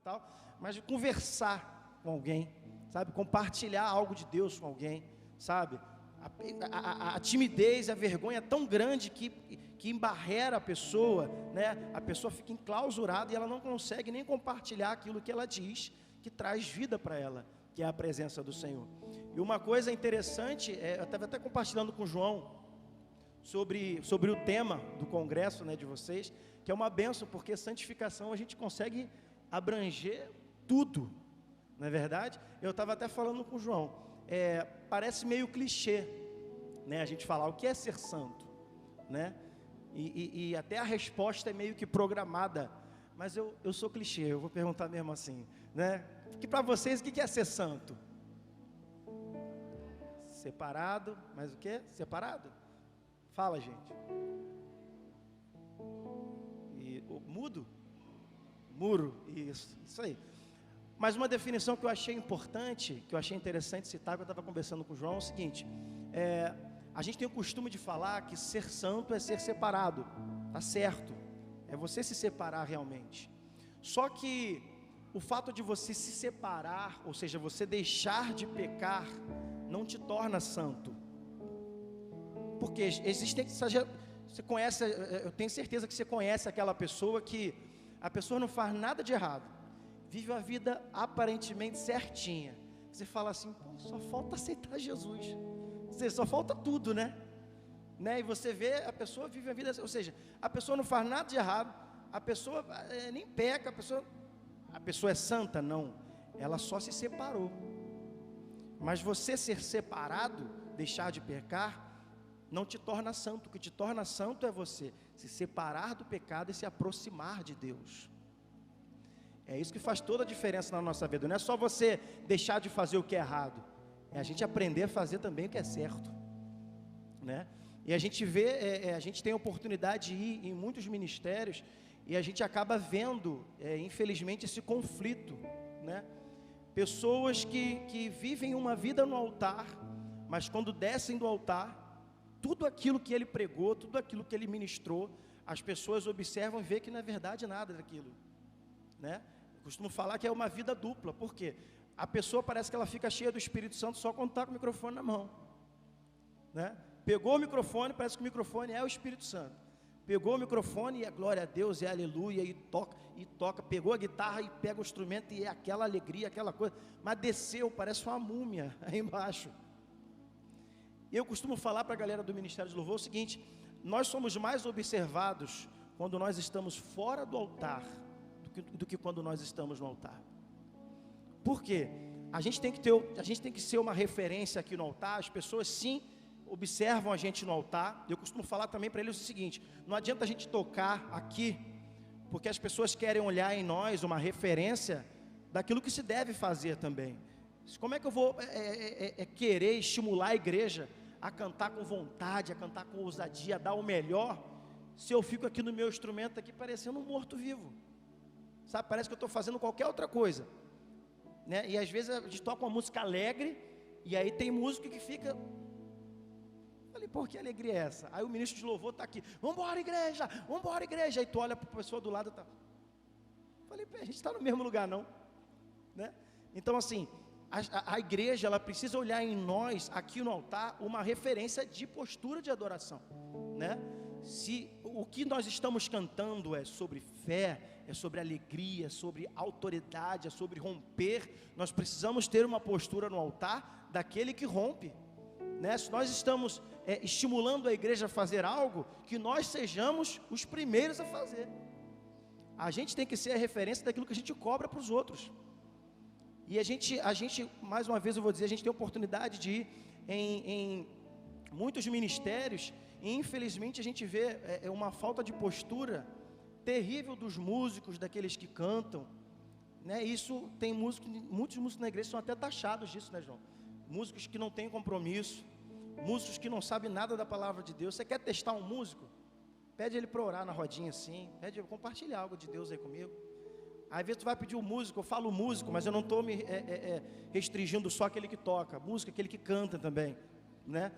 tal, mas de conversar com alguém, sabe? Compartilhar algo de Deus com alguém, sabe? A timidez, a vergonha é tão grande que embarrera a pessoa, né? A pessoa fica enclausurada e ela não consegue nem compartilhar aquilo que ela diz, que traz vida para ela, que é a presença do Senhor. E uma coisa interessante, eu estava até compartilhando com o João, sobre o tema do congresso, né, de vocês, que é uma bênção, porque santificação a gente consegue abranger tudo, não é verdade? Eu estava até falando com o João, parece meio clichê, né, a gente falar o que é ser santo, né? E até a resposta é meio que programada, mas eu sou clichê, eu vou perguntar mesmo assim, né? Que para vocês, o que é ser santo? Separado, mas o que? Separado? Fala, gente. E o mudo? Muro, isso aí. Mas uma definição que eu achei importante, que eu achei interessante citar, que eu estava conversando com o João, é o seguinte: a gente tem o costume de falar que ser santo é ser separado, tá certo? É você se separar realmente. Só que o fato de você se separar, ou seja, você deixar de pecar, não te torna santo. Porque você conhece, eu tenho certeza que você conhece aquela pessoa que a pessoa não faz nada de errado, vive uma vida aparentemente certinha. Você fala assim, pô, só falta aceitar Jesus. Só falta tudo, né? E você vê, a pessoa vive a vida, ou seja, a pessoa não faz nada de errado, a pessoa nem peca, a pessoa é santa? Não, ela só se separou. Mas você ser separado, deixar de pecar, não te torna santo. O que te torna santo é você se separar do pecado e se aproximar de Deus. É isso que faz toda a diferença na nossa vida. Não é só você deixar de fazer o que é errado, é a gente aprender a fazer também o que é certo, né? E a gente vê, a gente tem a oportunidade de ir em muitos ministérios e a gente acaba vendo, infelizmente, esse conflito, né? Pessoas que vivem uma vida no altar, mas quando descem do altar, tudo aquilo que ele pregou, tudo aquilo que ele ministrou, as pessoas observam e vê que não é verdade nada daquilo, né? Eu costumo falar que é uma vida dupla. Por quê? A pessoa parece que ela fica cheia do Espírito Santo só quando está com o microfone na mão, né? Pegou o microfone, parece que o microfone é o Espírito Santo. Pegou o microfone e é glória a Deus, é aleluia, e toca. Pegou a guitarra e pega o instrumento e é aquela alegria, aquela coisa. Mas desceu, parece uma múmia aí embaixo. Eu costumo falar para a galera do Ministério de Louvor o seguinte: nós somos mais observados quando nós estamos fora do altar do que quando nós estamos no altar. Por quê? A gente tem que ser uma referência aqui no altar. As pessoas sim observam a gente no altar. Eu costumo falar também para eles o seguinte: não adianta a gente tocar aqui, porque as pessoas querem olhar em nós uma referência daquilo que se deve fazer também. Como é que eu vou querer estimular a igreja a cantar com vontade, a cantar com ousadia, a dar o melhor, se eu fico aqui no meu instrumento aqui parecendo um morto-vivo? Sabe, parece que eu estou fazendo qualquer outra coisa, né? E às vezes a gente toca uma música alegre, e aí tem músico que fica... Falei, por que alegria é essa? Aí o ministro de louvor está aqui, vamos embora igreja, aí tu olha para a pessoa do lado e tá... Falei, a gente está no mesmo lugar não, né? Então assim, a igreja, ela precisa olhar em nós, aqui no altar, uma referência de postura de adoração, né? Se o que nós estamos cantando é sobre fé, é sobre alegria, é sobre autoridade, é sobre romper, nós precisamos ter uma postura no altar daquele que rompe, né? Se nós estamos estimulando a igreja a fazer algo, que nós sejamos os primeiros a fazer. A gente tem que ser a referência daquilo que a gente cobra para os outros. E a gente, mais uma vez eu vou dizer, a gente tem a oportunidade de ir em muitos ministérios, e infelizmente a gente vê uma falta de postura terrível dos músicos, daqueles que cantam, né? Isso tem muitos músicos na igreja são até taxados disso, né, João? Músicos que não têm compromisso, músicos que não sabem nada da palavra de Deus. Você quer testar um músico? Pede ele para orar na rodinha assim, pede ele compartilhar algo de Deus aí comigo. Às vezes tu vai pedir o músico, eu falo músico, mas eu não estou me restringindo só aquele que toca, música, aquele que canta também, né?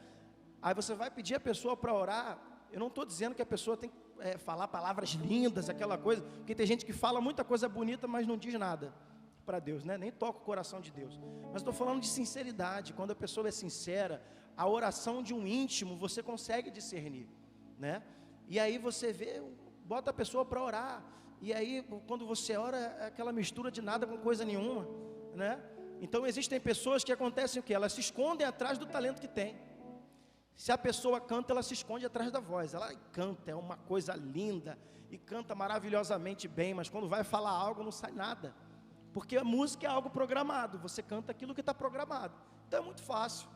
Aí você vai pedir a pessoa para orar, Eu não estou dizendo que a pessoa tem que falar palavras lindas, aquela coisa, porque tem gente que fala muita coisa bonita, mas não diz nada para Deus, né? Nem toca o coração de Deus. Mas estou falando de sinceridade. Quando a pessoa é sincera, a oração de um íntimo você consegue discernir, né? E aí você vê, bota a pessoa para orar, e aí quando você ora, é aquela mistura de nada com coisa nenhuma, né? Então existem pessoas que acontecem o quê? Elas se escondem atrás do talento que tem. Se a pessoa canta, ela se esconde atrás da voz. Ela canta, é uma coisa linda, e canta maravilhosamente bem, mas quando vai falar algo, não sai nada. Porque a música é algo programado, você canta aquilo que está programado. Então é muito fácil,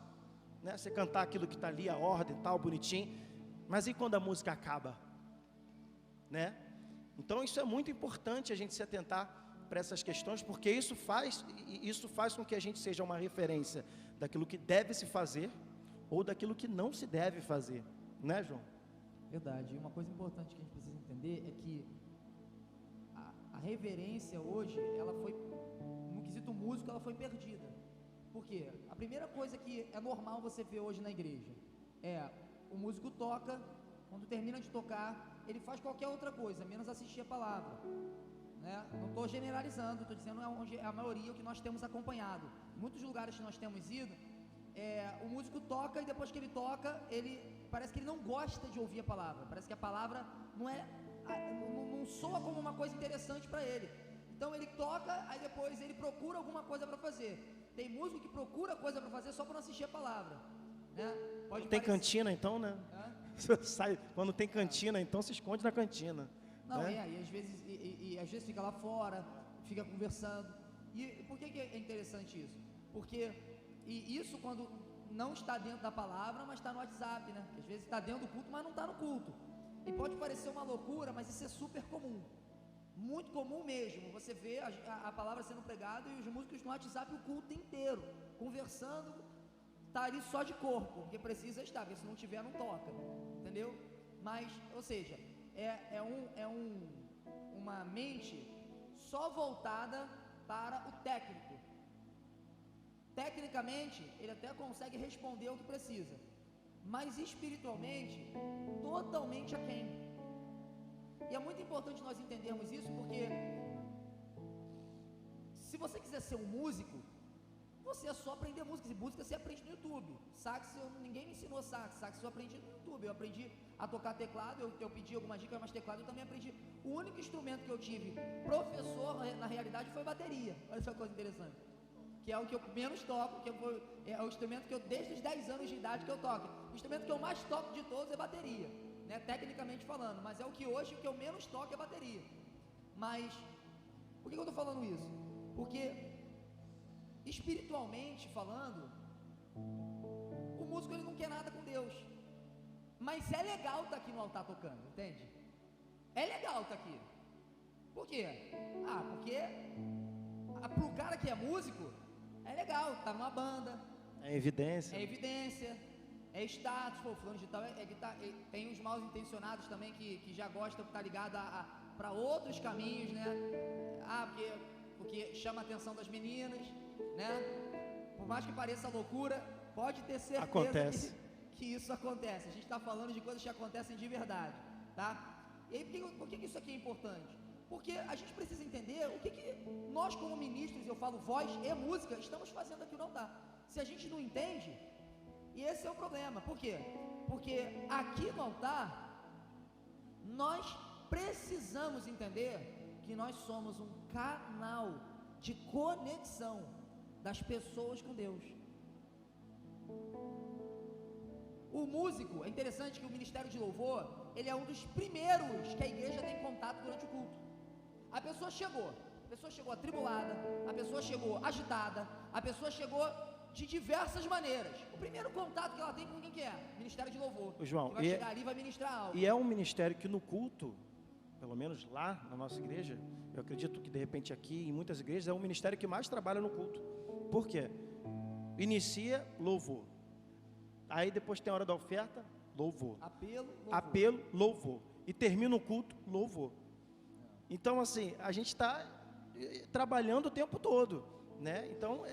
né? Você cantar aquilo que está ali, a ordem, tal, bonitinho. Mas e quando a música acaba? Né? Então isso é muito importante a gente se atentar para essas questões, porque isso faz com que a gente seja uma referência daquilo que deve se fazer ou daquilo que não se deve fazer, né, João? Verdade. E uma coisa importante que a gente precisa entender é que a reverência hoje, ela foi, no quesito músico, ela foi perdida. Por quê? A primeira coisa que é normal você ver hoje na igreja é o músico toca, quando termina de tocar, ele faz qualquer outra coisa, menos assistir a palavra, né? Não estou generalizando, estou dizendo onde é a maioria, o que nós temos acompanhado. Em muitos lugares que nós temos ido, o músico toca e depois que ele toca, parece que ele não gosta de ouvir a palavra, parece que a palavra não soa como uma coisa interessante para ele. Então ele toca, aí depois ele procura alguma coisa para fazer. Tem músico que procura coisa para fazer só para não assistir a palavra, né? Tem cantina então, né? Quando tem cantina, então se esconde na cantina. Não, né? E às vezes fica lá fora, fica conversando. E por que é interessante isso? Porque isso quando não está dentro da palavra, mas está no WhatsApp, né? Às vezes está dentro do culto, mas não está no culto. E pode parecer uma loucura, mas isso é super comum. Muito comum mesmo. Você vê a palavra sendo pregada e os músicos no WhatsApp o culto inteiro, conversando, está ali só de corpo, porque precisa estar, porque se não tiver não toca, entendeu? Mas, ou seja, uma mente só voltada para o técnico. Tecnicamente, ele até consegue responder o que precisa, mas espiritualmente, totalmente aquém. E é muito importante nós entendermos isso, porque se você quiser ser um músico, você é só aprender música. E música você aprende no YouTube. Sax, ninguém me ensinou sax eu aprendi no YouTube. Eu aprendi a tocar teclado, eu pedi algumas dicas, mas teclado eu também aprendi. O único instrumento que eu tive professor, na realidade, foi bateria. Olha só que coisa interessante, que é o que eu menos toco, é o instrumento que eu, desde os 10 anos de idade que eu toco. O instrumento que eu mais toco de todos é bateria, né, tecnicamente falando, mas é o que hoje que eu menos toco é bateria. Mas, por que eu estou falando isso? Porque, espiritualmente falando, o músico ele não quer nada com Deus, mas é legal estar aqui no altar tocando, entende? É legal estar aqui. Por quê? Porque para o cara que é músico, é legal, tá numa banda. É evidência. É evidência, é status, fulano de tal, tem os mal intencionados também que já gostam, que tá ligado para outros caminhos, né? Porque chama a atenção das meninas, né? Por mais que pareça loucura, pode ter certeza que isso acontece. A gente está falando de coisas que acontecem de verdade, tá? E aí, por que isso aqui é importante? Porque a gente precisa entender o que nós como ministros, eu falo voz e música, estamos fazendo aqui no altar. Se a gente não entende, e esse é o problema. Por quê? Porque aqui no altar, nós precisamos entender que nós somos um canal de conexão das pessoas com Deus. O músico, é interessante que o ministério de louvor, ele é um dos primeiros que a igreja tem contato durante o culto. A pessoa chegou atribulada, a pessoa chegou agitada, a pessoa chegou de diversas maneiras. O primeiro contato que ela tem com quem que é? Ministério de louvor. O João, vai chegar ali e vai ministrar algo. E é um ministério que no culto, pelo menos lá na nossa igreja, eu acredito que de repente aqui em muitas igrejas é o ministério que mais trabalha no culto. Por quê? Inicia louvor, aí depois tem a hora da oferta, louvor, apelo, louvor, e termina o culto, louvor. Então assim, a gente está trabalhando o tempo todo, né? Então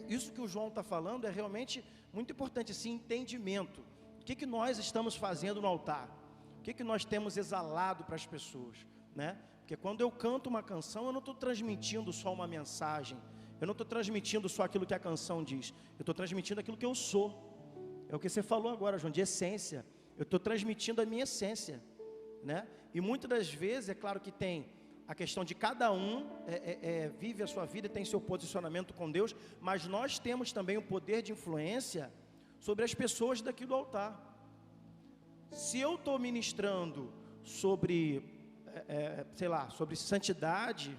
isso que o João está falando é realmente muito importante, esse entendimento. O que nós estamos fazendo no altar? O que nós temos exalado para as pessoas, né? Porque quando eu canto uma canção, eu não estou transmitindo só uma mensagem, eu não estou transmitindo só aquilo que a canção diz, eu estou transmitindo aquilo que eu sou. É o que você falou agora, João, de essência. Eu estou transmitindo a minha essência, né? E muitas das vezes, é claro que tem a questão de cada um vive a sua vida, tem seu posicionamento com Deus, mas nós temos também o poder de influência sobre as pessoas daqui do altar. Se eu estou ministrando sobre, sobre santidade,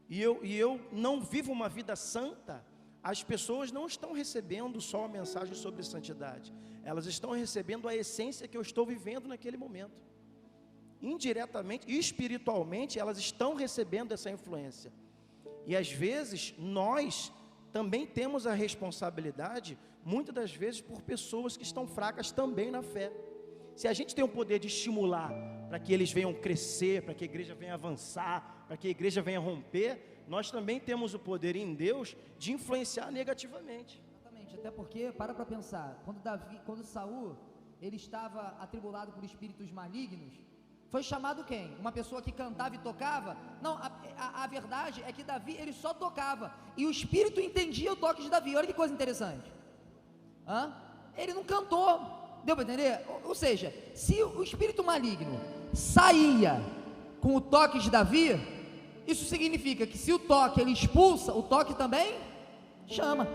e eu não vivo uma vida santa, as pessoas não estão recebendo só a mensagem sobre santidade, elas estão recebendo a essência que eu estou vivendo naquele momento. Indiretamente, espiritualmente, elas estão recebendo essa influência. E às vezes, nós também temos a responsabilidade, muitas das vezes, por pessoas que estão fracas também na fé. Se a gente tem o poder de estimular para que eles venham crescer, para que a igreja venha avançar, para que a igreja venha romper, nós também temos o poder em Deus de influenciar negativamente. Exatamente, até porque, para pensar, quando Saul, ele estava atribulado por espíritos malignos, foi chamado quem? Uma pessoa que cantava e tocava? Não, a verdade é que Davi, ele só tocava, e o espírito entendia o toque de Davi. Olha que coisa interessante. Ele não cantou, deu para entender? Ou seja, se o espírito maligno saía com o toque de Davi, isso significa que se o toque ele expulsa, o toque também chama.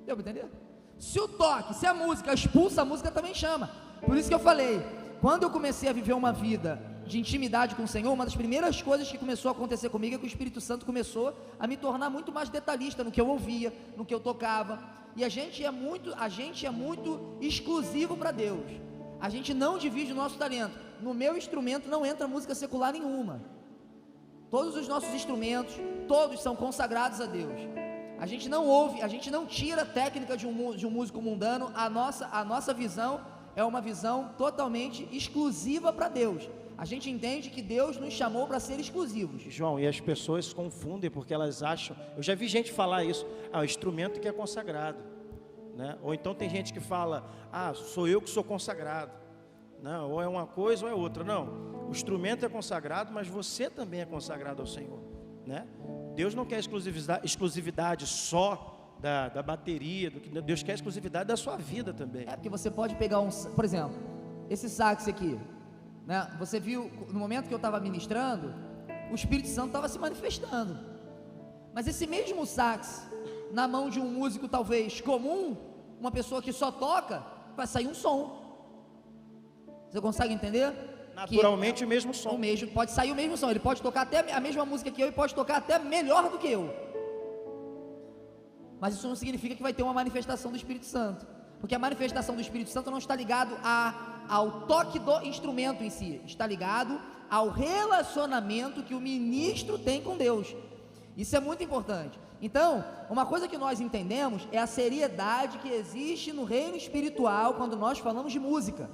Deu para entender? Se a música expulsa, a música também chama. Por isso que eu falei, quando eu comecei a viver uma vida de intimidade com o Senhor, uma das primeiras coisas que começou a acontecer comigo é que o Espírito Santo começou a me tornar muito mais detalhista no que eu ouvia, no que eu tocava. E a gente é muito exclusivo para Deus. A gente não divide o nosso talento. No meu instrumento não entra música secular nenhuma. Todos os nossos instrumentos, todos são consagrados a Deus. A gente não ouve, a gente não tira a técnica de um músico mundano. A nossa visão é uma visão totalmente exclusiva para Deus. A gente entende que Deus nos chamou para ser exclusivos. João, e as pessoas se confundem porque elas acham, eu já vi gente falar isso, o instrumento que é consagrado, né? Ou então tem gente que fala, sou eu que sou consagrado, não, ou é uma coisa ou é outra. Não, o instrumento é consagrado, mas você também é consagrado ao Senhor, né? Deus não quer exclusividade só da bateria, Deus quer exclusividade da sua vida também. Porque você pode pegar por exemplo, esse sax aqui, né? Você viu, no momento que eu estava ministrando, o Espírito Santo estava se manifestando, mas esse mesmo sax, na mão de um músico talvez comum, uma pessoa que só toca, vai sair um som. Você consegue entender? Naturalmente o mesmo som. Pode sair o mesmo som, ele pode tocar até a mesma música que eu e pode tocar até melhor do que eu. Mas isso não significa que vai ter uma manifestação do Espírito Santo, porque a manifestação do Espírito Santo não está ligado ao toque do instrumento em si, está ligado ao relacionamento que o ministro tem com Deus. Isso é muito importante. Então, uma coisa que nós entendemos é a seriedade que existe no reino espiritual quando nós falamos de música.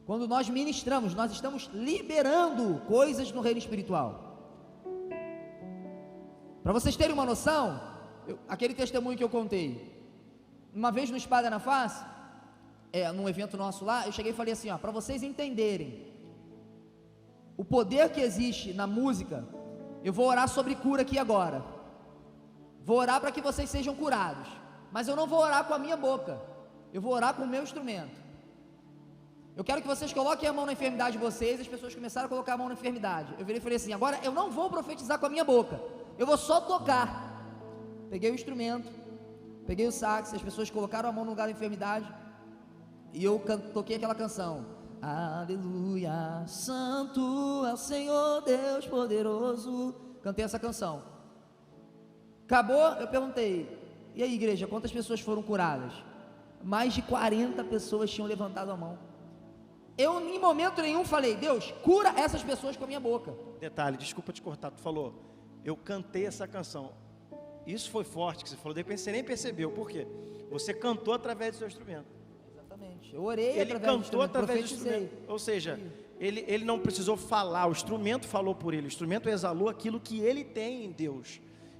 Quando nós ministramos, nós estamos liberando coisas no reino espiritual. Para vocês terem uma noção, aquele testemunho que eu contei, uma vez no Espada na Face, num evento nosso lá, eu cheguei e falei assim, para vocês entenderem o poder que existe na música, eu vou orar sobre cura aqui agora, vou orar para que vocês sejam curados, mas eu não vou orar com a minha boca, eu vou orar com o meu instrumento. Eu quero que vocês coloquem a mão na enfermidade de vocês. As pessoas começaram a colocar a mão na enfermidade. Eu virei e falei assim, agora eu não vou profetizar com a minha boca, eu vou só tocar. Peguei o instrumento, peguei o sax, as pessoas colocaram a mão no lugar da enfermidade, e eu toquei aquela canção, aleluia, santo é o Senhor Deus poderoso. Cantei essa canção. Acabou, eu perguntei, e aí igreja, quantas pessoas foram curadas? Mais de 40 pessoas tinham levantado a mão. Eu em momento nenhum falei, Deus, cura essas pessoas com a minha boca. Detalhe, desculpa te cortar, tu falou, eu cantei essa canção. Isso foi forte que você falou, de repente você nem percebeu, por quê? Você cantou através do seu instrumento. Exatamente, eu orei ele através do cantou instrumento, através do instrumento, ou seja, ele não precisou falar, o instrumento falou por ele, o instrumento exalou aquilo que ele tem em Deus.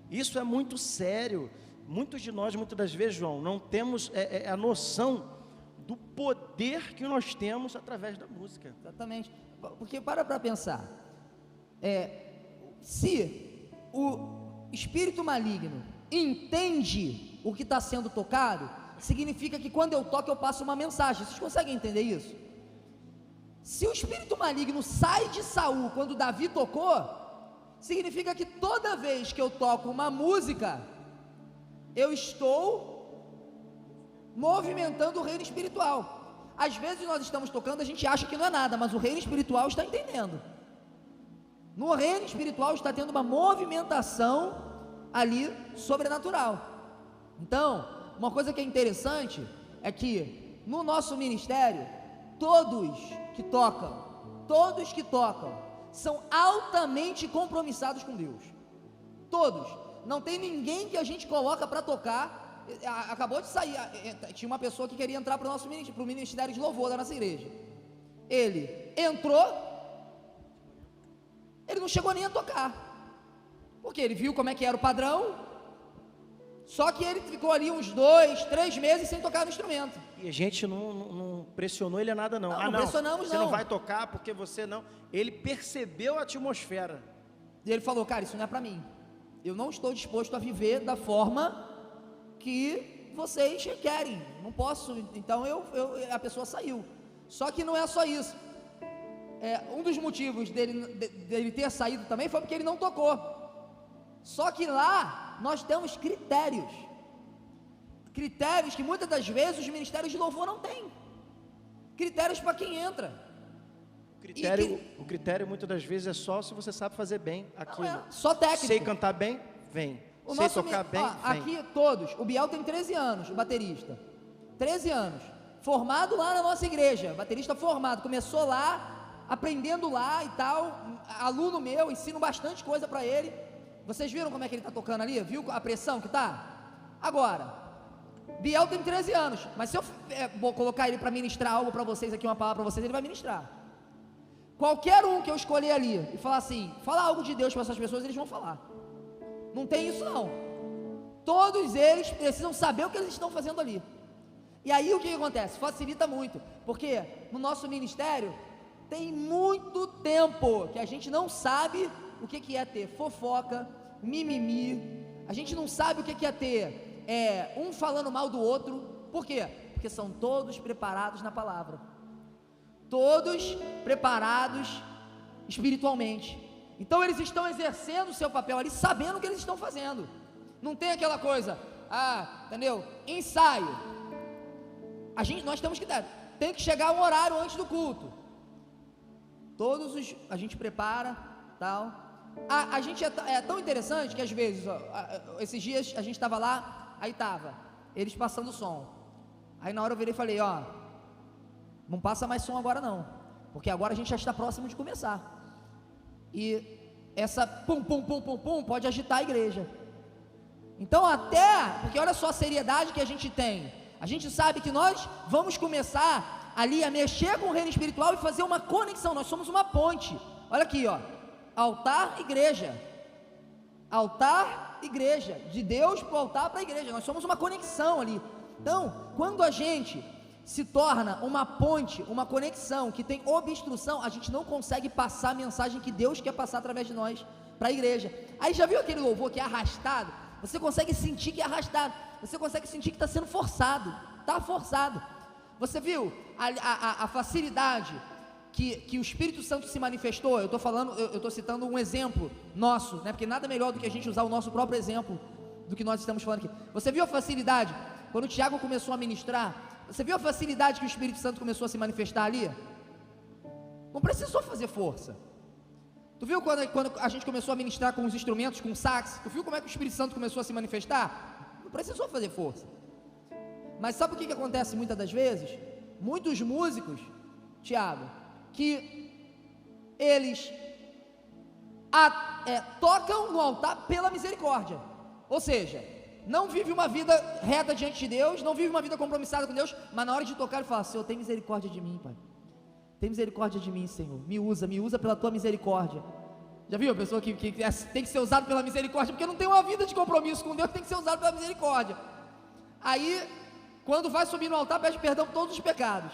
Isso é muito sério. Muitos de nós, muitas das vezes, João, não temos a noção do poder que nós temos através da música. Exatamente. Porque para pensar, se o espírito maligno entende o que está sendo tocado, significa que quando eu toco eu passo uma mensagem. Vocês conseguem entender isso? Se o espírito maligno sai de Saul quando Davi tocou, significa que toda vez que eu toco uma música, eu estou movimentando o reino espiritual. Às vezes nós estamos tocando, a gente acha que não é nada, mas o reino espiritual está entendendo. No reino espiritual está tendo uma movimentação ali sobrenatural. Então, uma coisa que é interessante é que no nosso ministério, todos que tocam são altamente compromissados com Deus. Todos. Não tem ninguém que a gente coloca para tocar. Acabou de sair, tinha uma pessoa que queria entrar para o ministério de louvor da nossa igreja. Ele entrou, ele não chegou nem a tocar, porque ele viu como é que era o padrão. Só que ele ficou ali uns 2, 3 meses sem tocar no instrumento. E a gente não pressionou ele a nada não. Não pressionamos você não vai tocar porque você não. Ele percebeu a atmosfera. E ele falou, cara, isso não é para mim. Eu não estou disposto a viver da forma que vocês querem. Não posso. Então a pessoa saiu. Só que não é só isso. Um dos motivos dele ter saído também foi porque ele não tocou. Só que lá nós temos critérios que muitas das vezes os ministérios de louvor não têm. Critérios para quem entra. O critério muitas das vezes é só se você sabe fazer bem aquilo. Não só técnico. Sei cantar bem, vem. Sei tocar bem, vem. Aqui todos, o Biel tem 13 anos, o baterista. 13 anos. Formado lá na nossa igreja, baterista formado, começou lá, aprendendo lá e tal, aluno meu, ensino bastante coisa para ele. Vocês viram como é que ele está tocando ali? Viu a pressão que está? Agora, Biel tem 13 anos, mas se eu vou colocar ele para ministrar algo para vocês aqui, uma palavra para vocês, ele vai ministrar. Qualquer um que eu escolher ali e falar assim, falar algo de Deus para essas pessoas, eles vão falar. Não tem isso não. Todos eles precisam saber o que eles estão fazendo ali. E aí o que acontece? Facilita muito, porque no nosso ministério tem muito tempo que a gente não sabe o que é ter fofoca, mimimi. A gente não sabe o que é ter um falando mal do outro. Por quê? Porque são todos preparados na palavra, todos preparados espiritualmente. Então eles estão exercendo o seu papel ali, sabendo o que eles estão fazendo. Não tem aquela coisa, entendeu? Ensaio. Nós temos que tem que chegar um horário antes do culto. A gente prepara, tal. A gente é tão interessante que às vezes, esses dias a gente estava lá, aí estava eles passando som. Aí na hora eu virei e falei, não passa mais som agora não, porque agora a gente já está próximo de começar. E essa pum pode agitar a igreja. Então porque olha só a seriedade que a gente tem. A gente sabe que nós vamos começar ali a mexer com o reino espiritual e fazer uma conexão. Nós somos uma ponte. Olha aqui, altar, igreja. Altar, igreja. De Deus para o altar, para a igreja. Nós somos uma conexão ali. Então, quando a gente se torna uma ponte, uma conexão que tem obstrução, a gente não consegue passar a mensagem que Deus quer passar através de nós para a igreja. Aí já viu aquele louvor que é arrastado? Você consegue sentir que é arrastado, você consegue sentir que está sendo forçado, está forçado. Você viu a facilidade que o Espírito Santo se manifestou? Eu estou citando um exemplo nosso, né? Porque nada melhor do que a gente usar o nosso próprio exemplo do que nós estamos falando aqui. Você viu a facilidade quando o Tiago começou a ministrar? Você viu a facilidade que o Espírito Santo começou a se manifestar ali? Não precisou fazer força. Tu viu quando a gente começou a ministrar com os instrumentos, com o sax? Tu viu como é que o Espírito Santo começou a se manifestar? Não precisou fazer força. Mas sabe o que acontece muitas das vezes? Muitos músicos, Tiago, que eles tocam no altar pela misericórdia. Ou seja, não vive uma vida reta diante de Deus, não vive uma vida compromissada com Deus, mas na hora de tocar ele fala, Senhor, tem misericórdia de mim, Pai. Tem misericórdia de mim, Senhor. Me usa pela tua misericórdia. Já viu a pessoa que tem que ser usado pela misericórdia? Porque não tem uma vida de compromisso com Deus, tem que ser usado pela misericórdia. Aí Quando vai subir no altar, pede perdão por todos os pecados.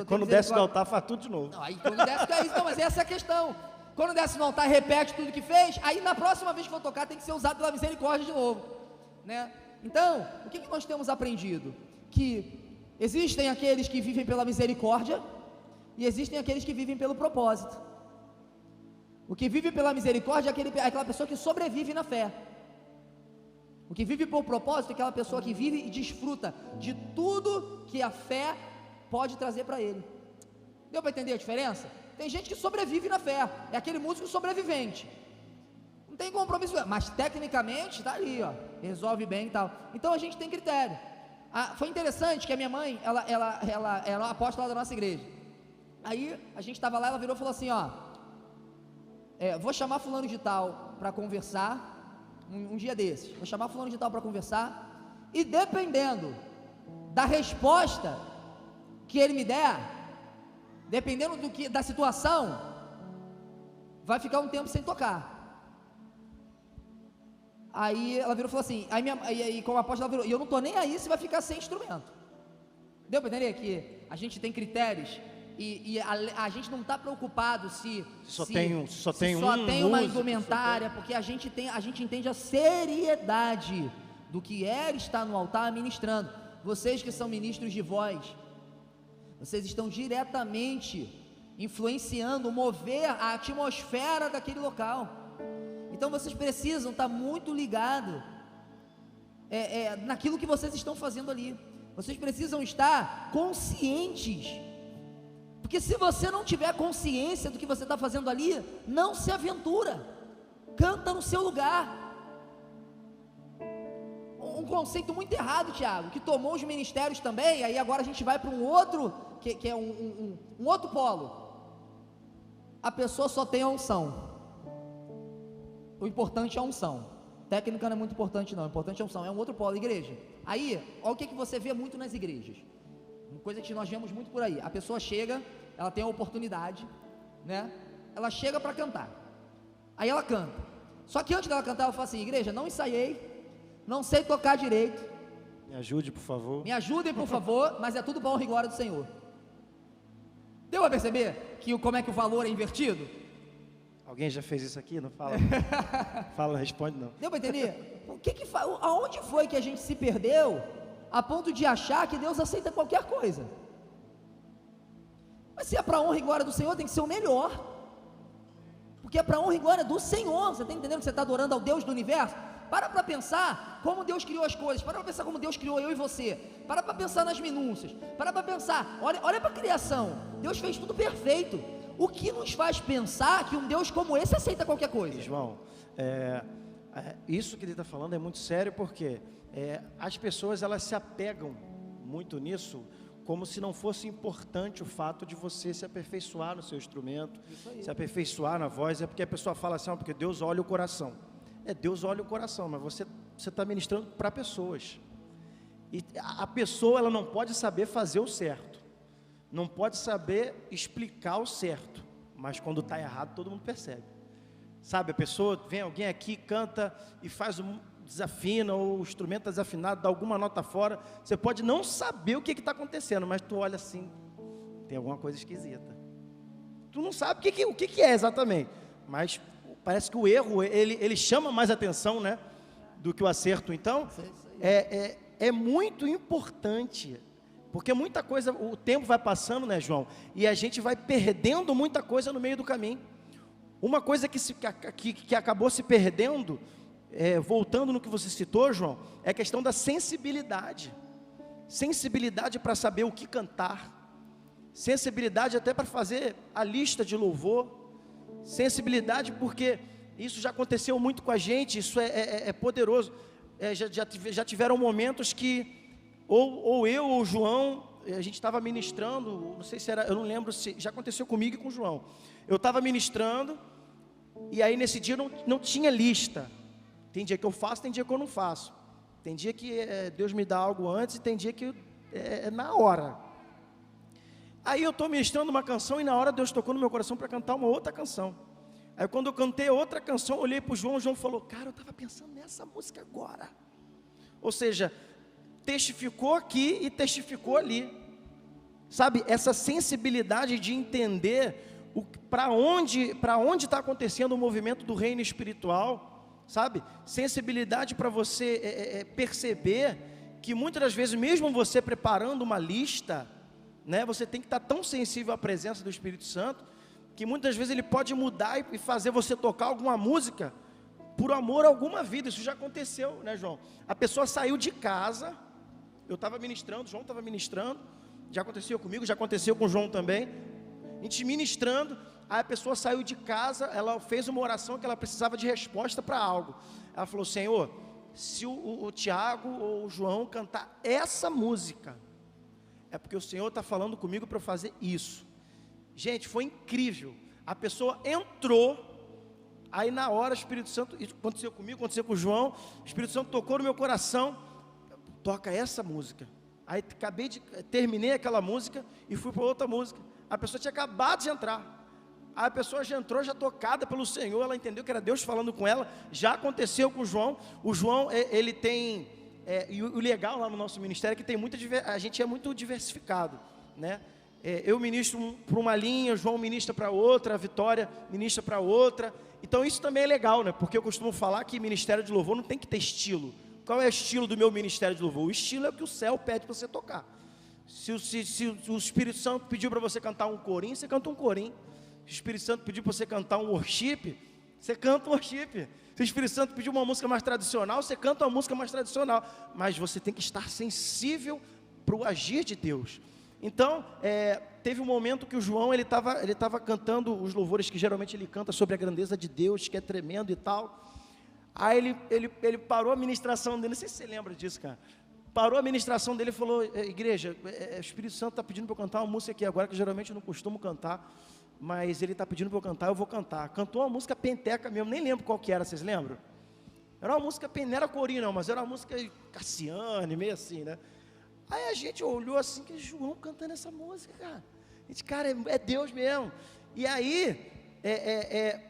Quando desce do altar, faz tudo de novo. Não, aí quando desce, é isso, não, mas essa é a questão. Quando desce no altar, repete tudo que fez, aí na próxima vez que for tocar, tem que ser usado pela misericórdia de novo, né? Então, o que nós temos aprendido? Que existem aqueles que vivem pela misericórdia e existem aqueles que vivem pelo propósito. O que vive pela misericórdia é aquela pessoa que sobrevive na fé. O que vive por propósito é aquela pessoa que vive e desfruta de tudo que a fé pode trazer para ele. Deu para entender a diferença? Tem gente que sobrevive na fé, é aquele músico sobrevivente, não tem compromisso, mas tecnicamente está ali, ó, resolve bem e tal. Então a gente tem critério. Foi interessante que a minha mãe, ela era uma apóstola da nossa igreja. Aí a gente estava lá, ela virou e falou assim, ó, vou chamar fulano de tal para conversar, um dia desses, vou chamar fulano de tal para conversar, e dependendo da resposta que ele me der, dependendo da situação, vai ficar um tempo sem tocar. Aí ela virou e falou assim, aí como apóstola ela virou, e eu não estou nem aí se vai ficar sem instrumento. Deu para entender que a gente tem critérios e a gente não está preocupado se só tem uma indumentária, porque a gente entende a seriedade do que é estar no altar ministrando. Vocês que são ministros de voz, vocês estão diretamente influenciando, mover a atmosfera daquele local. Então vocês precisam estar muito ligados naquilo que vocês estão fazendo ali. Vocês precisam estar conscientes, porque se você não tiver consciência do que você está fazendo ali, não se aventura, canta no seu lugar. Um conceito muito errado, Tiago, que tomou os ministérios também. Aí agora a gente vai para um outro, que é um outro polo. A pessoa só tem a unção. O importante é a unção. Técnica não é muito importante não, o importante é a unção. É um outro polo, igreja. Aí, olha o que você vê muito nas igrejas, uma coisa que nós vemos muito por aí. A pessoa chega, ela tem a oportunidade, né? Ela chega para cantar, aí ela canta. Só que antes dela cantar, ela fala assim, igreja, não ensaiei, não sei tocar direito, me ajude por favor, me ajudem por favor, mas é tudo bom e glória do Senhor. Deu a perceber como é que o valor é invertido? Alguém já fez isso aqui? Não fala. Fala, responde não. Deu para entender? Aonde foi que a gente se perdeu a ponto de achar que Deus aceita qualquer coisa? Mas se é para honra e glória do Senhor, tem que ser o melhor, porque é para honra e glória do Senhor. Você está entendendo que você está adorando ao Deus do universo? Para pensar como Deus criou as coisas, para pensar como Deus criou eu e você, para pensar nas minúcias, para pensar, olha para a criação, Deus fez tudo perfeito. O que nos faz pensar que um Deus como esse aceita qualquer coisa? João, isso que ele está falando é muito sério, porque as pessoas elas se apegam muito nisso, como se não fosse importante o fato de você se aperfeiçoar no seu instrumento, se aperfeiçoar na voz. É porque a pessoa fala assim, porque Deus olha o coração. Deus olha o coração, mas você está ministrando para pessoas, e a pessoa ela não pode saber fazer o certo, não pode saber explicar o certo, mas quando está errado todo mundo percebe, sabe? A pessoa, vem alguém aqui, canta e faz desafina, ou o instrumento está desafinado, dá alguma nota fora, você pode não saber o que está acontecendo, mas tu olha assim, tem alguma coisa esquisita, tu não sabe o que é exatamente, mas parece que o erro, ele chama mais atenção, né, do que o acerto. Então, é muito importante, porque muita coisa, o tempo vai passando, né, João, e a gente vai perdendo muita coisa no meio do caminho. Uma coisa que acabou se perdendo, voltando no que você citou, João, é a questão da sensibilidade. Sensibilidade para saber o que cantar, sensibilidade até para fazer a lista de louvor, sensibilidade, porque isso já aconteceu muito com a gente, isso é poderoso. Já tiveram momentos que ou eu ou o João, a gente estava ministrando, não sei se era, eu não lembro se já aconteceu comigo e com o João. Eu estava ministrando e aí nesse dia não tinha lista. Tem dia que eu faço, tem dia que eu não faço. Tem dia que Deus me dá algo antes e tem dia que é na hora. Aí eu estou ministrando uma canção e na hora Deus tocou no meu coração para cantar uma outra canção. Aí quando eu cantei outra canção, eu olhei para o João falou, cara, eu estava pensando nessa música agora. Ou seja, testificou aqui e testificou ali. Sabe, essa sensibilidade de entender para onde está acontecendo o movimento do reino espiritual, sabe? Sensibilidade para você perceber que muitas das vezes, mesmo você preparando uma lista, né, você tem que estar tão sensível à presença do Espírito Santo, que muitas vezes ele pode mudar e fazer você tocar alguma música por amor a alguma vida. Isso já aconteceu, né, João? A pessoa saiu de casa, eu estava ministrando, João estava ministrando, já aconteceu comigo, já aconteceu com o João também, a gente ministrando, aí a pessoa saiu de casa, ela fez uma oração que ela precisava de resposta para algo. Ela falou: Senhor, se o Tiago ou o João cantar essa música, é porque o Senhor está falando comigo para eu fazer isso. Gente, foi incrível. A pessoa entrou, aí na hora o Espírito Santo, isso aconteceu comigo, aconteceu com o João, o Espírito Santo tocou no meu coração, toca essa música. Aí terminei aquela música e fui para outra música. A pessoa tinha acabado de entrar. Aí a pessoa já entrou, já tocada pelo Senhor, ela entendeu que era Deus falando com ela. Já aconteceu com o João. O João, ele tem, e o legal lá no nosso ministério é que tem a gente é muito diversificado, né? Eu ministro para uma linha, o João ministra para outra, a Vitória ministra para outra. Então isso também é legal, né? Porque eu costumo falar que ministério de louvor não tem que ter estilo. Qual é o estilo do meu ministério de louvor? O estilo é o que o céu pede para você tocar. Se o Espírito Santo pediu para você cantar um corinho, você canta um corinho. Se o Espírito Santo pediu para você cantar um worship, você canta um worship. Se o Espírito Santo pediu uma música mais tradicional, você canta uma música mais tradicional. Mas você tem que estar sensível para o agir de Deus. Então, teve um momento que o João, ele estava cantando os louvores que geralmente ele canta sobre a grandeza de Deus, que é tremendo e tal. Aí ele parou a ministração dele, não sei se você lembra disso, cara. Parou a ministração dele e falou: igreja, o Espírito Santo está pedindo para eu cantar uma música aqui agora, que geralmente eu não costumo cantar, mas ele está pedindo para eu cantar, eu vou cantar. Cantou uma música penteca mesmo, nem lembro qual que era, vocês lembram? Era uma música, não era corinho não, mas era uma música Cassiane, meio assim, né? Aí a gente olhou assim, que João cantando essa música, cara. A gente, cara, é Deus mesmo. E aí,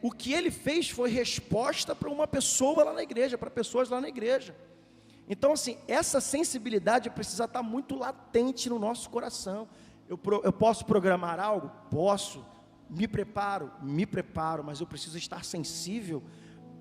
o que ele fez foi resposta para uma pessoa lá na igreja, para pessoas lá na igreja. Então, assim, essa sensibilidade precisa estar muito latente no nosso coração. Eu posso programar algo? Posso. Me preparo, mas eu preciso estar sensível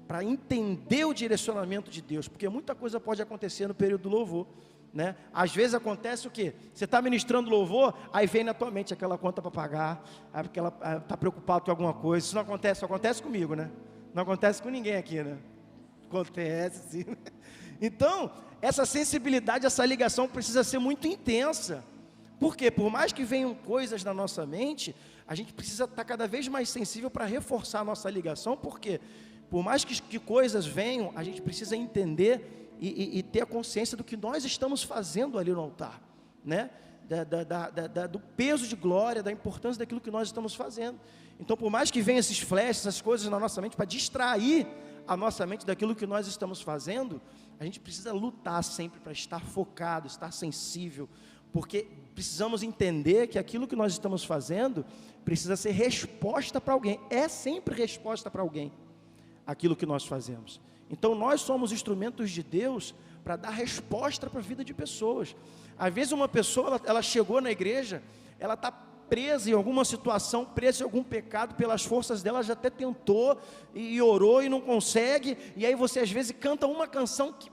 para entender o direcionamento de Deus, porque muita coisa pode acontecer no período do louvor, né? Às vezes acontece o quê? Você está ministrando louvor, aí vem na tua mente aquela conta para pagar, aí porque ela está preocupada com alguma coisa. Isso não acontece, só acontece comigo, né? Não acontece com ninguém aqui, né? Acontece sim. Então, essa sensibilidade, essa ligação precisa ser muito intensa. Por quê? Por mais que venham coisas na nossa mente, a gente precisa estar cada vez mais sensível para reforçar a nossa ligação. Por quê? Por mais que coisas venham, a gente precisa entender e ter a consciência do que nós estamos fazendo ali no altar, né? Do peso de glória, da importância daquilo que nós estamos fazendo. Então, por mais que venham esses flashes, essas coisas na nossa mente, para distrair a nossa mente daquilo que nós estamos fazendo, a gente precisa lutar sempre para estar focado, estar sensível, porque precisamos entender que aquilo que nós estamos fazendo precisa ser resposta para alguém. É sempre resposta para alguém aquilo que nós fazemos. Então nós somos instrumentos de Deus para dar resposta para a vida de pessoas. Às vezes uma pessoa, ela chegou na igreja, ela está presa em alguma situação, presa em algum pecado, pelas forças dela, já até tentou e orou e não consegue, e aí você às vezes canta uma canção que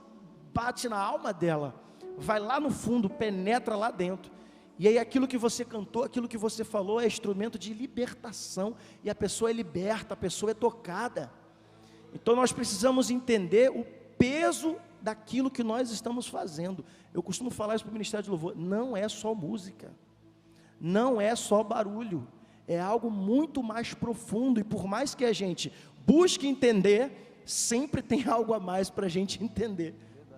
bate na alma dela, vai lá no fundo, penetra lá dentro, e aí aquilo que você cantou, aquilo que você falou é instrumento de libertação, e a pessoa é liberta, a pessoa é tocada. Então nós precisamos entender o peso daquilo que nós estamos fazendo. Eu costumo falar isso para o Ministério de Louvor, não é só música, não é só barulho, é algo muito mais profundo, e por mais que a gente busque entender, sempre tem algo a mais para a gente entender,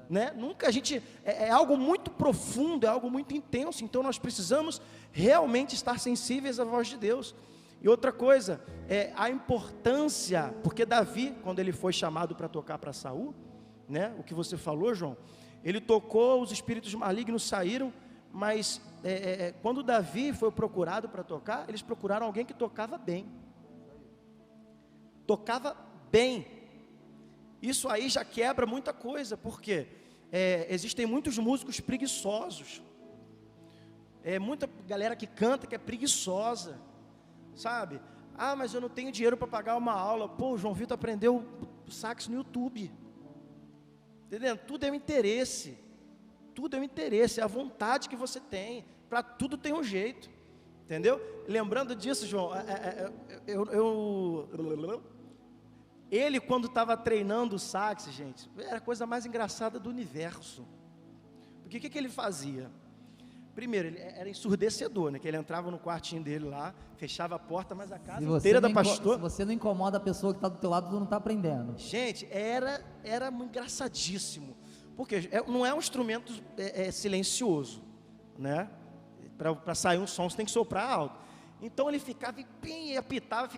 né? Nunca a gente, é algo muito profundo, é algo muito intenso, então nós precisamos realmente estar sensíveis à voz de Deus. E outra coisa, a importância, porque Davi, quando ele foi chamado para tocar para Saul, né, o que você falou, João, ele tocou, os espíritos malignos saíram, mas quando Davi foi procurado para tocar, eles procuraram alguém que tocava bem. Tocava bem. Isso aí já quebra muita coisa, porque existem muitos músicos preguiçosos. Muita galera que canta que é preguiçosa, sabe? Ah, mas eu não tenho dinheiro para pagar uma aula. Pô, o João Vitor aprendeu sax no YouTube. Entendendo? Tudo é um interesse. Tudo é um interesse, é a vontade que você tem. Para tudo tem um jeito. Entendeu? Lembrando disso, João, ele quando estava treinando o sax, gente, era a coisa mais engraçada do universo. Porque o que ele fazia? Primeiro, ele era ensurdecedor, né? Que ele entrava no quartinho dele lá, fechava a porta, mas a casa inteira da pastora... Se você não incomoda a pessoa que está do teu lado, tu não está aprendendo. Gente, era engraçadíssimo. Porque não é um instrumento silencioso, né? Para sair um som, você tem que soprar alto. Então ele ficava e apitava,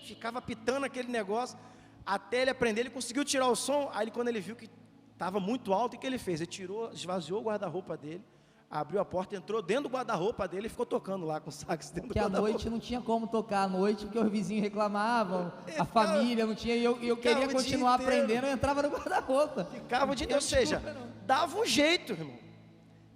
ficava apitando aquele negócio, até ele aprender. Ele conseguiu tirar o som, aí quando ele viu que estava muito alto, o que ele fez? Ele tirou, esvaziou o guarda-roupa dele, abriu a porta, entrou dentro do guarda-roupa dele e ficou tocando lá com o sax dentro do guarda-roupa. Porque à noite não tinha como tocar à noite, porque os vizinhos reclamavam, a família não tinha, e eu queria continuar aprendendo, eu entrava no guarda-roupa. Ficava o dia inteiro, ou seja, dava um jeito, irmão.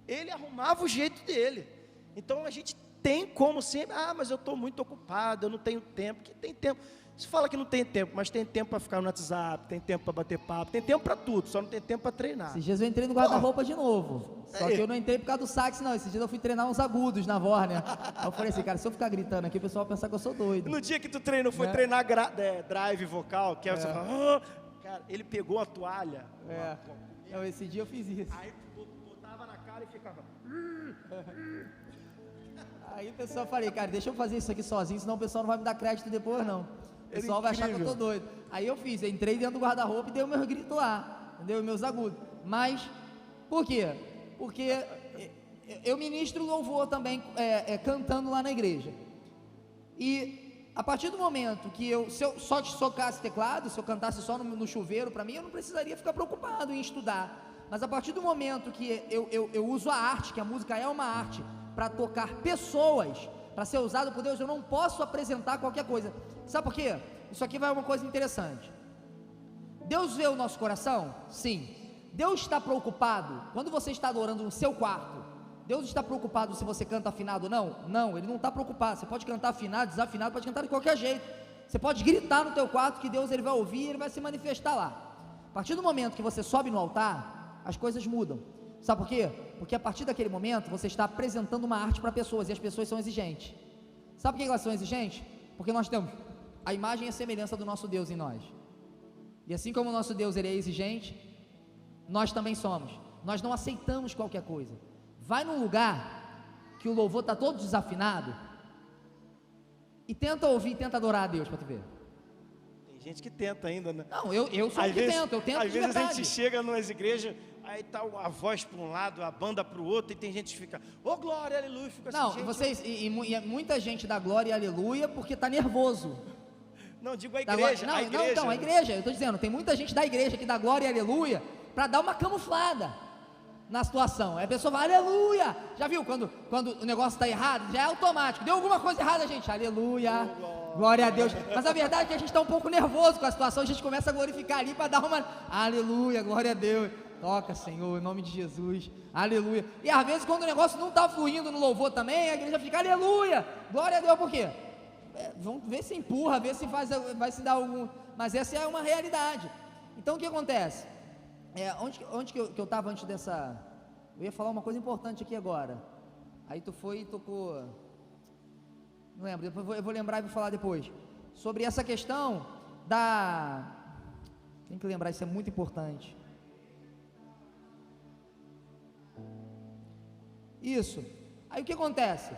Ele arrumava o jeito dele. Então a gente tem como sempre, mas eu estou muito ocupado, eu não tenho tempo. Que tem tempo. Você fala que não tem tempo, mas tem tempo para ficar no WhatsApp, tem tempo para bater papo, tem tempo para tudo, só não tem tempo para treinar. Esses dias eu entrei no guarda-roupa de novo. Só que eu não entrei por causa do sax, não. Esses dias eu fui treinar uns agudos na Warner. Aí eu falei assim, cara, se eu ficar gritando aqui, o pessoal vai pensar que eu sou doido. No dia que tu treinou, foi treinar drive vocal, que é você fala, cara, ele pegou a toalha. Esse dia eu fiz isso. Aí botava na cara e ficava. Aí o pessoal falei, cara, deixa eu fazer isso aqui sozinho, senão o pessoal não vai me dar crédito depois, não. O pessoal vai achar que eu tô doido. Aí eu fiz, eu entrei dentro do guarda-roupa e dei o meu grito lá, entendeu? Meus agudos. Mas, por quê? Porque eu ministro louvor também, cantando lá na igreja. E a partir do momento que se eu só tocasse teclado, se eu cantasse só no chuveiro, para mim, eu não precisaria ficar preocupado em estudar. Mas a partir do momento que eu uso a arte, que a música é uma arte, para tocar pessoas, para ser usado por Deus, eu não posso apresentar qualquer coisa. Sabe por quê? Isso aqui vai uma coisa interessante. Deus vê o nosso coração? Sim. Deus está preocupado, quando você está adorando no seu quarto, Deus está preocupado se você canta afinado ou não? Não, Ele não está preocupado. Você pode cantar afinado, desafinado, pode cantar de qualquer jeito. Você pode gritar no teu quarto que Deus ele vai ouvir, Ele vai se manifestar lá. A partir do momento que você sobe no altar, as coisas mudam. Sabe por quê? Porque a partir daquele momento você está apresentando uma arte para pessoas, e as pessoas são exigentes. Sabe por que elas são exigentes? Porque nós temos a imagem e a semelhança do nosso Deus em nós. E assim como o nosso Deus ele é exigente, nós também somos. Nós não aceitamos qualquer coisa. Vai num lugar que o louvor está todo desafinado e tenta ouvir, tenta adorar a Deus para tu ver. Tem gente que tenta ainda, né? Não, eu sou o que tento, eu tento de verdade. Às vezes a gente chega nas igrejas, aí tá a voz para um lado, a banda para o outro, e tem gente que fica, ô glória, aleluia, fica assim, não, gente, vocês, e muita gente dá glória e aleluia porque está nervoso. Não, digo a igreja, a igreja, eu estou dizendo, tem muita gente da igreja que dá glória e aleluia para dar uma camuflada na situação. Aí a pessoa vai, aleluia, já viu, quando o negócio está errado, já é automático, deu alguma coisa errada, gente, aleluia, glória a Deus, mas a verdade é que a gente está um pouco nervoso com a situação, a gente começa a glorificar ali para dar uma, aleluia, glória a Deus, toca Senhor, em nome de Jesus, aleluia, e às vezes quando o negócio não está fluindo no louvor também, a igreja fica, aleluia, glória a Deus, por quê? Vamos ver se empurra, ver se vai se dar algum, mas essa é uma realidade. Então o que acontece? Onde que eu estava antes dessa? Eu ia falar uma coisa importante aqui agora. Aí tu foi e tocou. Não lembro, depois eu vou lembrar e vou falar depois. Sobre essa questão da. Tem que lembrar, isso é muito importante. Isso. Aí o que acontece?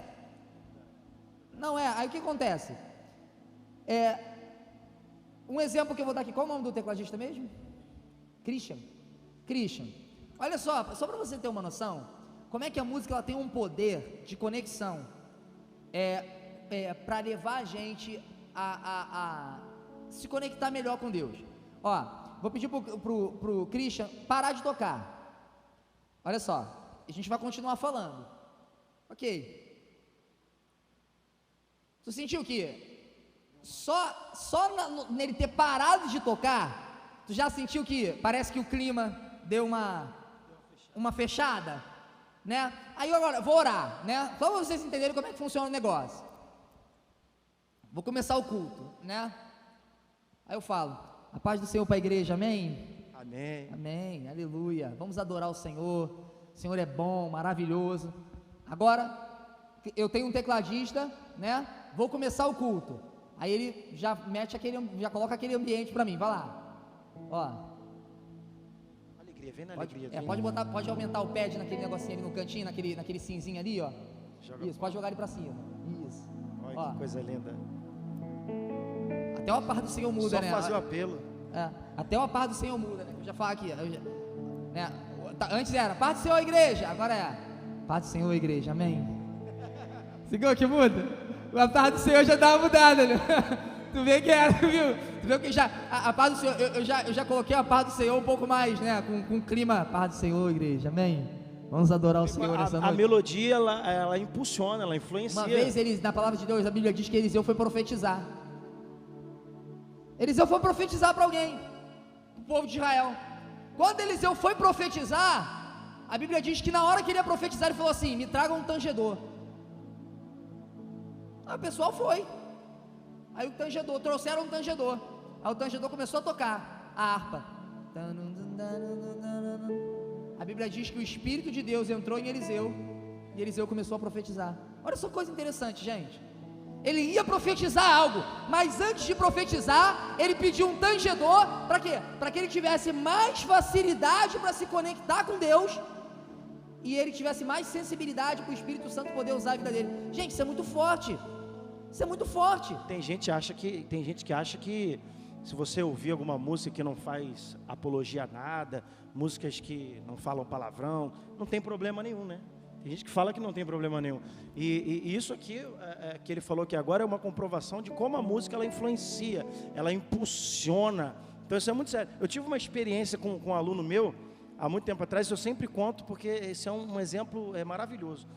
Aí o que acontece? Um exemplo que eu vou dar aqui, qual é o nome do tecladista mesmo? Christian. Olha só para você ter uma noção, como é que a música ela tem um poder de conexão, para levar a gente a se conectar melhor com Deus. Ó, vou pedir pro Christian parar de tocar. Olha só, a gente vai continuar falando. Ok. Tu sentiu que só nele ter parado de tocar, tu já sentiu que parece que o clima deu uma fechada, né? Aí agora, vou orar, né? Só para vocês entenderem como é que funciona o negócio. Vou começar o culto, né? Aí eu falo, a paz do Senhor para a igreja, amém? Amém. Amém, aleluia. Vamos adorar o Senhor. O Senhor é bom, maravilhoso. Agora, eu tenho um tecladista, né? Vou começar o culto. Aí ele já já coloca aquele ambiente para mim. Vai lá. Ó. Alegria, vem na alegria. Pode aumentar o pad naquele negocinho ali no cantinho, naquele cinzinho ali, ó. Isso, pode jogar ele para cima. Isso. Olha ó, que coisa linda. Até uma parte do Senhor muda, só né? Só fazer o apelo. Até uma parte do Senhor muda, né? Eu já falo aqui, né? Antes era paz do Senhor, igreja. Agora é paz do Senhor, igreja. Amém. Seguiu que muda? A paz do Senhor já dá uma mudada, né? Tu vê que era, viu? Tu vê que já a paz do Senhor, eu já coloquei a paz do Senhor um pouco mais, né? Com clima, paz do Senhor, igreja. Amém. Vamos adorar o Senhor nessa noite. A melodia, ela impulsiona, ela influencia. Uma vez na palavra de Deus, a Bíblia diz que Eliseu foi profetizar. Eliseu foi profetizar para alguém, para o povo de Israel. Quando Eliseu foi profetizar, a Bíblia diz que na hora que ele ia profetizar, ele falou assim: me traga um tangedor. Aí o pessoal foi. Aí o tangedor, trouxeram um tangedor. Aí o tangedor começou a tocar a harpa. A Bíblia diz que o Espírito de Deus entrou em Eliseu e Eliseu começou a profetizar. Olha só coisa interessante, gente. Ele ia profetizar algo, mas antes de profetizar, ele pediu um tangedor, para quê? Para que ele tivesse mais facilidade para se conectar com Deus, e ele tivesse mais sensibilidade para o Espírito Santo poder usar a vida dele. Gente, isso é muito forte, isso é muito forte. Tem gente que acha que se você ouvir alguma música que não faz apologia a nada, músicas que não falam palavrão, não tem problema nenhum, né? Tem gente que fala que não tem problema nenhum. E isso aqui, que ele falou aqui agora, é uma comprovação de como a música ela influencia, ela impulsiona. Então isso é muito sério. Eu tive uma experiência com um aluno meu, há muito tempo atrás, eu sempre conto, porque esse é um exemplo maravilhoso.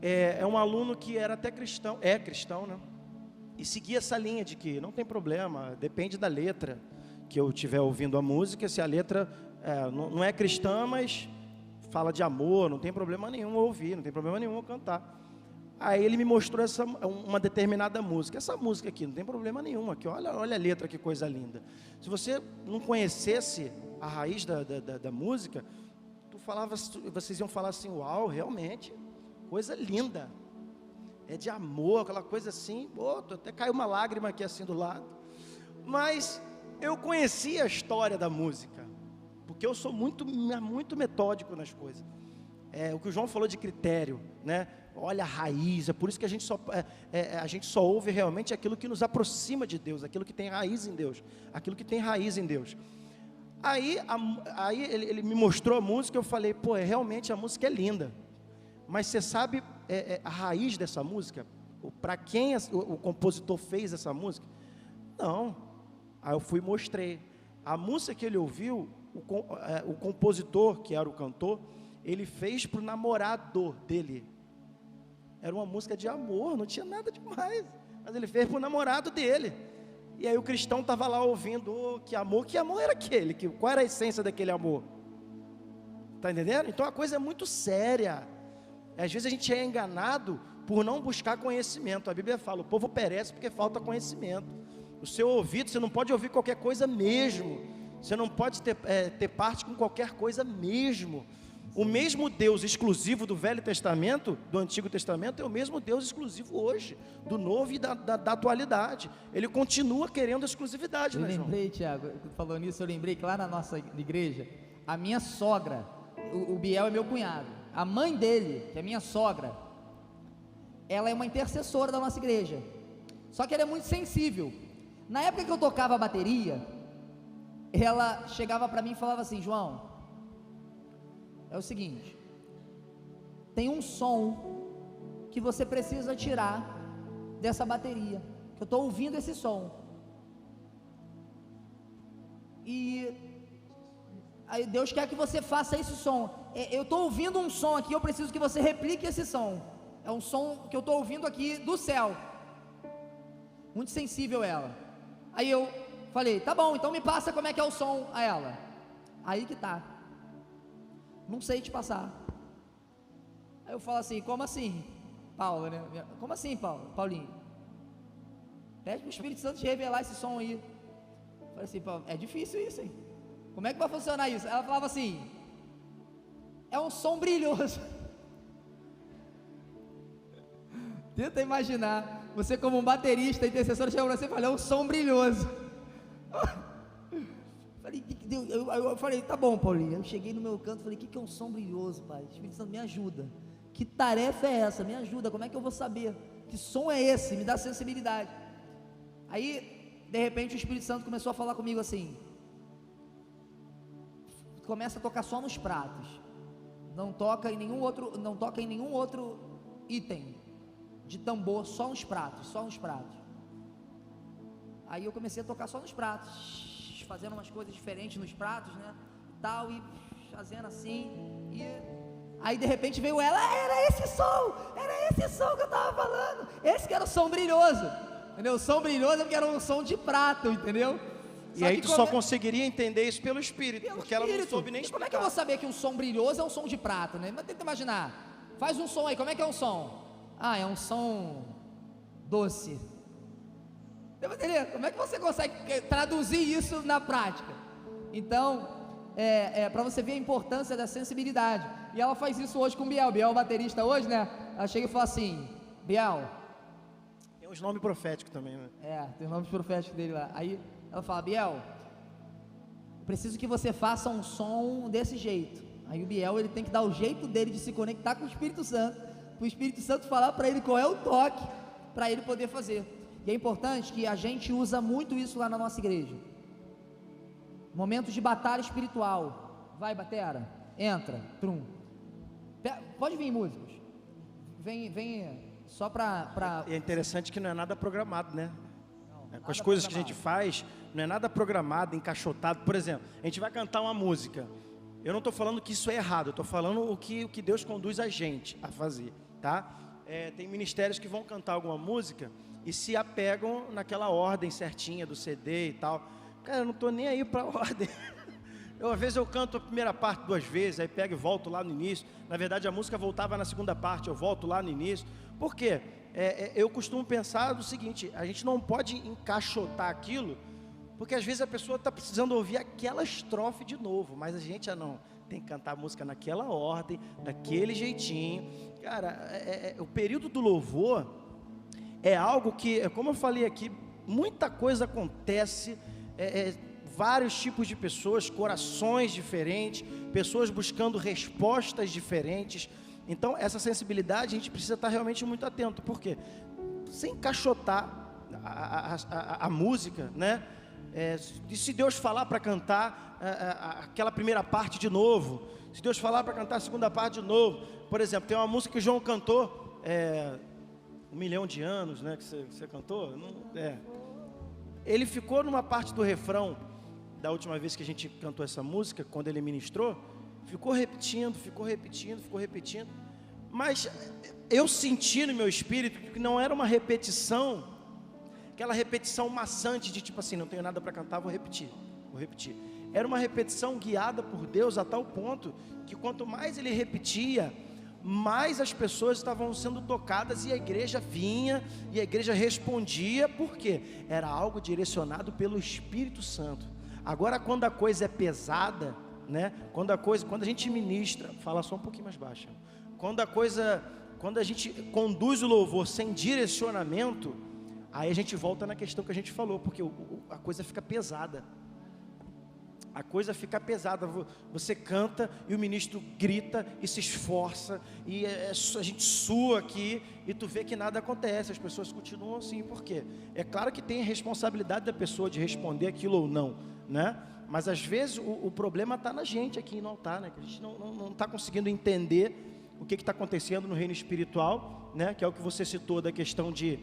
É um aluno que era até cristão, é cristão, né? E seguia essa linha de que não tem problema, depende da letra que eu estiver ouvindo a música, se a letra não é cristã, mas fala de amor, não tem problema nenhum eu ouvir, não tem problema nenhum eu cantar. Aí ele me mostrou uma determinada música. Essa música aqui, não tem problema nenhum aqui, olha a letra, que coisa linda. Se você não conhecesse a raiz da música, vocês iam falar assim: uau, realmente, coisa linda. É de amor, aquela coisa assim, até caiu uma lágrima aqui assim do lado. Mas eu conhecia a história da música, porque eu sou muito metódico nas coisas. O que o João falou de critério, né? Olha a raiz, é por isso que a gente só ouve realmente aquilo que nos aproxima de Deus, aquilo que tem raiz em Deus, aquilo que tem raiz em Deus. Aí ele me mostrou a música, eu falei: pô, realmente a música é linda, mas você sabe a raiz dessa música? Para quem o compositor fez essa música? Não. Aí eu fui e mostrei. A música que ele ouviu, o compositor, que era o cantor, ele fez para o namorado dele. Era uma música de amor, não tinha nada demais, mas ele fez para o namorado dele. E aí o cristão estava lá ouvindo: que amor era aquele? Qual era a essência daquele amor? Está entendendo? Então a coisa é muito séria. Às vezes a gente é enganado por não buscar conhecimento. A Bíblia fala: o povo perece porque falta conhecimento. O seu ouvido, você não pode ouvir qualquer coisa mesmo. Você não pode ter parte com qualquer coisa mesmo. O mesmo Deus exclusivo do Velho Testamento, do Antigo Testamento, é o mesmo Deus exclusivo hoje, do Novo e da atualidade. Ele continua querendo exclusividade, né, João? Eu lembrei, Tiago, falou nisso, eu lembrei que lá na nossa igreja, a minha sogra, o Biel é meu cunhado, a mãe dele, que é minha sogra, ela é uma intercessora da nossa igreja, só que ela é muito sensível. Na época que eu tocava a bateria, ela chegava para mim e falava assim: João, é o seguinte, tem um som que você precisa tirar dessa bateria, que eu estou ouvindo esse som, e aí Deus quer que você faça esse som. Eu estou ouvindo um som aqui, eu preciso que você replique esse som. É um som que eu estou ouvindo aqui do céu. Muito sensível ela. Aí eu falei: tá bom, então me passa como é que é o som a ela. Aí que tá. Não sei te passar. Aí eu falo assim, como assim, Paulo, né? Como assim, Paulinho? Pede para o Espírito Santo te revelar esse som aí. Eu falei assim, Paulo, é difícil isso, hein? Como é que vai funcionar isso? Ela falava assim, é um som brilhoso. Tenta imaginar, você como um baterista, intercessor, chega para você e fala, é um som brilhoso. Eu falei, tá bom, Paulinho. Eu cheguei no meu canto e falei, o que é um som brilhoso, pai? Espírito Santo, me ajuda. Que tarefa é essa? Me ajuda, como é que eu vou saber? Que som é esse? Me dá sensibilidade. Aí, de repente, o Espírito Santo começou a falar comigo assim, começa a tocar só nos pratos, não toca em nenhum outro item de tambor, só uns pratos. Aí eu comecei a tocar só nos pratos, fazendo umas coisas diferentes nos pratos, né, tal, e fazendo assim, e aí de repente veio ela, era esse som que eu estava falando, esse que era o som brilhoso, entendeu? O som brilhoso é porque era um som de prato, entendeu? E aí tu só conseguiria entender isso pelo Espírito, porque ela não soube nem explicar. Como é que eu vou saber que um som brilhoso é um som de prato, né? Mas tenta imaginar, faz um som aí, como é que é um som? Ah, é um som doce. Você vai entender? Como é que você consegue traduzir isso na prática? Então, para você ver a importância da sensibilidade. E ela faz isso hoje com o Biel. Biel é o baterista hoje, né? Ela chega e fala assim, Biel... Tem uns nomes proféticos também, né? Tem os nomes proféticos dele lá. Aí ela fala, Biel, preciso que você faça um som desse jeito. Aí o Biel, ele tem que dar o jeito dele de se conectar com o Espírito Santo, para o Espírito Santo falar para ele qual é o toque, para ele poder fazer. E é importante que a gente usa muito isso lá na nossa igreja. Momentos de batalha espiritual. Vai, batera, entra, trum. Pode vir, músicos. Vem só para... É interessante que não é nada programado, né? Não, com as coisas que a gente faz, não é nada programado, encaixotado. Por exemplo, a gente vai cantar uma música. Eu não estou falando que isso é errado, eu estou falando o que Deus conduz a gente a fazer, tá? Tem ministérios que vão cantar alguma música e se apegam naquela ordem certinha do CD e tal. Cara, eu não estou nem aí para a ordem. Às vezes eu canto a primeira parte 2 vezes, aí pego e volto lá no início. Na verdade, a música voltava na segunda parte, eu volto lá no início. Por quê? Eu costumo pensar do seguinte, a gente não pode encaixotar aquilo, porque às vezes a pessoa está precisando ouvir aquela estrofe de novo, mas a gente não, tem que cantar a música naquela ordem, daquele jeitinho. Cara, o período do louvor é algo que, como eu falei aqui, muita coisa acontece, vários tipos de pessoas, corações diferentes, pessoas buscando respostas diferentes. Então, essa sensibilidade a gente precisa estar realmente muito atento, porque sem encaixotar a música, né? E se Deus falar para cantar aquela primeira parte de novo, se Deus falar para cantar a segunda parte de novo, por exemplo, tem uma música que o João cantou, 1 milhão de anos, né? Que você cantou, ele ficou numa parte do refrão da última vez que a gente cantou essa música, quando ele ministrou, ficou repetindo, mas eu senti no meu espírito que não era uma repetição, aquela repetição maçante de tipo assim, não tenho nada para cantar, vou repetir. Era uma repetição guiada por Deus a tal ponto que quanto mais ele repetia, mais as pessoas estavam sendo tocadas e a igreja vinha e a igreja respondia, porque era algo direcionado pelo Espírito Santo. Agora, quando a coisa é pesada, né? Quando a gente ministra, fala só um pouquinho mais baixo. Quando a gente conduz o louvor sem direcionamento, aí a gente volta na questão que a gente falou, porque a coisa fica pesada. Você canta e o ministro grita e se esforça, e a gente sua aqui, e tu vê que nada acontece, as pessoas continuam assim. Por quê? É claro que tem a responsabilidade da pessoa de responder aquilo ou não, né? Mas às vezes o problema está na gente aqui no altar, né? Que a gente não está conseguindo entender o que está acontecendo no reino espiritual, né? Que é o que você citou da questão de...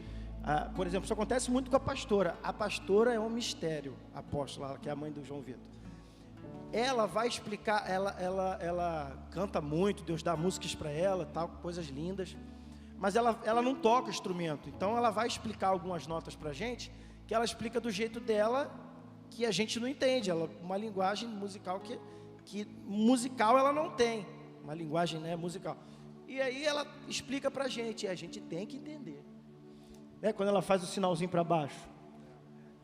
por exemplo, isso acontece muito com a pastora. A pastora é um mistério, a apóstola, que é a mãe do João Vitor. Ela vai explicar, ela canta muito, Deus dá músicas para ela, tal, coisas lindas, mas ela não toca instrumento, então ela vai explicar algumas notas para a gente, que ela explica do jeito dela, que a gente não entende, uma linguagem musical que que musical ela não tem, uma linguagem, né, musical. E aí ela explica pra gente, e a gente tem que entender. Né, quando ela faz o sinalzinho para baixo,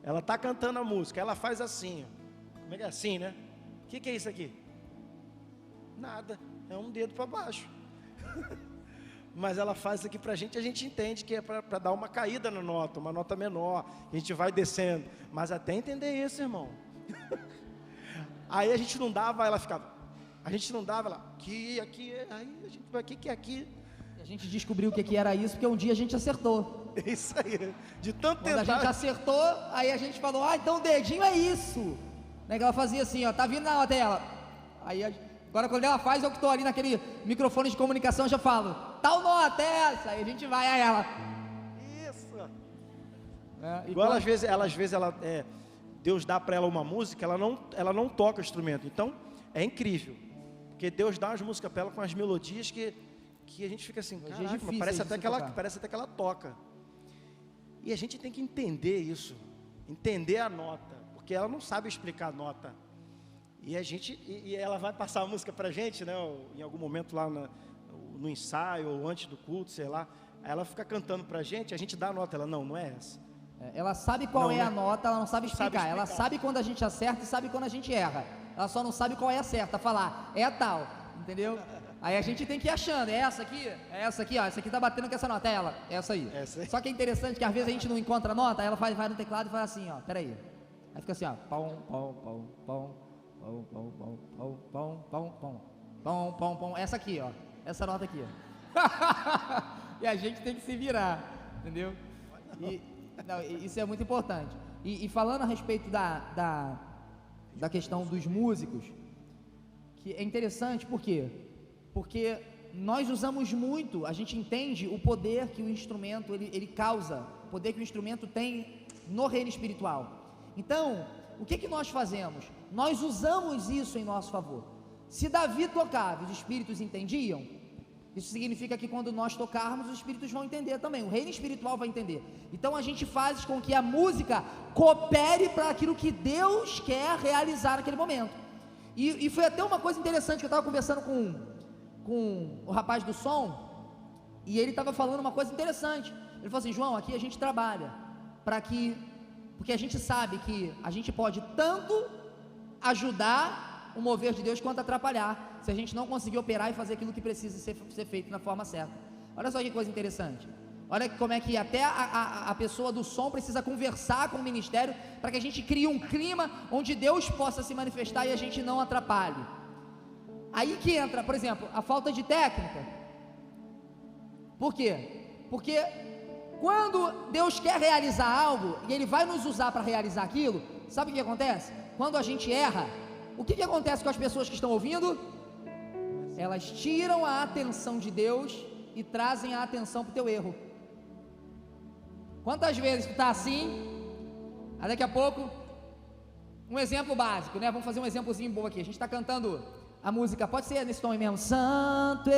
ela tá cantando a música, ela faz assim, ó. Como é que é assim, né? O que é isso aqui? Nada, é um dedo para baixo. Mas ela faz aqui pra gente, a gente entende que é para dar uma caída na nota, uma nota menor, a gente vai descendo. Mas até entender isso, irmão. Aí a gente não dava, ela ficava. A gente não dava, ela, aqui, aí a gente vai, que é aqui? A gente descobriu o que era isso, porque um dia a gente acertou. É isso aí, de tanto Quando tentar. a gente acertou, aí a gente falou, então o dedinho é isso. Né, que ela fazia assim, ó, tá vindo na nota dela. Aí, agora quando ela faz, eu que estou ali naquele microfone de comunicação, eu já falo, tal nota é essa? Aí a gente vai a ela. Isso. Igual às vezes Deus dá para ela uma música, ela não toca o instrumento. Então, é incrível. Porque Deus dá umas músicas para ela com as melodias que a gente fica assim, caraca, parece até que ela toca. E a gente tem que entender isso, entender a nota, porque ela não sabe explicar a nota. E ela vai passar a música pra gente, né? Em algum momento lá no ensaio, ou antes do culto, sei lá. Aí ela fica cantando pra gente, a gente dá a nota, ela, não é essa. Ela sabe qual é a nota, ela não sabe explicar. Ela explicar. sabe quando a gente acerta e sabe quando a gente erra. Ela só não sabe qual é a certa, falar, é a tal, entendeu? Aí a gente tem que ir achando, é essa aqui, ó, essa aqui tá batendo com essa nota, é ela, essa aí. Só que é interessante que às vezes a gente não encontra a nota, aí ela vai no teclado e fala assim, ó, peraí. Aí fica assim, ó, pão, pão, pão, pão, pão, pão, pão, pão, pão, pão, pão, pão, pão, pão, essa aqui, ó, essa nota aqui, ó. E a gente tem que se virar, entendeu? Isso é muito importante. E falando a respeito da questão dos músicos, que é interessante, por quê? Porque nós usamos muito, a gente entende o poder que o instrumento ele causa, o poder que o instrumento tem no reino espiritual. Então, o que nós fazemos? Nós usamos isso em nosso favor. Se Davi tocava, os espíritos entendiam, isso significa que quando nós tocarmos, os espíritos vão entender também, o reino espiritual vai entender. Então a gente faz com que a música coopere para aquilo que Deus quer realizar naquele momento. E foi até uma coisa interessante que eu estava conversando com o rapaz do som, e ele estava falando uma coisa interessante. Ele falou assim, João, aqui a gente trabalha porque a gente sabe que a gente pode tanto ajudar o mover de Deus quanto atrapalhar, se a gente não conseguir operar e fazer aquilo que precisa ser feito na forma certa. Olha só que coisa interessante. Olha como é que até a pessoa do som precisa conversar com o ministério para que a gente crie um clima onde Deus possa se manifestar e a gente não atrapalhe. Aí que entra, por exemplo, a falta de técnica. Por quê? Porque quando Deus quer realizar algo e Ele vai nos usar para realizar aquilo, sabe o que acontece? Quando a gente erra, o que acontece com as pessoas que estão ouvindo? Elas tiram a atenção de Deus e trazem a atenção para o teu erro. Quantas vezes tu está assim, aí daqui a pouco, um exemplo básico, né? Vamos fazer um exemplozinho bom aqui. A gente está cantando a música, pode ser nesse tom aí mesmo, Santo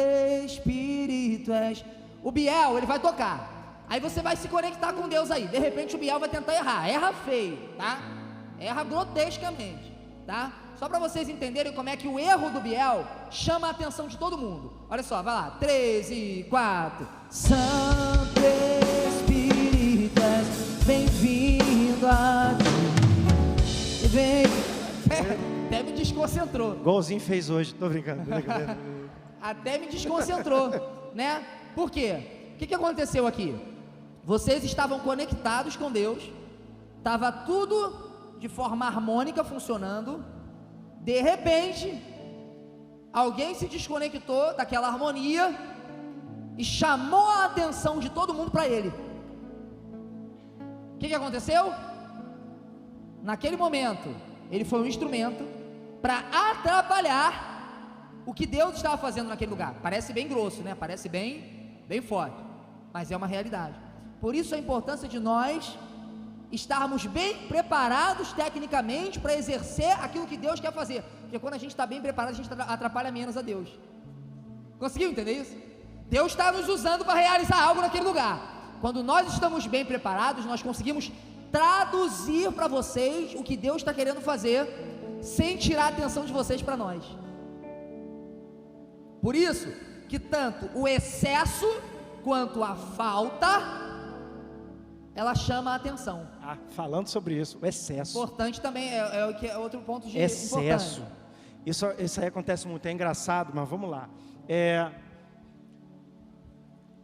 Espírito és. O Biel, ele vai tocar, aí você vai se conectar com Deus aí, de repente o Biel vai tentar errar, erra feio, tá? Erra grotescamente, tá? Só para vocês entenderem como é que o erro do Biel chama a atenção de todo mundo. Olha só, vai lá, 3 e 4. Santo Espírito és bem-vindo aqui. Vem. Até me desconcentrou. Igualzinho fez hoje, tô brincando. Até me desconcentrou, né? Por quê? O que aconteceu aqui? Vocês estavam conectados com Deus, estava tudo de forma harmônica funcionando. De repente, alguém se desconectou daquela harmonia e chamou a atenção de todo mundo para ele. O que aconteceu? Naquele momento, ele foi um instrumento para atrapalhar o que Deus estava fazendo naquele lugar. Parece bem grosso, né? Parece bem forte, mas é uma realidade. Por isso a importância de nós estarmos bem preparados tecnicamente para exercer aquilo que Deus quer fazer, porque quando a gente está bem preparado, a gente atrapalha menos a Deus. Conseguiu entender isso? Deus está nos usando para realizar algo naquele lugar. Quando nós estamos bem preparados, nós conseguimos traduzir para vocês o que Deus está querendo fazer sem tirar a atenção de vocês para nós. Por isso que tanto o excesso quanto a falta, ela chama a atenção. Falando sobre isso, o excesso. Importante também, é outro ponto de excesso. Importante. Isso aí acontece muito, é engraçado, mas vamos lá.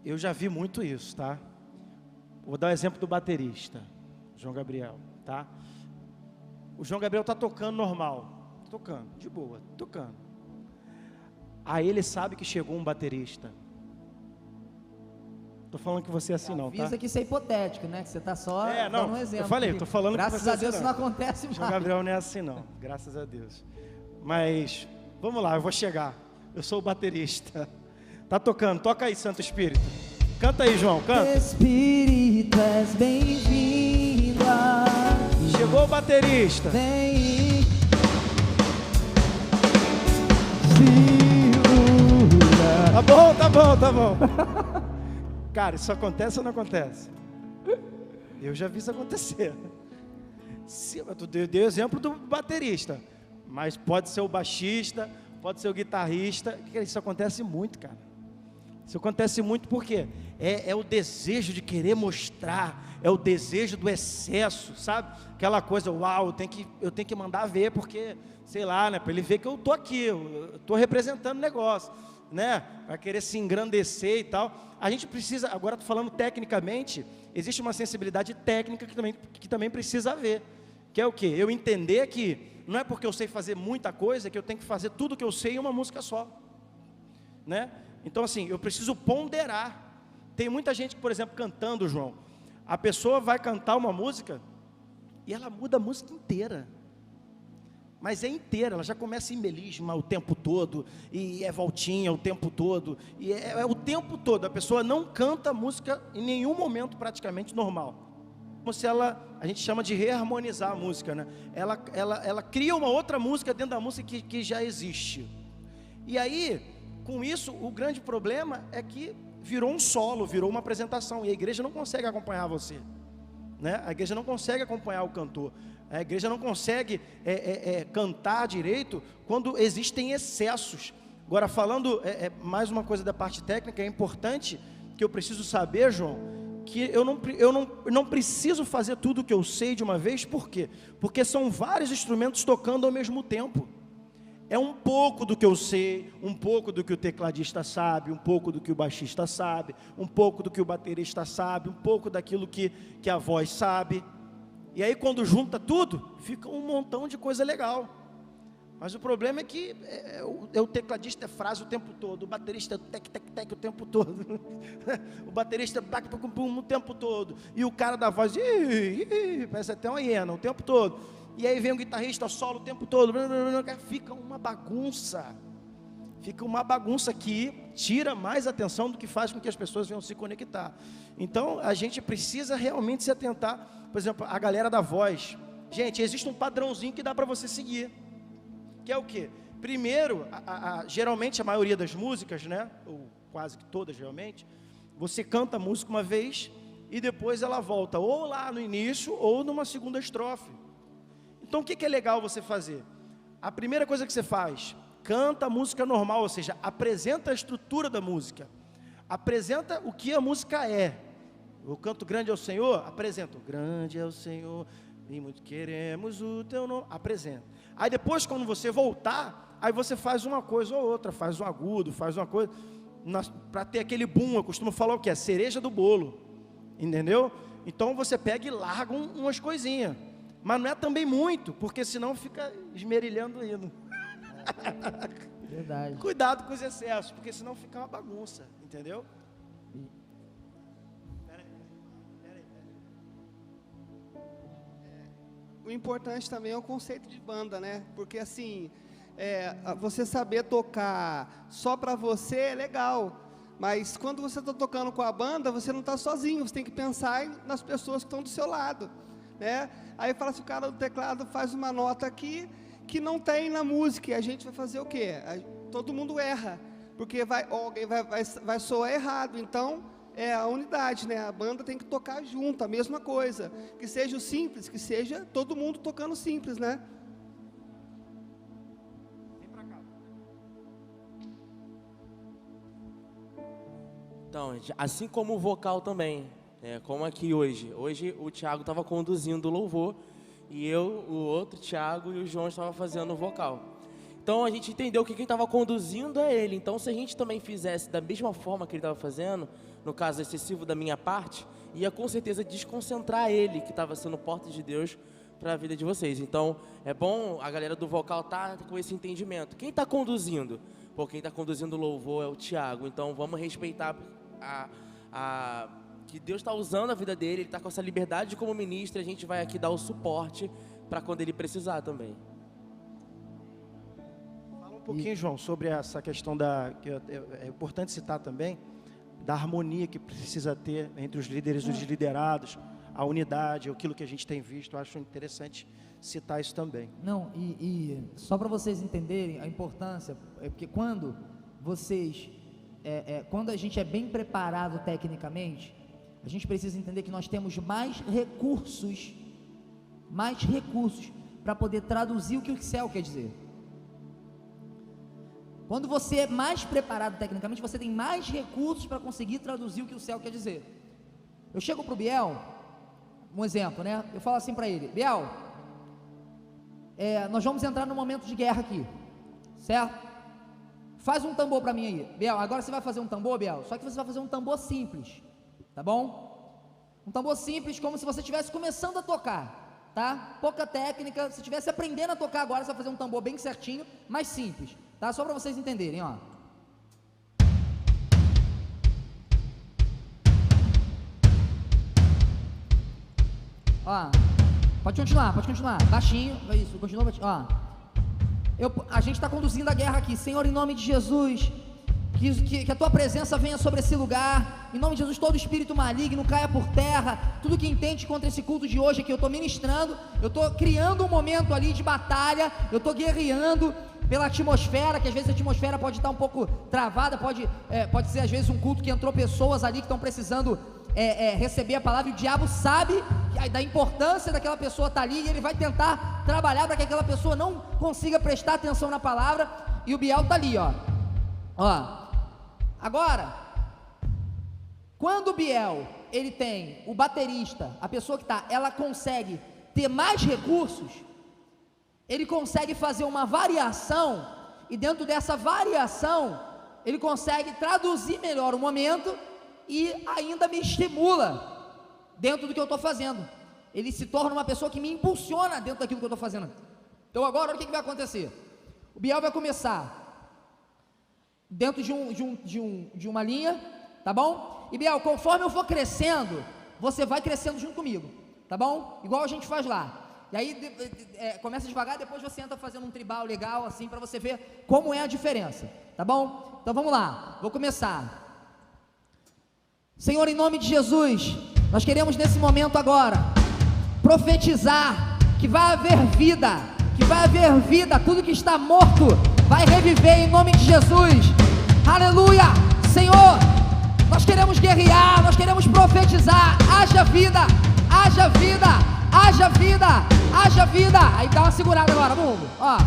Eu já vi muito isso, tá? Vou dar o exemplo do baterista, João Gabriel, tá? O João Gabriel tá tocando normal, tocando, de boa, tocando. Aí ele sabe que chegou um baterista. Tô falando que você é assim não, tá? Avisa que isso é hipotético, né? Que você tá só não, dando um exemplo. eu falei, tô falando que graças você a Deus assim, isso não acontece mais. João Gabriel não é assim não, graças a Deus. Mas, vamos lá, eu vou chegar. Eu sou o baterista. Tá tocando, toca aí, Santo Espírito. Canta aí, João, canta. Espírito, és bem-vindo. Chegou o baterista. Vem. Tá bom. Cara, isso acontece ou não acontece? Eu já vi isso acontecer. Eu dei o exemplo do baterista, mas pode ser o baixista, pode ser o guitarrista. Isso acontece muito, cara. Isso acontece muito porque é o desejo de querer mostrar, é o desejo do excesso, sabe? Aquela coisa, uau, eu tenho que mandar ver porque, sei lá, né? Para ele ver que eu tô aqui, eu tô representando o negócio, né? Vai querer se engrandecer e tal. A gente precisa, agora estou falando tecnicamente, existe uma sensibilidade técnica que também precisa haver, que é o quê? Eu entender que não é porque eu sei fazer muita coisa que eu tenho que fazer tudo que eu sei em uma música só, né? Então assim, eu preciso ponderar. Tem muita gente que, por exemplo, cantando, João, a pessoa vai cantar uma música e ela muda a música inteira, mas é inteira, ela já começa em melisma o tempo todo, e é voltinha o tempo todo, e é o tempo todo, a pessoa não canta a música em nenhum momento praticamente normal, como se a gente chama de reharmonizar a música, né? Ela cria uma outra música dentro da música que já existe, e aí, com isso, o grande problema é que virou um solo, virou uma apresentação, e a igreja não consegue acompanhar você, né? A igreja não consegue acompanhar o cantor, a igreja não consegue cantar direito quando existem excessos. Agora, falando mais uma coisa da parte técnica, é importante que eu preciso saber, João, que eu não preciso fazer tudo o que eu sei de uma vez. Por quê? Porque são vários instrumentos tocando ao mesmo tempo. É um pouco do que eu sei, um pouco do que o tecladista sabe, um pouco do que o baixista sabe, um pouco do que o baterista sabe, um pouco daquilo que a voz sabe. E aí quando junta tudo, fica um montão de coisa legal. Mas o problema é que o tecladista é frase o tempo todo, o baterista é tec o tempo todo, o baterista o tempo todo, e o cara da voz, parece até uma hiena o tempo todo. E aí vem o guitarrista solo o tempo todo, fica uma bagunça que tira mais atenção do que faz com que as pessoas venham se conectar. Então a gente precisa realmente se atentar, por exemplo, a galera da voz. Gente, existe um padrãozinho que dá para você seguir, que é o quê? Primeiro, geralmente a maioria das músicas, né, ou quase que todas geralmente, você canta a música uma vez e depois ela volta ou lá no início ou numa segunda estrofe. Então o que é legal você fazer? A primeira coisa que você faz, canta a música normal, ou seja, apresenta a estrutura da música, apresenta o que a música é. O canto grande é o Senhor, apresenta, grande é o Senhor, e muito queremos o teu nome, apresenta. Aí depois, quando você voltar, aí você faz uma coisa ou outra, faz um agudo, faz uma coisa, para ter aquele boom. Eu costumo falar o que? A cereja do bolo, entendeu? Então você pega e larga umas coisinhas, mas não é também muito, porque senão fica esmerilhando o hino. Verdade. Cuidado com os excessos, porque senão fica uma bagunça, entendeu? O importante também é o conceito de banda, né? Porque assim, você saber tocar só para você é legal, mas quando você está tocando com a banda, você não está sozinho, você tem que pensar nas pessoas que estão do seu lado, né? Aí fala assim, o cara do teclado faz uma nota aqui que não tem na música, e a gente vai fazer o quê? Todo mundo erra, porque alguém vai soar errado. Então é a unidade, né? A banda tem que tocar junto, a mesma coisa, que seja o simples, que seja todo mundo tocando simples, né? Então, assim como o vocal também, como aqui hoje. Hoje o Thiago estava conduzindo o louvor e eu, o outro Thiago e o João estavam fazendo o vocal. Então a gente entendeu que quem estava conduzindo é ele. Então se a gente também fizesse da mesma forma que ele estava fazendo, no caso excessivo da minha parte, ia com certeza desconcentrar ele, que estava sendo porta de Deus para a vida de vocês. Então é bom a galera do vocal estar com esse entendimento. Quem está conduzindo? Pô, quem está conduzindo o louvor é o Thiago. Então vamos respeitar que Deus está usando a vida dele, ele está com essa liberdade como ministro, a gente vai aqui dar o suporte para quando ele precisar também. Fala um pouquinho, João, sobre essa questão que é importante citar também, da harmonia que precisa ter entre os líderes e os liderados, a unidade, aquilo que a gente tem visto. Eu acho interessante citar isso também. Não, e só para vocês entenderem a importância, porque quando vocês, quando a gente é bem preparado tecnicamente, a gente precisa entender que nós temos mais recursos para poder traduzir o que o céu quer dizer. Quando você é mais preparado tecnicamente, você tem mais recursos para conseguir traduzir o que o céu quer dizer. Eu chego para o Biel, um exemplo, né? Eu falo assim para ele: Biel, nós vamos entrar num momento de guerra aqui, certo? Faz um tambor para mim aí. Biel, agora você vai fazer um tambor, Biel, só que você vai fazer um tambor simples, tá bom? Um tambor simples, como se você estivesse começando a tocar, tá? Pouca técnica, se estivesse aprendendo a tocar agora, você vai fazer um tambor bem certinho, mais simples, tá? Só para vocês entenderem, ó. Ó, pode continuar, baixinho, isso, continua baixinho, ó. A gente está conduzindo a guerra aqui, Senhor, em nome de Jesus, que a Tua presença venha sobre esse lugar, em nome de Jesus, todo espírito maligno caia por terra, tudo que entende contra esse culto de hoje aqui, eu estou ministrando, eu estou criando um momento ali de batalha, eu estou guerreando pela atmosfera, que às vezes a atmosfera pode estar um pouco travada, pode ser às vezes um culto que entrou pessoas ali que estão precisando receber a palavra, e o diabo sabe da importância daquela pessoa estar ali, e ele vai tentar trabalhar para que aquela pessoa não consiga prestar atenção na palavra, e o Biel está ali, ó. Agora, quando o Biel, ele tem o baterista, a pessoa que está, ela consegue ter mais recursos, ele consegue fazer uma variação, e dentro dessa variação, ele consegue traduzir melhor o momento, e ainda me estimula dentro do que eu estou fazendo. Ele se torna uma pessoa que me impulsiona dentro daquilo que eu estou fazendo. Então agora, olha o que vai acontecer. O Biel vai começar dentro de uma linha, tá bom? E Biel, conforme eu for crescendo, você vai crescendo junto comigo, tá bom? Igual a gente faz lá. E aí começa devagar, depois você entra fazendo um tribal legal, assim, para você ver como é a diferença, tá bom? Então vamos lá, vou começar. Senhor, em nome de Jesus, nós queremos nesse momento agora profetizar que vai haver vida, tudo que está morto vai reviver em nome de Jesus. Aleluia! Senhor, nós queremos guerrear, nós queremos profetizar. Haja vida, haja vida, haja vida, haja vida. Aí dá uma segurada agora, vamos, ó.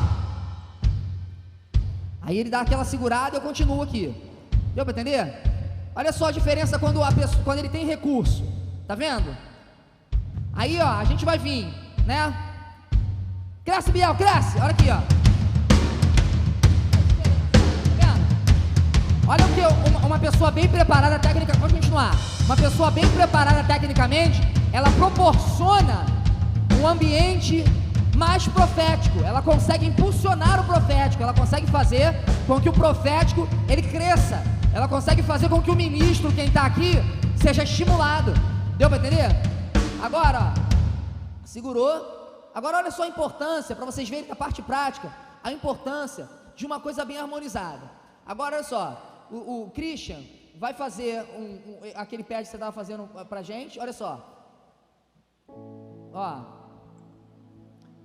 Aí ele dá aquela segurada e eu continuo aqui. Deu para entender? Olha só a diferença quando ele tem recurso, tá vendo? Aí, ó, a gente vai vir, né? Cresce, Biel, cresce, olha aqui, ó. Tá vendo? Olha o que uma pessoa bem preparada tecnicamente, pode continuar. Uma pessoa bem preparada tecnicamente, ela proporciona um ambiente mais profético, ela consegue impulsionar o profético, ela consegue fazer com que o profético, ele cresça. Ela consegue fazer com que o ministro, quem está aqui, seja estimulado. Deu para entender? Agora, ó, segurou. Agora olha só a importância, para vocês verem da parte prática, a importância de uma coisa bem harmonizada. Agora olha só, o Christian vai fazer aquele pad que você estava fazendo para a gente, olha só. Ó,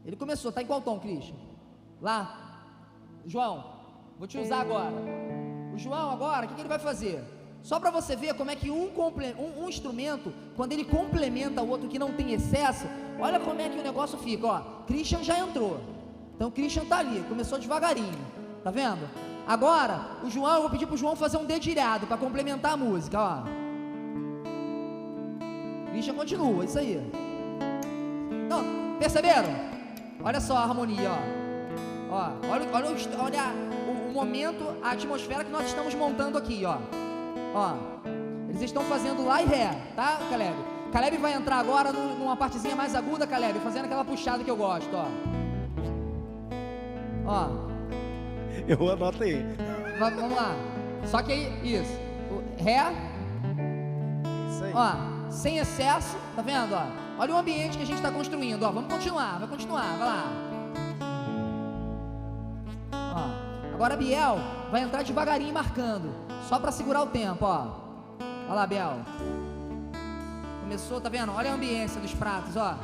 ele começou, tá em qual tom, Christian? Lá. João, vou te usar agora. O João agora, o que ele vai fazer? Só para você ver como é que um instrumento, quando ele complementa o outro que não tem excesso, olha como é que o negócio fica, ó. Christian já entrou, então Christian tá ali, começou devagarinho, tá vendo? Agora, o João, eu vou pedir pro João fazer um dedilhado para complementar a música, ó. Christian continua, isso aí. Não, perceberam? Olha só a harmonia, ó. Olha o momento, a atmosfera que nós estamos montando aqui, ó. Eles estão fazendo lá e ré, tá, Caleb? Caleb vai entrar agora numa partezinha mais aguda, Caleb, fazendo aquela puxada que eu gosto, ó. Eu anoto aí. Vamos lá. Só que aí, isso. Ré. Isso aí. Sem excesso, tá vendo, ó? Olha o ambiente que a gente está construindo, ó. Vamos continuar, vai lá. Agora Biel vai entrar devagarinho marcando, só para segurar o tempo, ó. Olha lá, Biel. Começou, tá vendo? Olha a ambiência dos pratos, ó.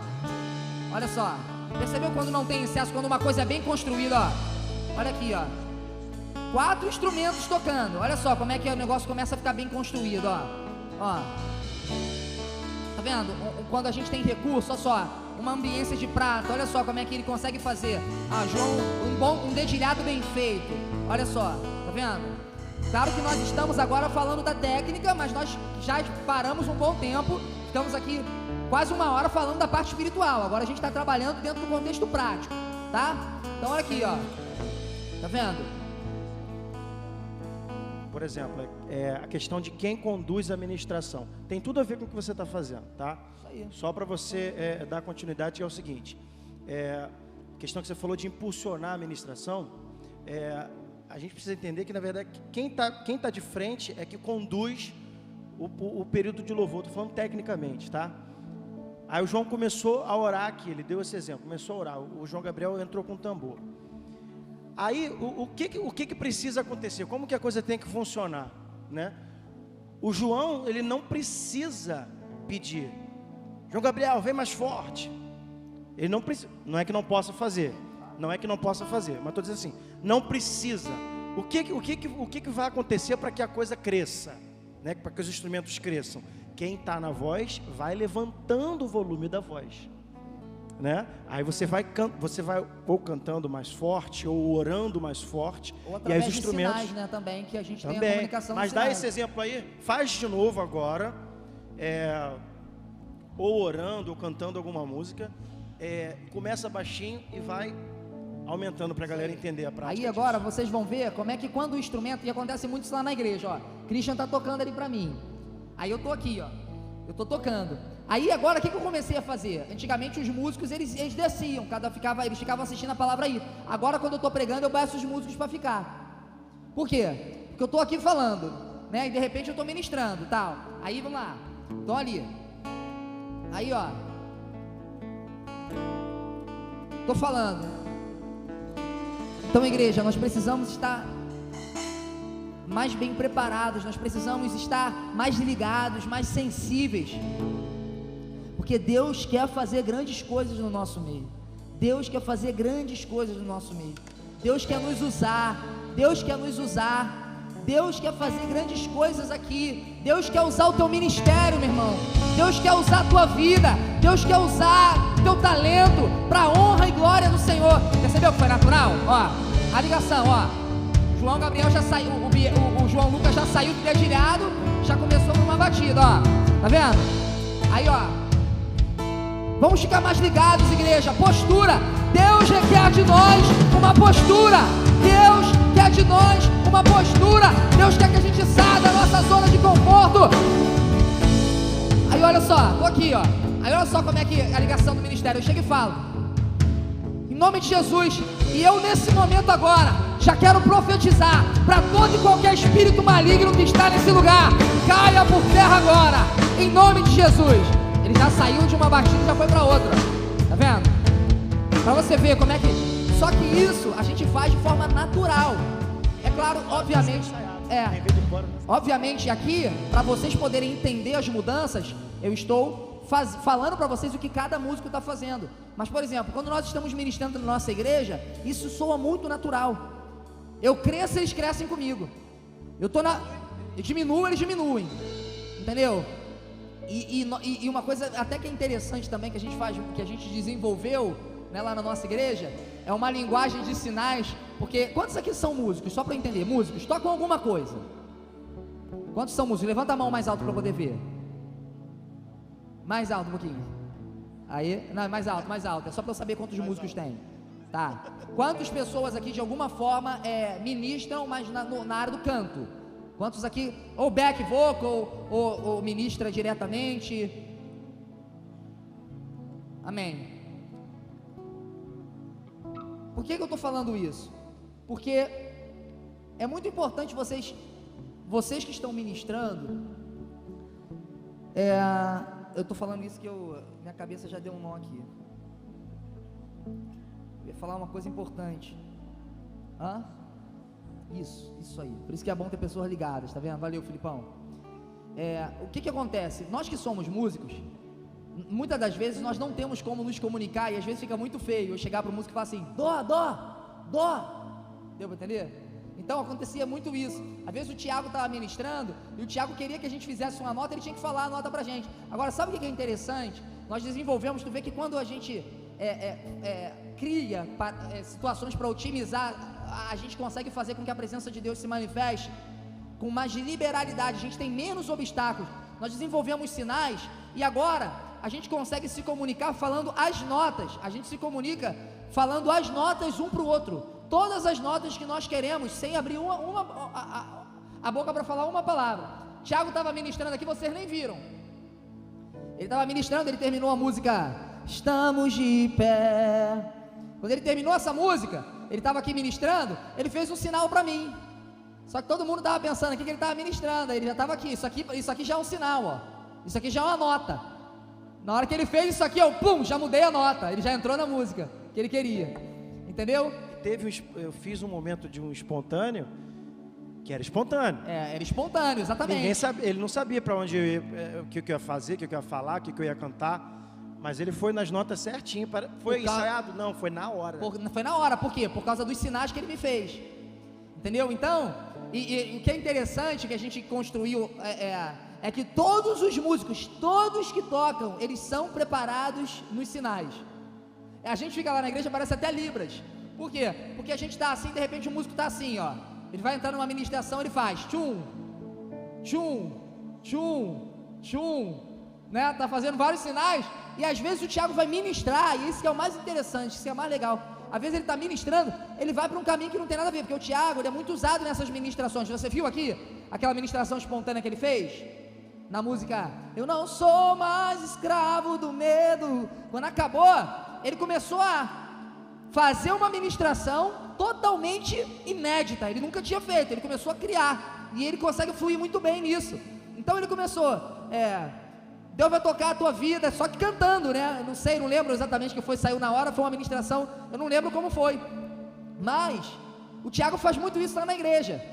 Olha só. Percebeu quando não tem excesso, quando uma coisa é bem construída, ó? Olha aqui, ó. 4 instrumentos tocando. Olha só como é que o negócio começa a ficar bem construído, ó. Tá vendo? Quando a gente tem recurso, olha só, uma ambiência de prata, olha só como é que ele consegue fazer. João, um dedilhado bem feito. Olha só, tá vendo? Claro que nós estamos agora falando da técnica, mas nós já paramos um bom tempo. Estamos aqui quase 1 hora falando da parte espiritual. Agora a gente está trabalhando dentro do contexto prático, tá? Então olha aqui, ó. Tá vendo? Por exemplo, a questão de quem conduz a ministração. Tem tudo a ver com o que você está fazendo, tá? Isso aí. Só para você dar continuidade, é o seguinte. A questão que você falou de impulsionar a ministração, a gente precisa entender que, na verdade, quem tá de frente é que conduz o período de louvor. Estou falando tecnicamente, tá? Aí o João começou a orar aqui, ele deu esse exemplo, começou a orar. O João Gabriel entrou com o tambor. Aí, o que precisa acontecer? Como que a coisa tem que funcionar, né? O João, ele não precisa pedir. João Gabriel, vem mais forte. Ele não precisa, não é que não possa fazer, mas estou dizendo assim, não precisa. O que vai acontecer para que a coisa cresça, né? Para que os instrumentos cresçam? Quem está na voz vai levantando o volume da voz, né? Aí você vai ou cantando mais forte ou orando mais forte, ou através e os instrumentos de sinais, né, também, que a gente tem a também. comunicação. Mas dá esse exemplo aí, faz de novo agora, ou orando ou cantando alguma música, começa baixinho e vai aumentando para a galera entender a prática. Aí agora vocês vão ver como é que quando o instrumento, e acontece muito isso lá na igreja, ó, Christian tá tocando ali para mim, aí eu tô aqui, ó, eu tô tocando. Aí agora o que eu comecei a fazer? Antigamente os músicos eles desciam, eles ficavam assistindo a palavra aí. Agora quando eu estou pregando eu peço os músicos para ficar. Por quê? Porque eu estou aqui falando, né? E de repente eu estou ministrando, tal. Aí vamos lá, estão ali. Aí ó, estou falando. Então igreja, nós precisamos estar mais bem preparados, nós precisamos estar mais ligados, mais sensíveis. Porque Deus quer fazer grandes coisas no nosso meio. Deus quer fazer grandes coisas no nosso meio. Deus quer nos usar. Deus quer nos usar. Deus quer fazer grandes coisas aqui. Deus quer usar o teu ministério, meu irmão. Deus quer usar a tua vida. Deus quer usar o teu talento para a honra e glória do Senhor. Percebeu que foi natural? Ó, a ligação, ó. João Gabriel já saiu, o João Lucas já saiu do dedilhado, já começou numa batida, ó. Tá vendo? Aí, ó. Vamos ficar mais ligados, igreja. Postura. Deus requer de nós uma postura. Deus quer de nós uma postura. Deus quer que a gente saia da nossa zona de conforto. Aí olha só, tô aqui, ó. Aí olha só como é que a ligação do ministério. Eu chego e falo, em nome de Jesus. E eu nesse momento agora já quero profetizar para todo e qualquer espírito maligno que está nesse lugar, caia por terra agora, em nome de Jesus. Ele já saiu de uma batida e já foi para outra. Tá vendo? Para você ver como é que... Só que isso a gente faz de forma natural. É claro, obviamente... Obviamente aqui, para vocês poderem entender as mudanças, eu estou falando para vocês o que cada músico está fazendo. Mas, por exemplo, quando nós estamos ministrando na nossa igreja, isso soa muito natural. Eu cresço, eles crescem comigo. Eu diminuo, eles diminuem. Entendeu? E uma coisa até que é interessante também que a gente faz, que a gente desenvolveu né, lá na nossa igreja, é uma linguagem de sinais, porque quantos aqui são músicos? Só para eu entender, músicos, tocam alguma coisa. Quantos são músicos? Levanta a mão mais alto para eu poder ver. Mais alto um pouquinho. Aí, não, mais alto, é só para eu saber quantos músicos tem. Tá. Quantas pessoas aqui de alguma forma ministram, mas na área do canto? Quantos aqui, ou back vocal, ou ministra diretamente? Amém. Por que eu estou falando isso? Porque é muito importante vocês que estão ministrando, eu estou falando isso que minha cabeça já deu um nó aqui. Eu ia falar uma coisa importante. Isso aí. Por isso que é bom ter pessoas ligadas, tá vendo? Valeu, Filipão. O que acontece? Nós que somos músicos, muitas das vezes nós não temos como nos comunicar, e às vezes fica muito feio eu chegar para o músico e falar assim, dó. Deu para entender? Então acontecia muito isso. Às vezes o Tiago estava ministrando e o Tiago queria que a gente fizesse uma nota, ele tinha que falar a nota para a gente. Agora, sabe o que é interessante? Nós desenvolvemos, tu vê que quando a gente cria situações para otimizar, a gente consegue fazer com que a presença de Deus se manifeste com mais liberalidade, a gente tem menos obstáculos. Nós desenvolvemos sinais e agora a gente consegue se comunicar falando as notas. A gente se comunica falando as notas um para o outro. Todas as notas que nós queremos, sem abrir a boca para falar uma palavra. Tiago estava ministrando aqui, vocês nem viram. Ele estava ministrando, ele terminou a música Estamos de Pé. Quando ele terminou essa música, ele estava aqui ministrando, ele fez um sinal para mim. Só que todo mundo estava pensando aqui que ele estava ministrando, ele já estava aqui, isso aqui já é um sinal, ó. Isso aqui já é uma nota. Na hora que ele fez isso aqui, já mudei a nota, ele já entrou na música que ele queria. Entendeu? Eu fiz um momento de um espontâneo, que era espontâneo. Era espontâneo, exatamente. Ele não sabia para onde eu ia, o que eu ia fazer, o que eu ia falar, o que eu ia cantar. Mas ele foi nas notas certinho. Foi ensaiado? Não, foi na hora. Foi na hora, por quê? Por causa dos sinais que ele me fez. Entendeu? Então, e o que é interessante que a gente construiu é que todos os músicos, todos que tocam, eles são preparados nos sinais. A gente fica lá na igreja, parece até Libras. Por quê? Porque a gente está assim, de repente o músico está assim, ó. Ele vai entrar numa ministração, ele faz tchum, tchum, tchum, tchum, né? Tá fazendo vários sinais. E às vezes o Tiago vai ministrar, e isso que é o mais interessante, isso que é o mais legal. Às vezes ele está ministrando, ele vai para um caminho que não tem nada a ver, porque o Tiago, ele é muito usado nessas ministrações. Você viu aqui aquela ministração espontânea que ele fez? Na música Eu Não Sou Mais Escravo do Medo. Quando acabou, ele começou a fazer uma ministração totalmente inédita, ele nunca tinha feito, ele começou a criar, e ele consegue fluir muito bem nisso. Então ele começou, Deus vai tocar a tua vida, só que cantando, né? Não lembro exatamente o que foi, saiu na hora, foi uma ministração, eu não lembro como foi, mas o Tiago faz muito isso lá na igreja.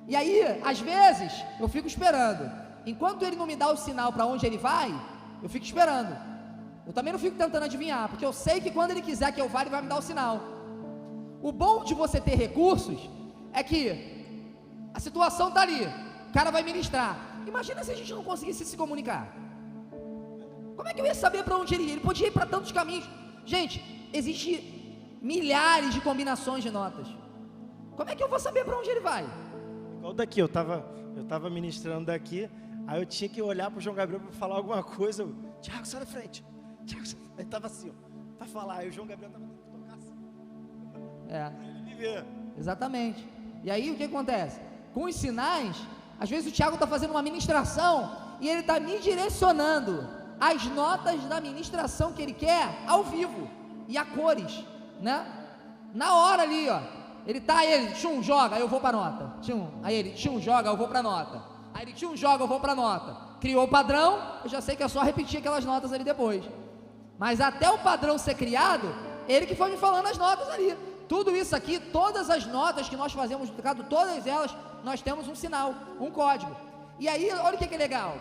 E aí, às vezes, eu fico esperando, enquanto ele não me dá o sinal para onde ele vai, eu fico esperando. Eu também não fico tentando adivinhar, porque eu sei que quando ele quiser que eu vá, ele vai me dar o sinal. O bom de você ter recursos é que a situação está ali, o cara vai ministrar. Imagina se a gente não conseguisse se comunicar. Como é que eu ia saber para onde ele ia? Ele podia ir para tantos caminhos. Gente, existe milhares de combinações de notas. Como é que eu vou saber para onde ele vai? Igual daqui, eu tava ministrando daqui, aí eu tinha que olhar para o João Gabriel para falar alguma coisa. Tiago, sai da frente. Ele estava assim, ó, para falar. Aí o João Gabriel estava tendo que tocar assim. Para ele me ver. Exatamente. E aí o que acontece? Com os sinais, às vezes o Tiago está fazendo uma ministração e ele está me direcionando as notas da ministração que ele quer ao vivo e a cores, né? Na hora ali, ó. Ele tchum, joga, aí eu vou para nota. Tchum, aí ele, tchum, joga, eu vou para nota. Aí ele, tchum, joga, eu vou para nota. Criou o padrão, eu já sei que é só repetir aquelas notas ali depois. Mas até o padrão ser criado, ele que foi me falando as notas ali. Tudo isso aqui, todas as notas que nós fazemos, todas elas, nós temos um sinal, um código. E aí, olha o que é legal.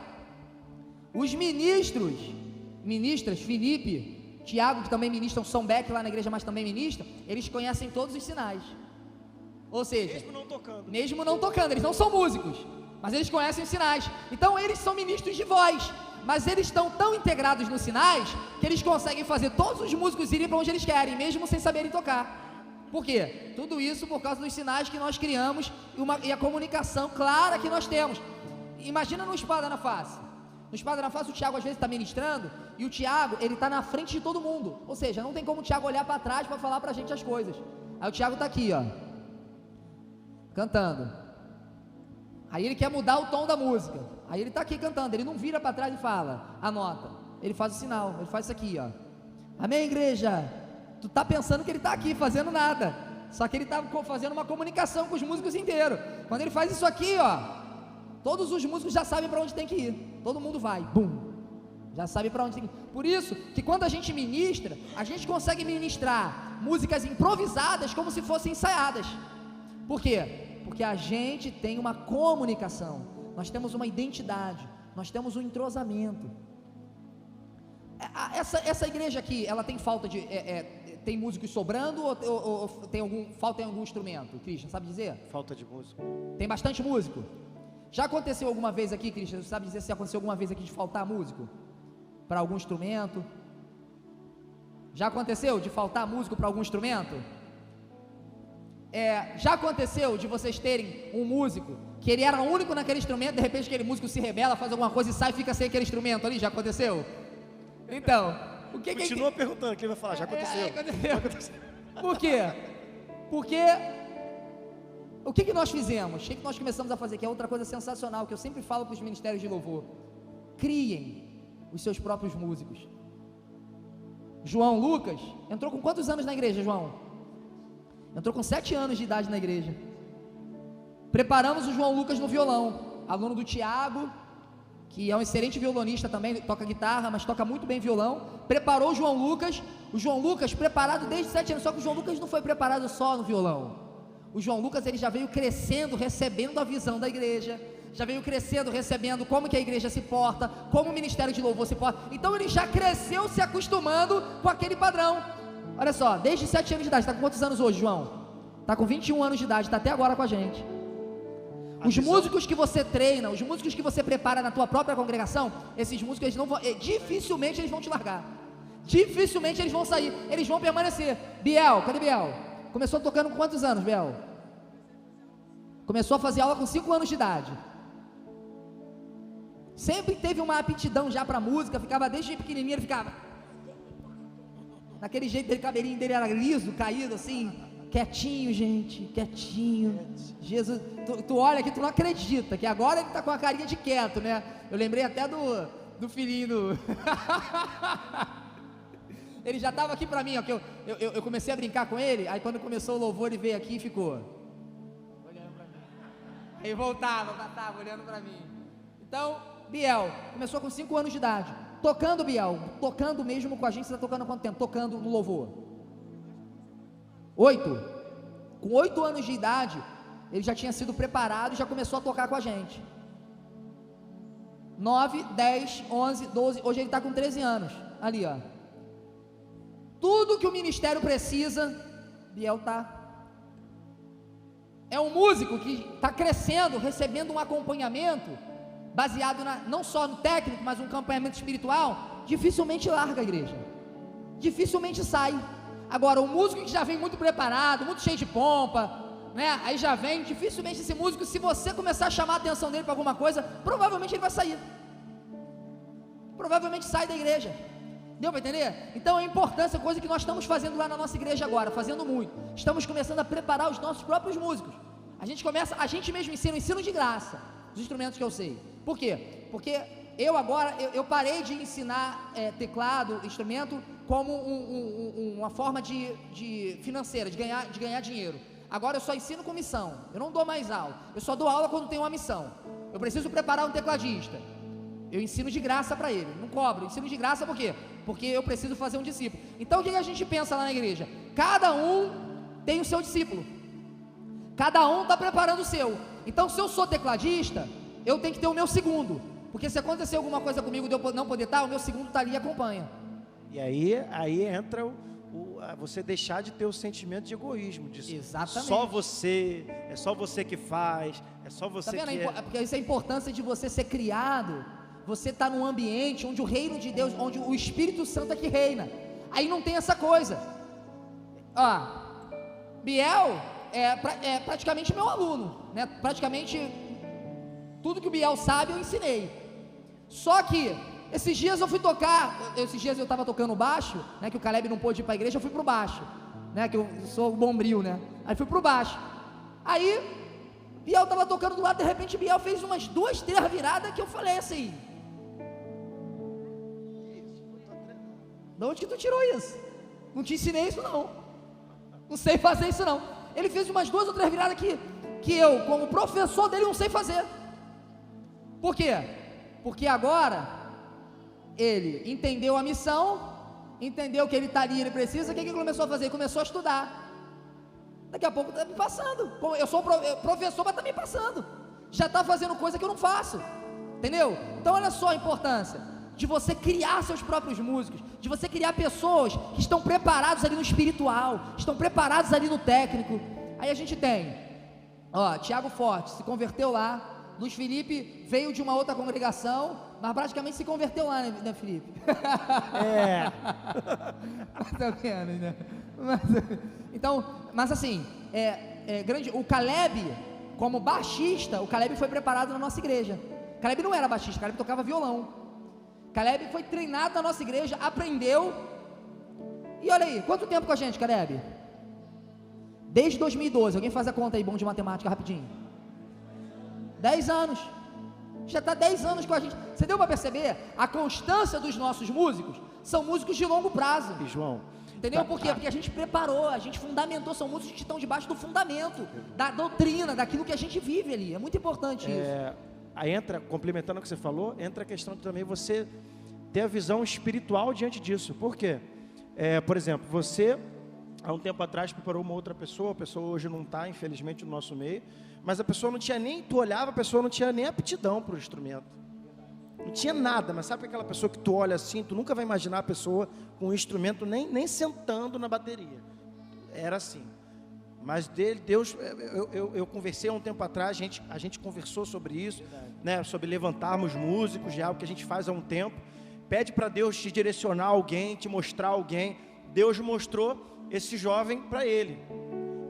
Os ministras, Felipe, Tiago, que também ministram São Beck lá na igreja, mas também ministram, eles conhecem todos os sinais. Ou seja, mesmo não tocando, eles não são músicos, mas eles conhecem os sinais. Então eles são ministros de voz. mas eles estão tão integrados nos sinais que eles conseguem fazer todos os músicos irem para onde eles querem, mesmo sem saberem tocar. Por quê? Tudo isso por causa dos sinais que nós criamos e a comunicação clara que nós temos. Imagina no Espada na Face. No Espada na Face o Thiago às vezes está ministrando e o Thiago, ele está na frente de todo mundo. Ou seja, não tem como o Thiago olhar para trás para falar para a gente as coisas. Aí o Thiago está aqui, ó, cantando. Aí ele quer mudar o tom da música. Aí ele está aqui cantando, ele não vira para trás e fala, anota. Ele faz o sinal, ele faz isso aqui, ó. Amém, igreja? Tu tá pensando que ele está aqui fazendo nada, só que ele está fazendo uma comunicação com os músicos inteiros. Quando ele faz isso aqui, ó, todos os músicos já sabem para onde tem que ir. Todo mundo vai, bum, já sabe para onde tem que ir. Por isso que quando a gente ministra, a gente consegue ministrar músicas improvisadas como se fossem ensaiadas. Por quê? Porque a gente tem uma comunicação, nós temos uma identidade, nós temos um entrosamento. Essa igreja aqui, ela tem falta de... tem músicos sobrando ou tem falta em algum instrumento, Christian, sabe dizer? Falta de músico. Tem bastante músico? Já aconteceu alguma vez aqui, Christian, você sabe dizer se aconteceu alguma vez aqui de faltar músico? Para algum instrumento? Já aconteceu de faltar músico para algum instrumento? Já aconteceu de vocês terem um músico que ele era o único naquele instrumento, de repente aquele músico se rebela, faz alguma coisa e sai e fica sem aquele instrumento ali? Já aconteceu? Então, o que continua perguntando, que ele vai falar, já aconteceu. Aconteceu. Por quê? Porque o que nós fizemos? O que nós começamos a fazer? Que é outra coisa sensacional, que eu sempre falo para os ministérios de louvor: criem os seus próprios músicos. João Lucas entrou com quantos anos na igreja, João? Entrou com 7 anos de idade na igreja. Preparamos o João Lucas no violão, aluno do Tiago, que é um excelente violonista também, toca guitarra, mas toca muito bem violão. Preparou o João Lucas preparado desde 7 anos, só que o João Lucas não foi preparado só no violão. O João Lucas, ele já veio crescendo, recebendo a visão da igreja, já veio crescendo, recebendo como que a igreja se porta, como o ministério de louvor se porta. Então ele já cresceu se acostumando com aquele padrão. Olha só, desde 7 anos de idade, está com quantos anos hoje, João? Está com 21 anos de idade, está até agora com a gente. Os músicos que você treina, os músicos que você prepara na tua própria congregação, esses músicos, eles não vão, dificilmente eles vão te largar, dificilmente eles vão sair, eles vão permanecer. Biel, cadê Biel? Começou tocando com quantos anos, Biel? Começou a fazer aula com 5 anos de idade. Sempre teve uma aptidão já para música, ficava desde pequenininho, ele ficava naquele jeito dele, cabelinho dele era liso, caído assim, quietinho, gente, quietinho. Jesus, tu olha aqui, tu não acredita que agora ele está com a carinha de quieto, né? Eu lembrei até do filhinho do... Ele já estava aqui para mim, ó, que eu comecei a brincar com ele, aí quando começou o louvor ele veio aqui e ficou olhando para mim, aí voltava olhando para mim. Então, Biel, começou com 5 anos de idade, tocando, Biel, tocando mesmo com a gente. Você está tocando há quanto tempo? Tocando no louvor? 8? Com 8 anos de idade, ele já tinha sido preparado e já começou a tocar com a gente. 9, 10, 11, 12, hoje ele está com 13 anos, ali ó. Tudo que o ministério precisa, Biel está. É um músico que está crescendo, recebendo um acompanhamento, baseado não só no técnico, mas um acompanhamento espiritual. Dificilmente larga a igreja, dificilmente sai. Agora, o músico que já vem muito preparado, muito cheio de pompa, né? Aí já vem, dificilmente esse músico, se você começar a chamar a atenção dele para alguma coisa, provavelmente ele vai sair, provavelmente sai da igreja. Deu para entender? Então a importância, coisa que nós estamos fazendo lá na nossa igreja agora, fazendo muito, estamos começando a preparar os nossos próprios músicos. A gente mesmo ensino de graça, os instrumentos que eu sei. Por quê? Porque eu parei de ensinar teclado, instrumento, como uma forma de financeira, de ganhar dinheiro. Agora eu só ensino com missão, eu não dou mais aula, eu só dou aula quando tenho uma missão. Eu preciso preparar um tecladista, eu ensino de graça para ele, não cobro, ensino de graça por quê? Porque eu preciso fazer um discípulo. Então o que a gente pensa lá na igreja? Cada um tem o seu discípulo, cada um está preparando o seu. Então se eu sou tecladista, eu tenho que ter o meu segundo, porque se acontecer alguma coisa comigo de eu não poder estar, o meu segundo está ali e acompanha. E aí entra você deixar de ter o sentimento de egoísmo disso. Exatamente. É só você que faz, é só você tá vendo? que Porque isso é a importância de você ser criado você está num ambiente onde o reino de Deus, onde o Espírito Santo é que reina. Aí não tem essa coisa. Ó, Biel é praticamente meu aluno, né? Praticamente tudo que o Biel sabe eu ensinei. Só que esses dias eu fui tocar, esses dias eu estava tocando baixo, né? Que o Caleb não pôde ir para a igreja, eu fui pro baixo, né? Que eu sou bombril, né? Aí fui pro baixo. Aí Biel estava tocando do lado, de repente Biel fez umas 2, 3 viradas que eu falei assim: de onde que tu tirou isso? Não te ensinei isso não. Não sei fazer isso não. Ele fez umas 2 ou 3 viradas que eu, como professor dele, não sei fazer. Por quê? Porque agora ele entendeu a missão, entendeu que ele está ali, ele precisa. O que ele começou a fazer? Ele começou a estudar. Daqui a pouco está me passando. Eu sou professor, mas está me passando. Já está fazendo coisa que eu não faço. Entendeu? Então olha só a importância de você criar seus próprios músicos, de você criar pessoas que estão preparados ali no espiritual, estão preparados ali no técnico. Aí a gente tem, ó, Tiago Forte se converteu lá, Luiz Felipe veio de uma outra congregação, mas praticamente se converteu lá, né Felipe? Mais ou menos, né? Então, mas assim, grande, o Caleb, como baixista, o Caleb foi preparado na nossa igreja. Caleb não era baixista, Caleb tocava violão. Caleb foi treinado na nossa igreja, aprendeu. E olha aí, quanto tempo com a gente, Caleb? Desde 2012, alguém faz a conta aí, bom de matemática, rapidinho. 10 anos. Já está 10 anos com a gente. Você deu para perceber? A constância dos nossos músicos são músicos de longo prazo. E João, entendeu? Por quê? Porque a gente preparou, a gente fundamentou, são músicos que estão debaixo do fundamento, da doutrina, daquilo que a gente vive ali. É muito importante isso. Aí entra, complementando o que você falou, entra a questão de também você ter a visão espiritual diante disso. Por quê? Por exemplo, você, há um tempo atrás, preparou uma outra pessoa, a pessoa hoje não está, infelizmente, no nosso meio, mas a pessoa não tinha nem, tu olhava, a pessoa não tinha nem aptidão para o instrumento. Não tinha nada, mas sabe aquela pessoa que tu olha assim, tu nunca vai imaginar a pessoa com um instrumento nem sentando na bateria. Era assim. Mas Deus, eu conversei há um tempo atrás, a gente conversou sobre isso, né, sobre levantarmos músicos, de algo que a gente faz há um tempo. Pede para Deus te direcionar alguém, te mostrar alguém. Deus mostrou esse jovem para ele.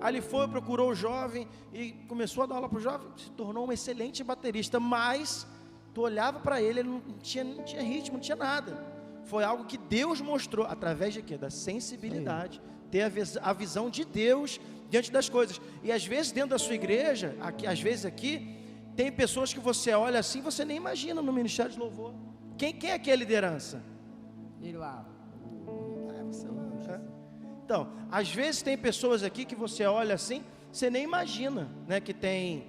Aí ele foi, procurou o jovem e começou a dar aula para o jovem, se tornou um excelente baterista, mas tu olhava para ele não tinha ritmo, não tinha nada. Foi algo que Deus mostrou, através de quê? Da sensibilidade, ter a visão de Deus diante das coisas. E às vezes dentro da sua igreja, às vezes aqui, tem pessoas que você olha assim, você nem imagina no ministério de louvor. Quem é que é a liderança? Ele lá. Você lá. Então, às vezes tem pessoas aqui que você olha assim, você nem imagina, né, que tem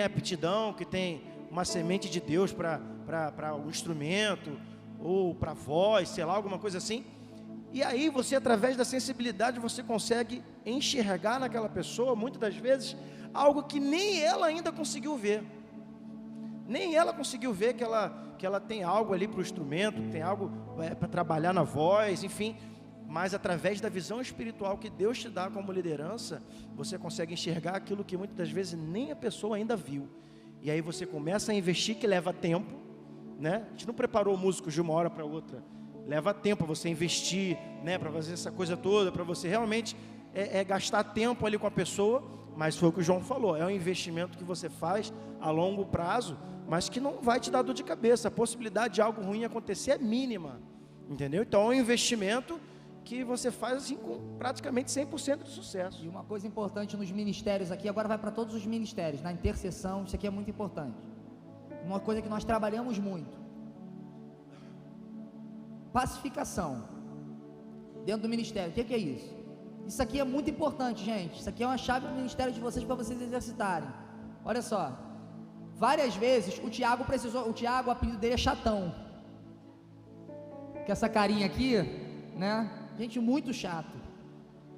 aptidão, que tem uma semente de Deus para um instrumento, ou para voz, sei lá, alguma coisa assim. E aí você, através da sensibilidade, você consegue enxergar naquela pessoa, muitas das vezes, algo que nem ela ainda conseguiu ver. Nem ela conseguiu ver que ela tem algo ali para o instrumento, tem algo para trabalhar na voz, enfim. Mas através da visão espiritual que Deus te dá como liderança, você consegue enxergar aquilo que muitas das vezes nem a pessoa ainda viu. E aí você começa a investir, que leva tempo, né? A gente não preparou músicos de uma hora para outra. Leva tempo você investir, né, para fazer essa coisa toda, para você realmente gastar tempo ali com a pessoa. Mas foi o que o João falou, é um investimento que você faz a longo prazo, mas que não vai te dar dor de cabeça. A possibilidade de algo ruim acontecer é mínima, entendeu? Então é um investimento que você faz assim com praticamente 100% de sucesso. E uma coisa importante nos ministérios aqui, agora vai para todos os ministérios, na intercessão, isso aqui é muito importante. Uma coisa que nós trabalhamos muito. Pacificação dentro do ministério. O que é isso? Isso aqui é muito importante, gente. Isso aqui é uma chave do ministério de vocês para vocês exercitarem. Olha só, várias vezes o Tiago, o apelido dele é chatão. Que essa carinha aqui, né? Gente, muito chato.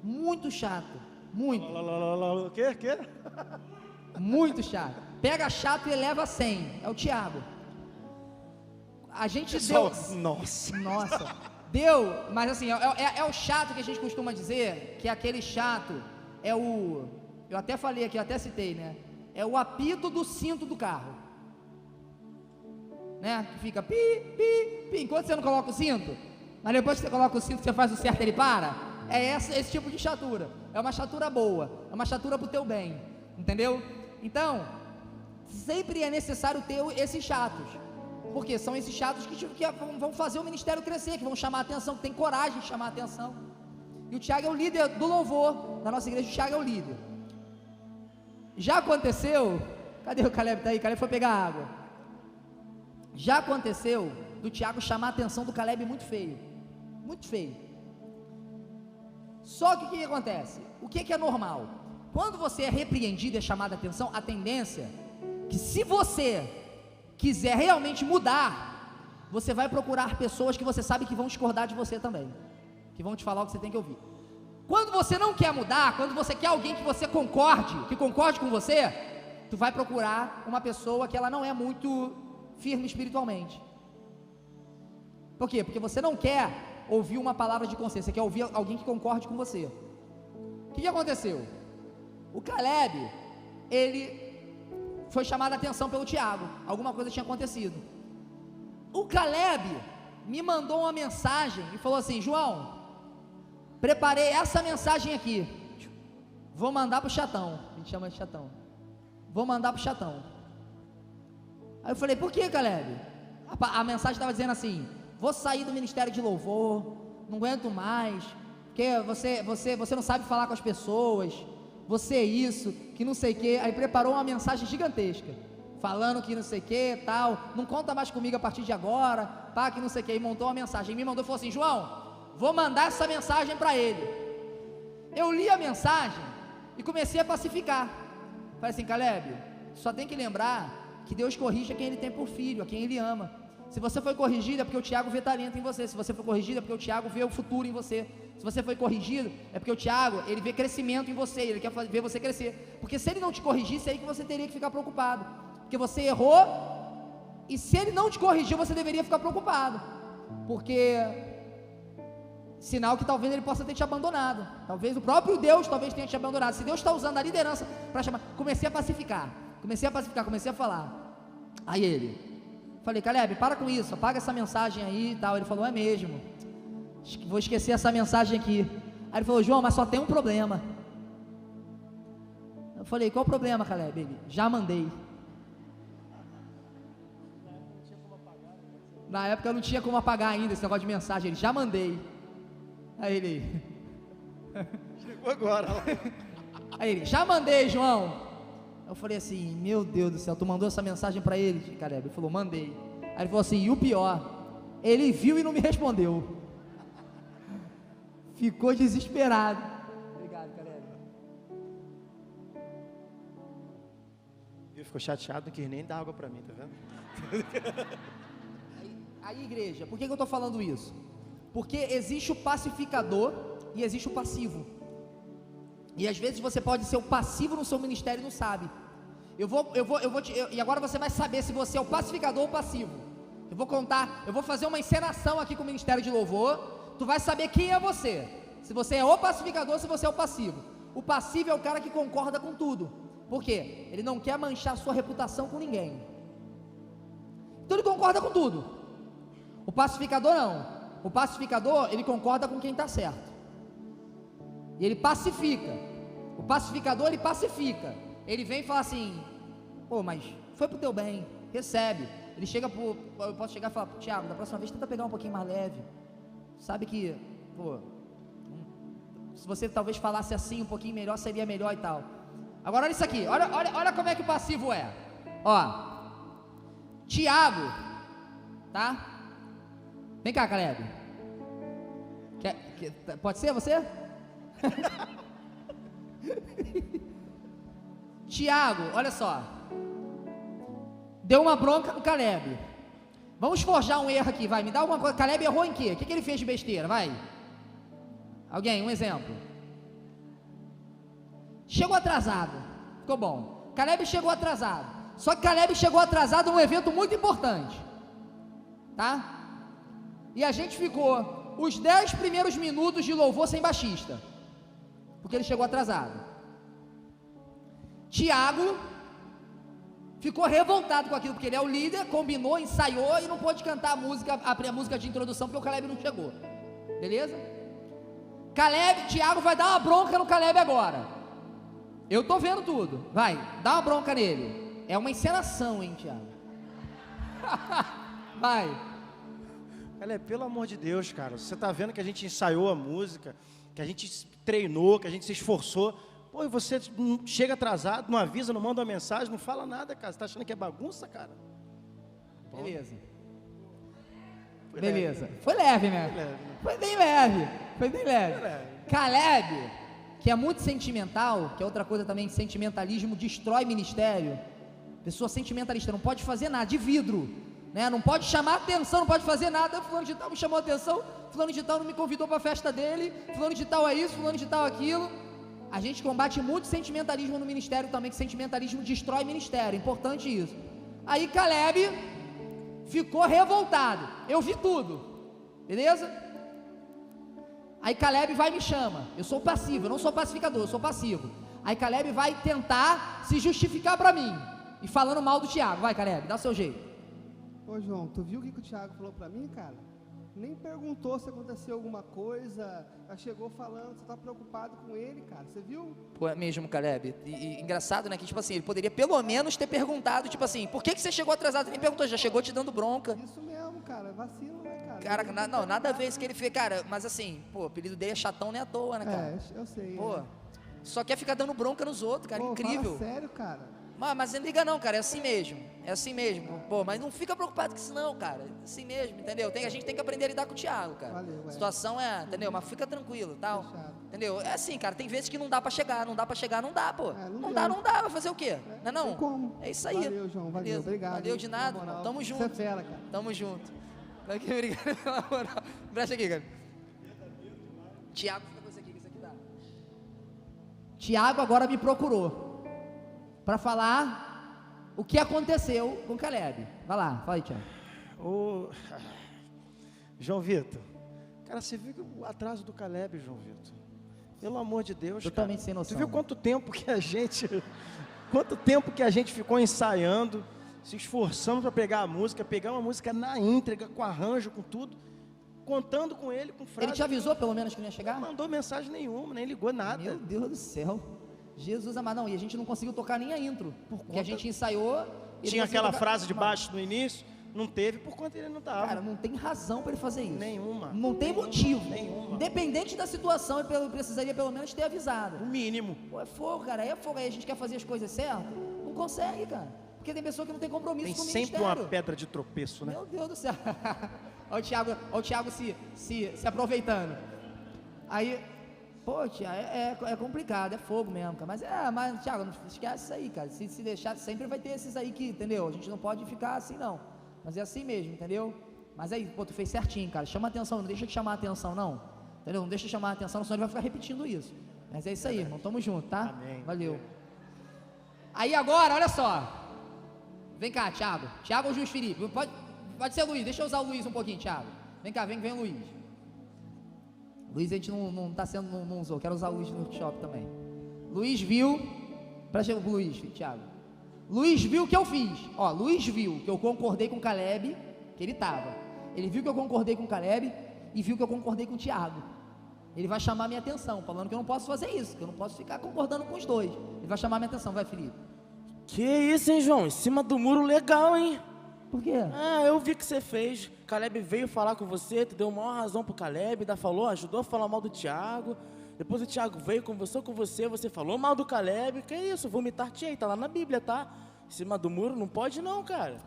Muito chato. Muito. O quê? Muito chato. Pega chato e eleva a 100. É o Tiago. A gente deu... Nossa. Deu, mas assim, é o chato que a gente costuma dizer, que aquele chato é o... Eu até falei aqui, eu até citei, né? É o apito do cinto do carro. né? Que fica pi, pi, pi, enquanto você não coloca o cinto, mas depois que você coloca o cinto, você faz o certo, ele para. É esse tipo de chatura. É uma chatura boa, é uma chatura pro teu bem, entendeu? Então, sempre é necessário ter esses chatos, porque são esses chatos que vão fazer o ministério crescer, que vão chamar a atenção, que tem coragem de chamar a atenção. E o Tiago é o líder do louvor da nossa igreja. O Tiago é o líder. Já aconteceu, cadê o Caleb? Tá aí, Caleb foi pegar água. Já aconteceu do Tiago chamar a atenção do Caleb muito feio, muito feio. Só que o que acontece? O que é normal? Quando você é repreendido e é chamado a atenção, a tendência que, se você quiser realmente mudar, você vai procurar pessoas que você sabe que vão discordar de você também, que vão te falar o que você tem que ouvir. Quando você não quer mudar, quando você quer alguém que você concorde, que concorde com você, tu vai procurar uma pessoa que ela não é muito firme espiritualmente. Por quê? Porque você não quer ouvir uma palavra de conselho, você quer ouvir alguém que concorde com você. O que aconteceu? O Caleb, ele foi chamado a atenção pelo Tiago, alguma coisa tinha acontecido. O Caleb me mandou uma mensagem e falou assim: João, preparei essa mensagem aqui, vou mandar pro chatão. A gente chama de chatão. Vou mandar pro chatão. Aí eu falei: por que, Caleb? A mensagem estava dizendo assim: vou sair do ministério de louvor, não aguento mais, porque você não sabe falar com as pessoas, você é isso, que não sei o que. Aí preparou uma mensagem gigantesca, falando que não sei o que, tal, não conta mais comigo a partir de agora, pá, que não sei o que. E montou uma mensagem, me mandou e falou assim: João, vou mandar essa mensagem para ele. Eu li a mensagem e comecei a pacificar. Falei assim: Caleb, só tem que lembrar que Deus corrige a quem Ele tem por filho, a quem Ele ama. Se você foi corrigido é porque o Tiago vê talento em você. Se você foi corrigido é porque o Tiago vê o futuro em você. Se você foi corrigido é porque o Tiago, ele vê crescimento em você, ele quer ver você crescer. Porque se ele não te corrigisse, é aí que você teria que ficar preocupado, porque você errou. E se ele não te corrigiu, você deveria ficar preocupado, porque sinal que talvez ele possa ter te abandonado. Talvez o próprio Deus tenha te abandonado. Se Deus está usando a liderança para chamar, comecei a pacificar, comecei a falar. Aí falei: Caleb, para com isso, apaga essa mensagem aí e tal. Ele falou: é mesmo, vou esquecer essa mensagem aqui. Aí ele falou: João, mas só tem um problema. Eu falei: qual o problema, Caleb? Ele: já mandei. Na época eu não tinha como apagar ainda esse negócio de mensagem. Ele: já mandei. Aí ele: chegou agora. Aí ele: já mandei, João. Eu falei assim: meu Deus do céu, tu mandou essa mensagem para ele, Caleb? Ele falou: mandei. Aí ele falou assim: e o pior, ele viu e não me respondeu. Ficou desesperado. Obrigado, Caleb. Ele ficou chateado, não quis nem dar água para mim, tá vendo? Aí, igreja, por que eu estou falando isso? Porque existe o pacificador e existe o passivo. E às vezes você pode ser o passivo no seu ministério e não sabe. E agora você vai saber se você é o pacificador ou o passivo. Eu vou fazer uma encenação aqui com o ministério de louvor. Tu vai saber quem é você. Se você é o pacificador ou se você é o passivo. O passivo é o cara que concorda com tudo. Por quê? Ele não quer manchar sua reputação com ninguém. Então ele concorda com tudo. O pacificador não. O pacificador, ele concorda com quem está certo. E ele pacifica. O pacificador, ele pacifica. Ele vem e fala assim: pô, mas foi pro teu bem, recebe. Ele chega eu posso chegar e falar: Tiago, da próxima vez tenta pegar um pouquinho mais leve. Sabe que, pô, se você talvez falasse assim um pouquinho melhor, seria melhor e tal. Agora olha isso aqui, olha como é que o passivo é. Ó, Tiago, tá? Vem cá, Caleb. Pode ser você? Tiago, olha só, deu uma bronca no Caleb. Vamos forjar um erro aqui, vai, me dá alguma coisa. Caleb errou em quê? O que ele fez de besteira? Vai. Alguém, um exemplo. Chegou atrasado. Ficou bom. Caleb chegou atrasado. Só que Caleb chegou atrasado num evento muito importante. Tá? E a gente ficou os 10 primeiros minutos de louvor sem baixista, porque ele chegou atrasado. Tiago ficou revoltado com aquilo, porque ele é o líder, combinou, ensaiou e não pôde cantar a música de introdução, porque o Caleb não chegou. Beleza? Tiago vai dar uma bronca no Caleb agora. Eu tô vendo tudo. Vai, dá uma bronca nele. É uma encenação, hein, Tiago? Vai. Caleb, pelo amor de Deus, cara, você tá vendo que a gente ensaiou a música, que a gente treinou, que a gente se esforçou. Pô, e você chega atrasado, não avisa, não manda uma mensagem, não fala nada, cara. Você tá achando que é bagunça, cara? Beleza. Foi Beleza. leve. Foi leve, né? Foi leve, né? Foi bem leve. Foi bem leve. Foi leve. Caleb, que é muito sentimental, que é outra coisa também, sentimentalismo destrói ministério. Pessoa sentimentalista não pode fazer nada, de vidro, né? Não pode chamar atenção, não pode fazer nada. Fulano de tal me chamou atenção, fulano de tal não me convidou para a festa dele, fulano de tal é isso, fulano de tal aquilo. A gente combate muito sentimentalismo no ministério também, que sentimentalismo destrói ministério, importante isso. Aí Caleb ficou revoltado, eu vi tudo, beleza? Aí Caleb vai e me chama, eu sou passivo, eu não sou pacificador, eu sou passivo. Aí Caleb vai tentar se justificar para mim, e falando mal do Tiago. Vai, Caleb, dá o seu jeito. Ô João, tu viu o que o Tiago falou pra mim, cara? Nem perguntou se aconteceu alguma coisa, já chegou falando, você tá preocupado com ele, cara, você viu? Pô, é mesmo, Caleb, e engraçado, né, que tipo assim, ele poderia pelo menos ter perguntado, tipo assim, por que você chegou atrasado? Ele nem perguntou, já chegou te dando bronca. Isso mesmo, cara, vacilo, né, cara? Cara, não, nada a ver isso que ele fez, cara, mas assim, pô, o apelido dele é chatão, não é à toa, né, cara? É, eu sei. Pô, né? só quer ficar dando bronca nos outros, cara, Pô, incrível. fala sério, cara. Mas não liga não, cara, é assim mesmo, pô, mas não fica preocupado com isso não, cara, é assim mesmo, entendeu? A gente tem que aprender a lidar com o Thiago, cara. Valeu, A situação é, entendeu? Mas fica tranquilo, tal, Fechado. entendeu? É assim, cara, tem vezes que não dá pra chegar, não dá, pô, não não dá, vai fazer o quê? Não é não? Tem como. É isso aí. Valeu, João, valeu, Beleza? obrigado. Valeu de nada, Na moral, irmão. Tamo você junto. é fera, cara. Tamo junto. Obrigado pela moral. Presta aqui, cara. Tiago, fica com isso aqui, que isso aqui dá. Tiago agora me procurou pra falar o que aconteceu com o Caleb. Vai lá, fala aí, Tiago. Ô, João Vitor, cara, você viu o atraso do Caleb, João Vitor? Pelo amor de Deus, Totalmente cara. sem noção. Você viu quanto tempo que a gente ficou ensaiando, se esforçando para pegar a música, pegar uma música na íntegra, com arranjo, com tudo, contando com ele, com frase. Ele te avisou pelo menos que não ia chegar? Não mandou mensagem nenhuma, nem ligou nada. Meu Deus do céu. Jesus amado, não, e a gente não conseguiu tocar nem a intro, porque a gente ensaiou. Tinha aquela frase de baixo no início, não teve por conta ele não estava. Cara, não tem razão para ele fazer isso. Nenhuma. Não tem motivo. Nenhuma. Independente da situação, ele precisaria pelo menos ter avisado. O mínimo. Pô, é fogo, cara, é fogo. Aí a gente quer fazer as coisas certas, não consegue, cara. Porque tem pessoa que não tem compromisso Tem com o sempre ministério. uma pedra de tropeço, né? Meu Deus do céu. Olha o Thiago se aproveitando. Aí, pô, Thiago, é complicado, é fogo mesmo, cara. Mas Thiago, não esquece isso aí, cara. Se deixar, sempre vai ter esses aí que, entendeu? A gente não pode ficar assim, não. Mas é assim mesmo, entendeu? Mas aí, pô, tu fez certinho, cara. Chama atenção, não deixa de chamar atenção, não. Entendeu? Não deixa de chamar atenção, senão ele vai ficar repetindo isso. Mas é isso aí, irmão. Tamo junto, tá? Amém. Valeu. Aí agora, olha só. Vem cá, Thiago. Thiago ou Juiz Felipe? Pode ser Luiz. Deixa eu usar o Luiz um pouquinho, Thiago. Vem cá, vem Luiz. Luiz a gente não tá sendo, não usou. Quero usar o Luiz no workshop também. Luiz viu. Presta o Luiz, Thiago. Luiz viu o que eu fiz. Ó, Luiz viu que eu concordei com o Caleb, que ele tava. Ele viu que eu concordei com o Caleb e viu que eu concordei com o Thiago. Ele vai chamar minha atenção, falando que eu não posso fazer isso, que eu não posso ficar concordando com os dois. Ele vai chamar minha atenção, vai, Felipe. Que isso, hein, João? Em cima do muro legal, hein? Por quê? Ah, eu vi que você fez. Caleb veio falar com você, tu deu maior razão pro Caleb, ainda falou, ajudou a falar mal do Thiago. Depois o Thiago veio, conversou com você falou mal do Caleb. Que isso, vomitar-te aí, tá lá na Bíblia, tá? Em cima do muro não pode não, cara.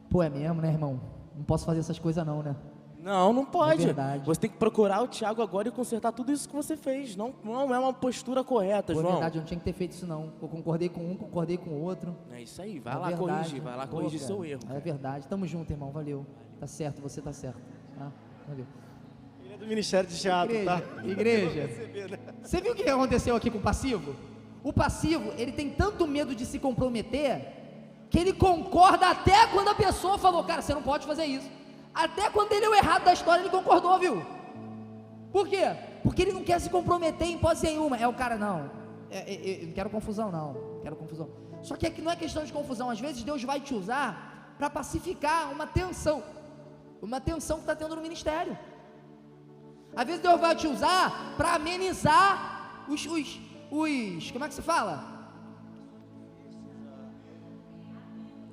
Pô, é mesmo, né, irmão? Não posso fazer essas coisas não, né? Não pode. É verdade. Você tem que procurar o Thiago agora e consertar tudo isso que você fez. Não é uma postura correta, Pô, João. é verdade, eu não tinha que ter feito isso não. Eu concordei com um, concordei com o outro. É isso aí, vai É lá verdade. corrigir, vai lá Pô, corrigir cara, seu erro. É verdade. Tamo junto, irmão. Valeu. Tá certo, você tá certo. Tá? Valeu. Ele é do Ministério de Teatro, tá? Igreja. Você viu o que aconteceu aqui com o passivo? O passivo, ele tem tanto medo de se comprometer que ele concorda até quando a pessoa falou, cara, você não pode fazer isso. Até quando ele é o errado da história, ele concordou, viu? Por quê? Porque ele não quer se comprometer em hipótese nenhuma. É o cara, não. Eu não quero confusão, não. Quero confusão. Só que aqui não é questão de confusão. Às vezes Deus vai te usar para pacificar uma tensão que está tendo no ministério. Às vezes Deus vai te usar para amenizar os como é que se fala?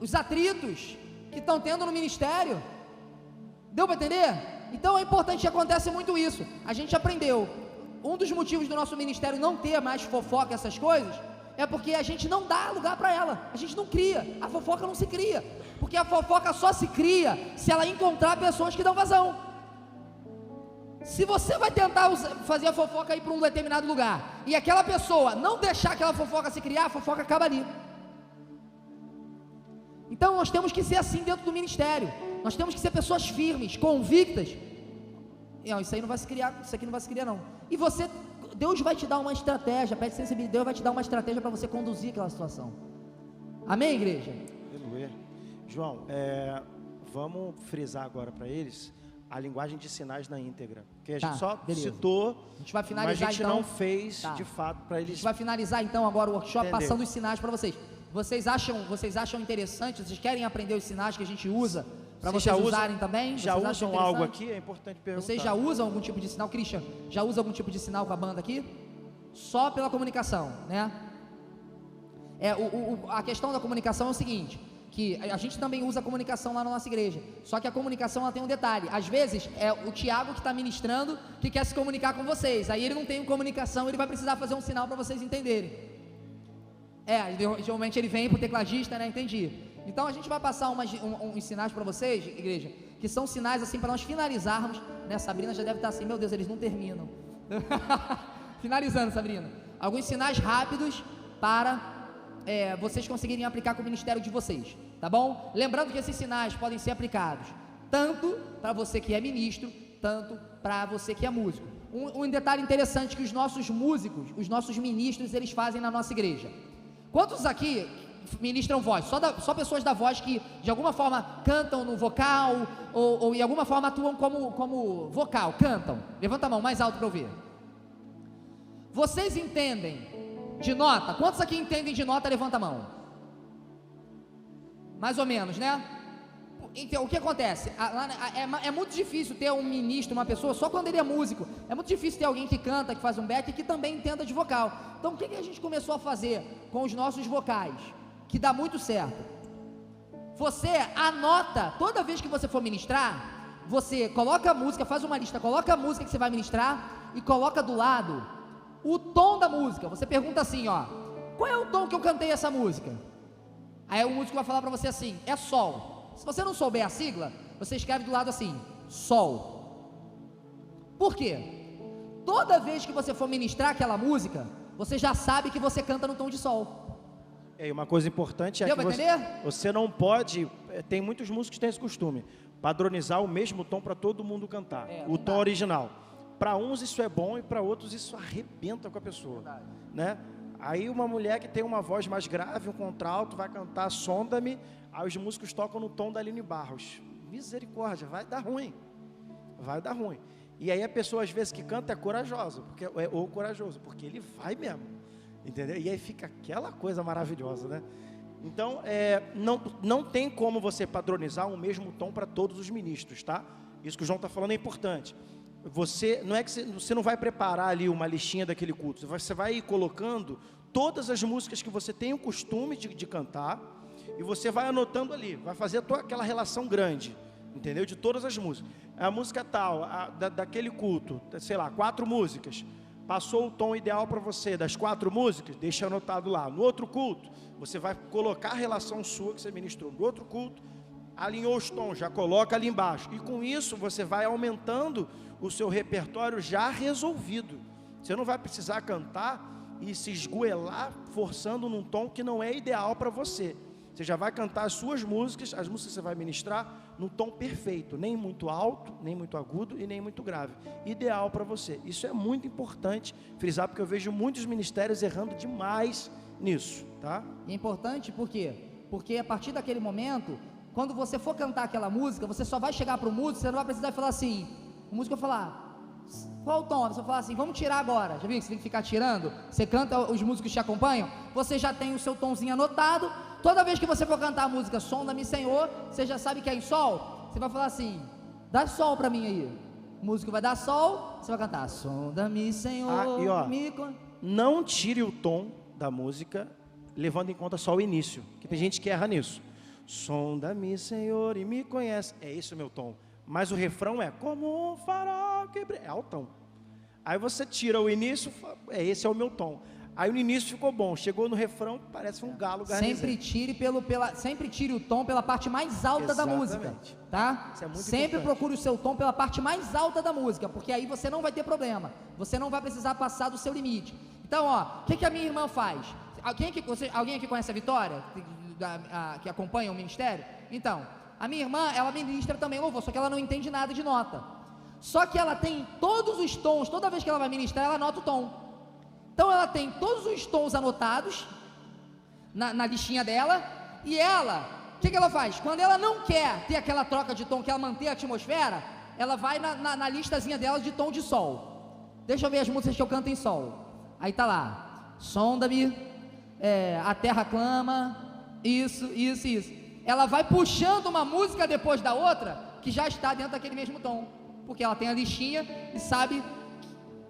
Os atritos que estão tendo no ministério. Deu para entender? Então é importante que acontece muito isso. A gente aprendeu. Um dos motivos do nosso ministério não ter mais fofoca, essas coisas, é porque a gente não dá lugar para ela. A gente não cria. A fofoca não se cria. Porque a fofoca só se cria se ela encontrar pessoas que dão vazão. Se você vai tentar fazer a fofoca ir para um determinado lugar e aquela pessoa não deixar aquela fofoca se criar, a fofoca acaba ali. Então nós temos que ser assim dentro do ministério. Nós temos que ser pessoas firmes, convictas. Não, isso aí não vai se criar, isso aqui não vai se criar não. E você, Deus vai te dar uma estratégia, pede sensibilidade, Deus vai te dar uma estratégia para você conduzir aquela situação. Amém, igreja? Aleluia. João, vamos frisar agora para eles a linguagem de sinais na íntegra. Porque a gente só citou, a gente vai finalizar, mas a gente então, não fez de fato para eles. A gente vai finalizar então agora o workshop entender. passando os sinais para vocês. Vocês acham interessante? Vocês querem aprender os sinais que a gente usa para vocês usarem também? Já vocês usam algo aqui? É importante perguntar. Vocês já usam algum tipo de sinal? Christian, já usa algum tipo de sinal com a banda aqui? Só pela comunicação, né? A questão da comunicação é o seguinte, que a gente também usa a comunicação lá na nossa igreja, só que a comunicação ela tem um detalhe. Às vezes é o Tiago que está ministrando, que quer se comunicar com vocês, aí ele não tem comunicação, ele vai precisar fazer um sinal para vocês entenderem. Geralmente ele vem pro tecladista, né? Entendi. Então a gente vai passar uns sinais para vocês, igreja, que são sinais assim para nós finalizarmos, né? Sabrina já deve estar assim, meu Deus, eles não terminam. Finalizando, Sabrina. Alguns sinais rápidos para vocês conseguirem aplicar com o ministério de vocês, tá bom? Lembrando que esses sinais podem ser aplicados tanto para você que é ministro, tanto para você que é músico. Um detalhe interessante que os nossos músicos, os nossos ministros, eles fazem na nossa igreja. Quantos aqui ministram voz? Só pessoas da voz que de alguma forma cantam no vocal ou de alguma forma atuam como vocal, cantam. Levanta a mão mais alto para eu ver. Vocês entendem de nota? Quantos aqui entendem de nota? Levanta a mão. Mais ou menos, né? Então, o que acontece? É muito difícil ter um ministro, uma pessoa, só quando ele é músico. É muito difícil ter alguém que canta, que faz um back e que também entenda de vocal. Então, o que a gente começou a fazer com os nossos vocais? Que dá muito certo. Você anota, toda vez que você for ministrar, você coloca a música, faz uma lista, coloca a música que você vai ministrar e coloca do lado o tom da música. Você pergunta assim, ó, qual é o tom que eu cantei essa música? Aí o músico vai falar para você assim, é sol. Se você não souber a sigla, você escreve do lado assim, sol. Por quê? Toda vez que você for ministrar aquela música, você já sabe que você canta no tom de sol. E uma coisa importante é que você não pode, tem muitos músicos que têm esse costume, padronizar o mesmo tom para todo mundo cantar, o tom original. Para uns isso é bom e para outros isso arrebenta com a pessoa, né? Aí uma mulher que tem uma voz mais grave, um contralto, vai cantar Sonda-me, aí os músicos tocam no tom da Aline Barros. Misericórdia, vai dar ruim. Vai dar ruim. E aí a pessoa às vezes que canta é corajosa, ou corajoso, porque ele vai mesmo. Entendeu? E aí fica aquela coisa maravilhosa, né? Então, não tem como você padronizar o mesmo tom para todos os ministros, tá? Isso que o João está falando é importante. Não é que você não vai preparar ali uma listinha daquele culto, você vai ir colocando todas as músicas que você tem o costume de cantar, e você vai anotando ali, vai fazer aquela relação grande, entendeu? De todas as músicas. A música tal, daquele culto, sei lá, 4 músicas, passou o tom ideal para você das 4 músicas, deixa anotado lá. No outro culto, você vai colocar a relação sua que você ministrou. No outro culto, alinhou os tons, já coloca ali embaixo. E com isso, você vai aumentando o seu repertório já resolvido. Você não vai precisar cantar e se esgoelar forçando num tom que não é ideal para você. Você já vai cantar as suas músicas, as músicas que você vai ministrar, no tom perfeito, nem muito alto, nem muito agudo e nem muito grave. Ideal para você. Isso é muito importante frisar, porque eu vejo muitos ministérios errando demais nisso, tá? E é importante por quê? Porque a partir daquele momento, quando você for cantar aquela música, você só vai chegar para o músico, você não vai precisar falar assim, o músico vai falar, qual o tom? A pessoa fala assim, vamos tirar agora. Já viu que você tem que ficar tirando? Você canta, os músicos te acompanham, você já tem o seu tomzinho anotado. Toda vez que você for cantar a música Sonda-me Senhor, você já sabe que é em sol. Você vai falar assim, dá sol pra mim aí. O músico vai dar sol, você vai cantar Sonda-me Senhor. E ó, me... não tire o tom da música, levando em conta só o início, que tem gente que erra nisso. Sonda-me, Senhor, e me conhece. É esse o meu tom. Mas o refrão é como um farol que brilha. É altão. Aí você tira o início, esse é o meu tom. Aí no início ficou bom, chegou no refrão, parece um galo garnizé. Sempre tire o tom pela parte mais alta da música, tá? Isso é muito sempre importante. procure o seu tom pela parte mais alta da música, porque aí você não vai ter problema, você não vai precisar passar do seu limite. Então, ó, o que a minha irmã faz? Alguém aqui conhece a Vitória, que acompanha o ministério? Então, a minha irmã, ela ministra também louvor, só que ela não entende nada de nota. Só que ela tem todos os tons, toda vez que ela vai ministrar, ela anota o tom. Então ela tem todos os tons anotados na listinha dela, e ela, o que ela faz? Quando ela não quer ter aquela troca de tom, que ela manter a atmosfera, ela vai na listazinha dela de tom de sol. Deixa eu ver as músicas que eu canto em sol. Aí tá lá, Sonda-me, A Terra Clama, isso. Ela vai puxando uma música depois da outra, que já está dentro daquele mesmo tom, porque ela tem a listinha e sabe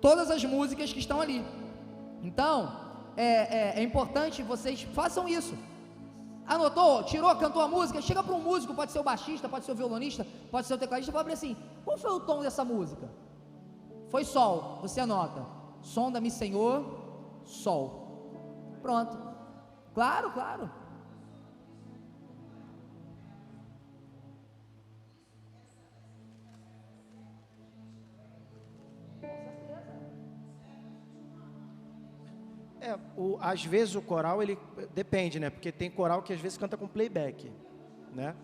todas as músicas que estão ali. Então, é importante vocês façam isso. Anotou, tirou, cantou a música, chega para um músico, pode ser o baixista, pode ser o violonista, pode ser o tecladista, fala assim, qual foi o tom dessa música? Foi sol, você anota, Sonda-me Senhor, sol. Pronto. Claro. Às vezes o coral, ele depende, né? Porque tem coral que às vezes canta com playback, né?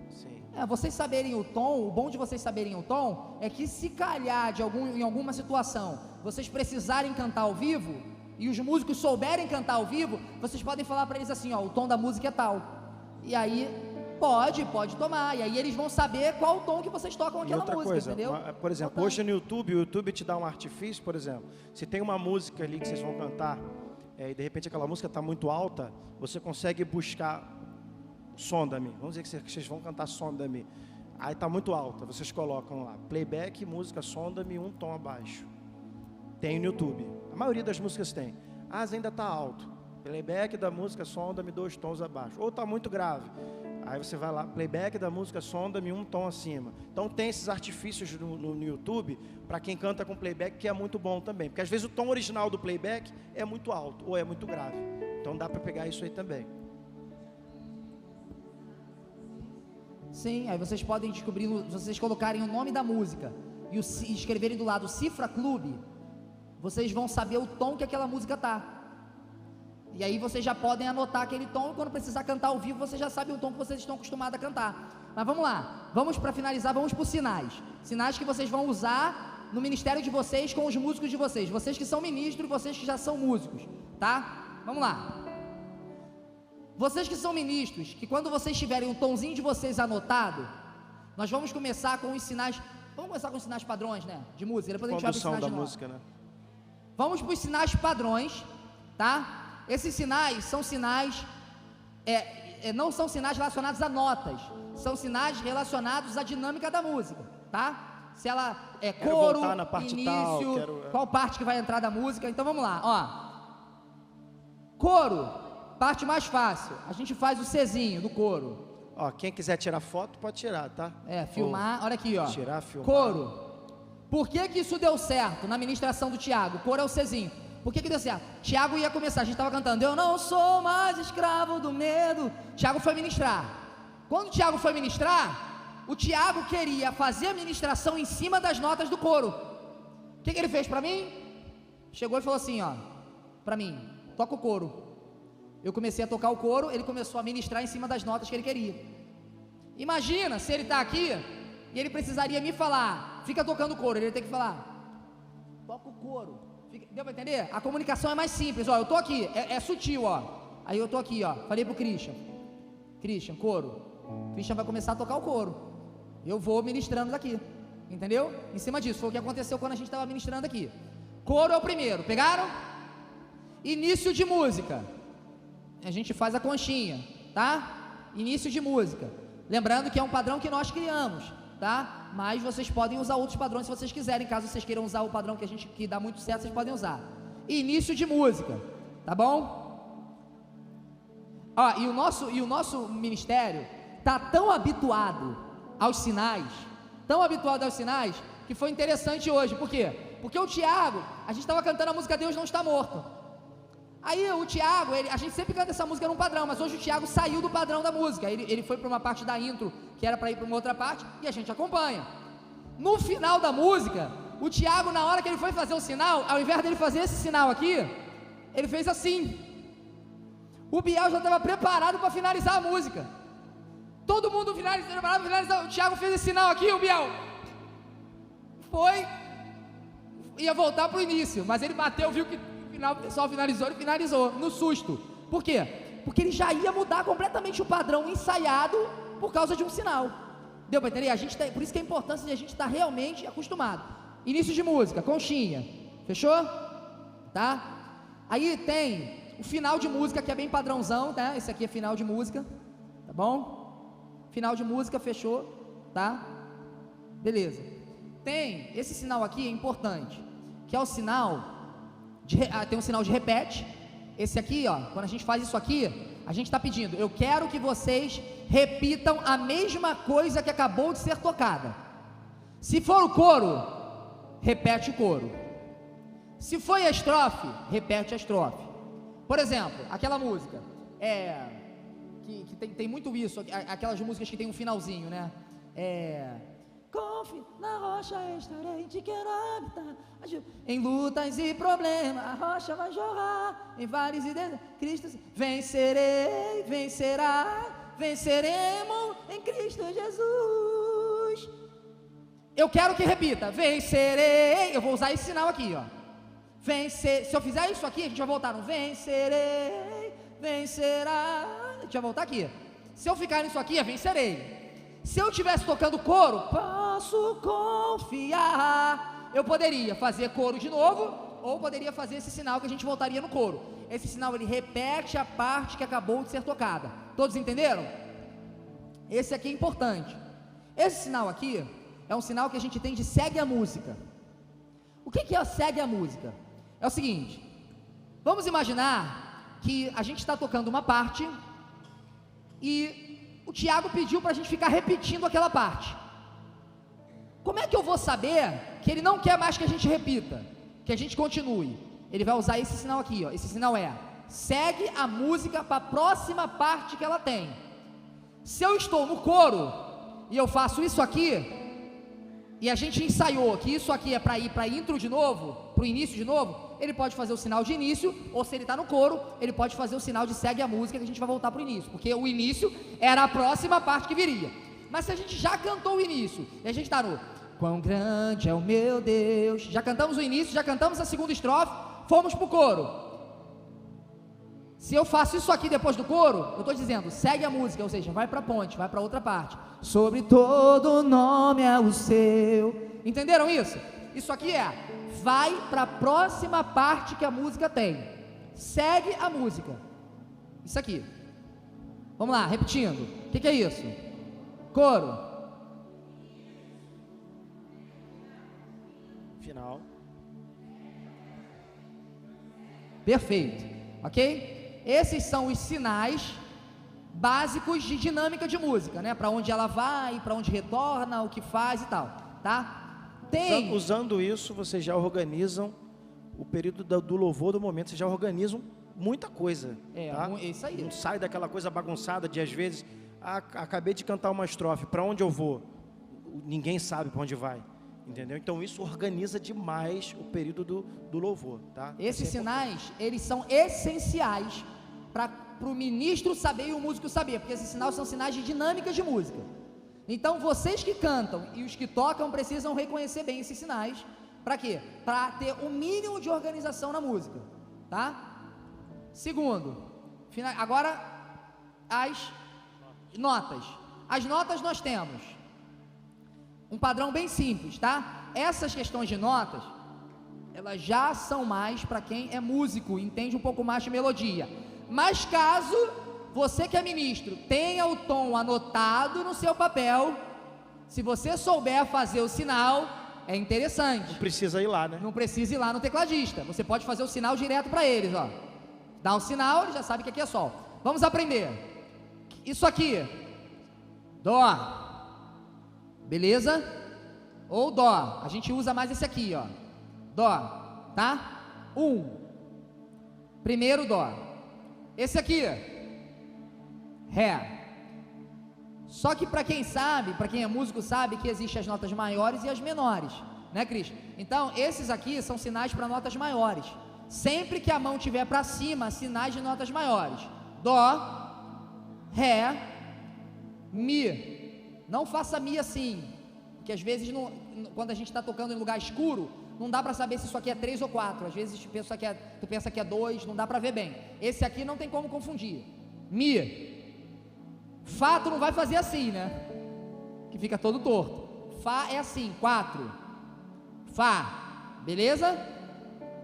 Sim. Vocês saberem o tom, o bom de vocês saberem o tom, é que se calhar em alguma situação, vocês precisarem cantar ao vivo, e os músicos souberem cantar ao vivo, vocês podem falar para eles assim, ó, o tom da música é tal. E aí... Pode tomar, e aí eles vão saber qual o tom que vocês tocam aquela música, coisa, entendeu? Por exemplo, hoje no YouTube, o YouTube te dá um artifício, por exemplo, se tem uma música ali que vocês vão cantar, e de repente aquela música está muito alta, você consegue buscar Sonda-me, vamos dizer que vocês vão cantar Sonda-me, aí está muito alta, vocês colocam lá, playback, música Sonda-me, um tom abaixo, tem no YouTube, a maioria das músicas tem, ainda está alto, playback da música Sonda-me, 2 tons abaixo, ou está muito grave, aí você vai lá, playback da música Sonda-me, 1 tom acima. Então tem esses artifícios no YouTube, para quem canta com playback, que é muito bom também. Porque às vezes o tom original do playback é muito alto, ou é muito grave. Então dá para pegar isso aí também. Sim, aí vocês podem descobrir, se vocês colocarem o nome da música e escreverem do lado Cifra Clube, vocês vão saber o tom que aquela música tá. E aí vocês já podem anotar aquele tom, e quando precisar cantar ao vivo, vocês já sabem o tom que vocês estão acostumados a cantar. Mas vamos lá, para finalizar, vamos por sinais. Sinais que vocês vão usar no ministério de vocês, com os músicos de vocês. Vocês que são ministros e vocês que já são músicos, tá? Vamos lá. Vocês que são ministros, que quando vocês tiverem um tomzinho de vocês anotado, nós vamos começar com os sinais, vamos começar com os sinais padrões, né? De música, depois a gente vai para os sinais da de música, né? Vamos para os sinais padrões, tá? Esses sinais são sinais, não são sinais relacionados a notas, são sinais relacionados à dinâmica da música, tá? Se ela é coro, início, qual parte que vai entrar da música, então vamos lá, ó. Coro, parte mais fácil, a gente faz o Czinho do coro. Ó, quem quiser tirar foto, pode tirar, tá? Filmar, olha aqui, ó. Tirar, filmar. Coro. Por que isso deu certo na ministração do Tiago? Coro é o Czinho. Por que deu certo? Tiago ia começar, a gente estava cantando, eu não sou mais escravo do medo. Tiago foi ministrar. Quando o Tiago foi ministrar, o Tiago queria fazer a ministração em cima das notas do coro. O que ele fez para mim? Chegou e falou assim, ó, para mim, toca o coro. Eu comecei a tocar o coro, ele começou a ministrar em cima das notas que ele queria. Imagina se ele está aqui e ele precisaria me falar, fica tocando o coro, ele ia ter que falar, toca o coro. Deu para entender? A comunicação é mais simples, ó, eu tô aqui, é sutil, ó. Aí eu tô aqui, ó, falei pro Christian, coro, Christian vai começar a tocar o coro. Eu vou ministrando daqui. Entendeu? Em cima disso, foi o que aconteceu quando a gente estava ministrando aqui. Coro é o primeiro, pegaram? Início de música. A gente faz a conchinha, tá? Início de música. Lembrando que é um padrão que nós criamos, tá? Mas vocês podem usar outros padrões se vocês quiserem. Caso vocês queiram usar o padrão que dá muito certo, vocês podem usar. Início de música, tá bom? Ó, e o nosso ministério tá tão habituado aos sinais, que foi interessante hoje. Por quê? Porque o Tiago, a gente estava cantando a música Deus Não Está Morto. Aí o Tiago, a gente sempre canta essa música num padrão, mas hoje o Tiago saiu do padrão da música. Ele foi para uma parte da intro, que era para ir para uma outra parte, e a gente acompanha. No final da música, o Tiago, na hora que ele foi fazer o sinal, ao invés dele fazer esse sinal aqui, ele fez assim. O Biel já estava preparado para finalizar a música. Todo mundo preparado para finalizar. O Tiago fez esse sinal aqui, o Biel ia voltar para o início, mas ele bateu, viu que o pessoal finalizou, ele finalizou no susto. Por quê? Porque ele já ia mudar completamente o padrão ensaiado por causa de um sinal. Deu para entender? Por isso que é a importância de a gente estar realmente acostumado. Início de música, conchinha, fechou? Tá? Aí tem o final de música, que é bem padrãozão, tá? Esse aqui é final de música, tá bom? Final de música, fechou, tá? Beleza. Tem esse sinal aqui, é importante, que é o sinal tem um sinal de repete. Esse aqui, ó, quando a gente faz isso aqui, a gente está pedindo: eu quero que vocês repitam a mesma coisa que acabou de ser tocada. Se for o coro, repete o coro. Se foi a estrofe, repete a estrofe. Por exemplo, aquela música que tem muito isso, aquelas músicas que tem um finalzinho, né? Confie na rocha estarei, te quero habitar. Em lutas e problemas, a rocha vai jorrar. Em vales e desertos, Cristo vencerei, venceremos em Cristo Jesus. Eu quero que repita: vencerei. Eu vou usar esse sinal aqui, ó. Se eu fizer isso aqui, a gente vai voltar no vencerei, vencerá. A gente vai voltar aqui. Se eu ficar nisso aqui, é vencerei. Se eu estivesse tocando coro, posso confiar. Eu poderia fazer coro de novo, ou poderia fazer esse sinal que a gente voltaria no coro. Esse sinal, ele repete a parte que acabou de ser tocada. Todos entenderam? Esse aqui é importante. Esse sinal aqui é um sinal que a gente tem de segue a música. O que é segue a música? É o seguinte: vamos imaginar que a gente está tocando uma parte e o Tiago pediu para a gente ficar repetindo aquela parte. Como é que eu vou saber que ele não quer mais que a gente repita, que a gente continue? Ele vai usar esse sinal aqui, ó. Esse sinal segue a música para a próxima parte que ela tem. Se eu estou no coro e eu faço isso aqui, e a gente ensaiou que isso aqui é para ir para intro de novo, para o início de novo, ele pode fazer o sinal de início, ou se ele está no coro, ele pode fazer o sinal de segue a música, que a gente vai voltar para o início, porque o início era a próxima parte que viria. Mas se a gente já cantou o início, e a gente está no quão grande é o meu Deus, já cantamos o início, já cantamos a segunda estrofe, fomos para o coro. Se eu faço isso aqui depois do coro, eu estou dizendo, segue a música, ou seja, vai para a ponte, vai para outra parte. Sobre todo nome é o seu. Entenderam isso? Isso aqui vai para a próxima parte que a música tem. Segue a música. Isso aqui. Vamos lá, repetindo. O que é isso? Coro. Final. Perfeito. Ok? Esses são os sinais básicos de dinâmica de música, né? Para onde ela vai, para onde retorna, o que faz e tal, tá? Usando isso, vocês já organizam o período do louvor, do momento, vocês já organizam muita coisa. Tá? Isso aí. Não sai daquela coisa bagunçada de, às vezes, acabei de cantar uma estrofe, para onde eu vou? Ninguém sabe para onde vai, entendeu? Então isso organiza demais o período do louvor, tá? Esses sinais, eles são essenciais para o ministro saber e o músico saber, porque esses sinais são sinais de dinâmica de música. Então vocês que cantam e os que tocam precisam reconhecer bem esses sinais. Para quê? Para ter um mínimo de organização na música, tá? Segundo, agora as notas. As notas nós temos um padrão bem simples, tá? Essas questões de notas, elas já são mais para quem é músico, entende um pouco mais de melodia. Mas caso você que é ministro tenha o tom anotado no seu papel, se você souber fazer o sinal, é interessante. Não precisa ir lá, né? Não precisa ir lá no tecladista. Você pode fazer o sinal direto para eles, ó. Dá o sinal, ele já sabe que aqui é sol. Vamos aprender. Isso aqui, dó, beleza? Ou dó. A gente usa mais esse aqui, ó. Dó, tá? Primeiro dó. Esse aqui, ré. Só que para quem sabe, para quem é músico sabe que existem as notas maiores e as menores, né, Cris? Então, esses aqui são sinais para notas maiores. Sempre que a mão estiver para cima, sinais de notas maiores. Dó, ré, mi. Não faça mi assim, porque às vezes quando a gente está tocando em lugar escuro, não dá para saber se isso aqui é 3 ou 4. Às vezes tu pensa que é 2, não dá para ver bem. Esse aqui não tem como confundir. Mi. Fá tu não vai fazer assim, né? Que fica todo torto. Fá é assim, 4. Fá, beleza?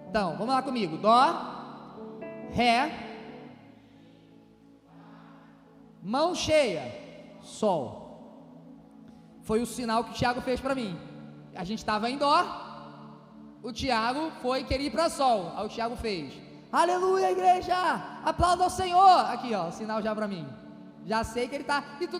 Então, vamos lá comigo. Dó, ré, mão cheia, sol. Foi o sinal que o Thiago fez para mim. A gente estava em dó, o Thiago foi querer ir para sol. Aí o Thiago fez: aleluia, igreja, aplauda ao Senhor. Aqui, ó, o sinal já para mim. Já sei que ele está, e tu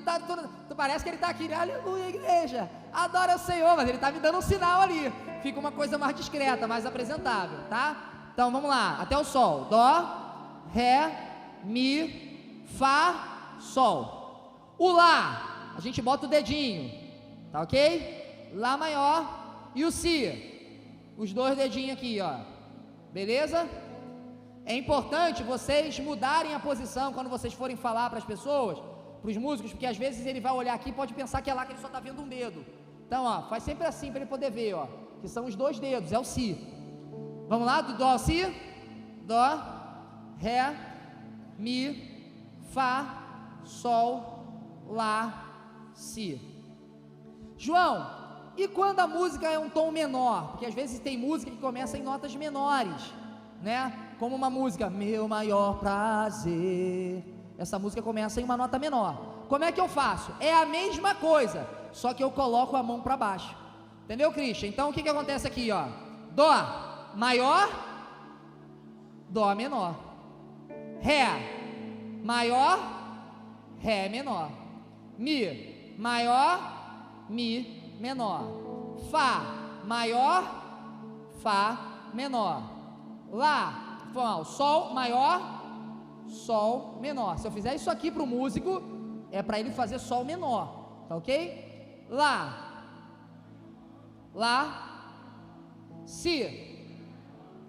parece que ele está aqui, aleluia, igreja, adora o Senhor, mas ele está me dando um sinal ali. Fica uma coisa mais discreta, mais apresentável, tá? Então vamos lá, até o sol. Dó, ré, mi, fá, sol. O lá, a gente bota o dedinho, tá ok? Lá maior. E o si, os 2 dedinhos aqui, ó, beleza? É importante vocês mudarem a posição quando vocês forem falar para as pessoas, para os músicos, porque às vezes ele vai olhar aqui e pode pensar que é lá que ele só está vendo um dedo. Então, ó, faz sempre assim para ele poder ver, ó, que são os 2 dedos, é o si. Vamos lá, do dó ao si. Dó, ré, mi, fá, sol, lá, si. João, e quando a música é um tom menor? Porque às vezes tem música que começa em notas menores, né? Como uma música, meu maior prazer. Essa música começa em uma nota menor. Como é que eu faço? É a mesma coisa, só que eu coloco a mão para baixo. Entendeu, Christian? Então o que acontece aqui, ó? Dó maior, dó menor. Ré maior, ré menor. Mi maior, mi menor. Fá maior, fá menor. Lá, sol maior, sol menor. Se eu fizer isso aqui para o músico, é para ele fazer sol menor, tá ok? Lá, si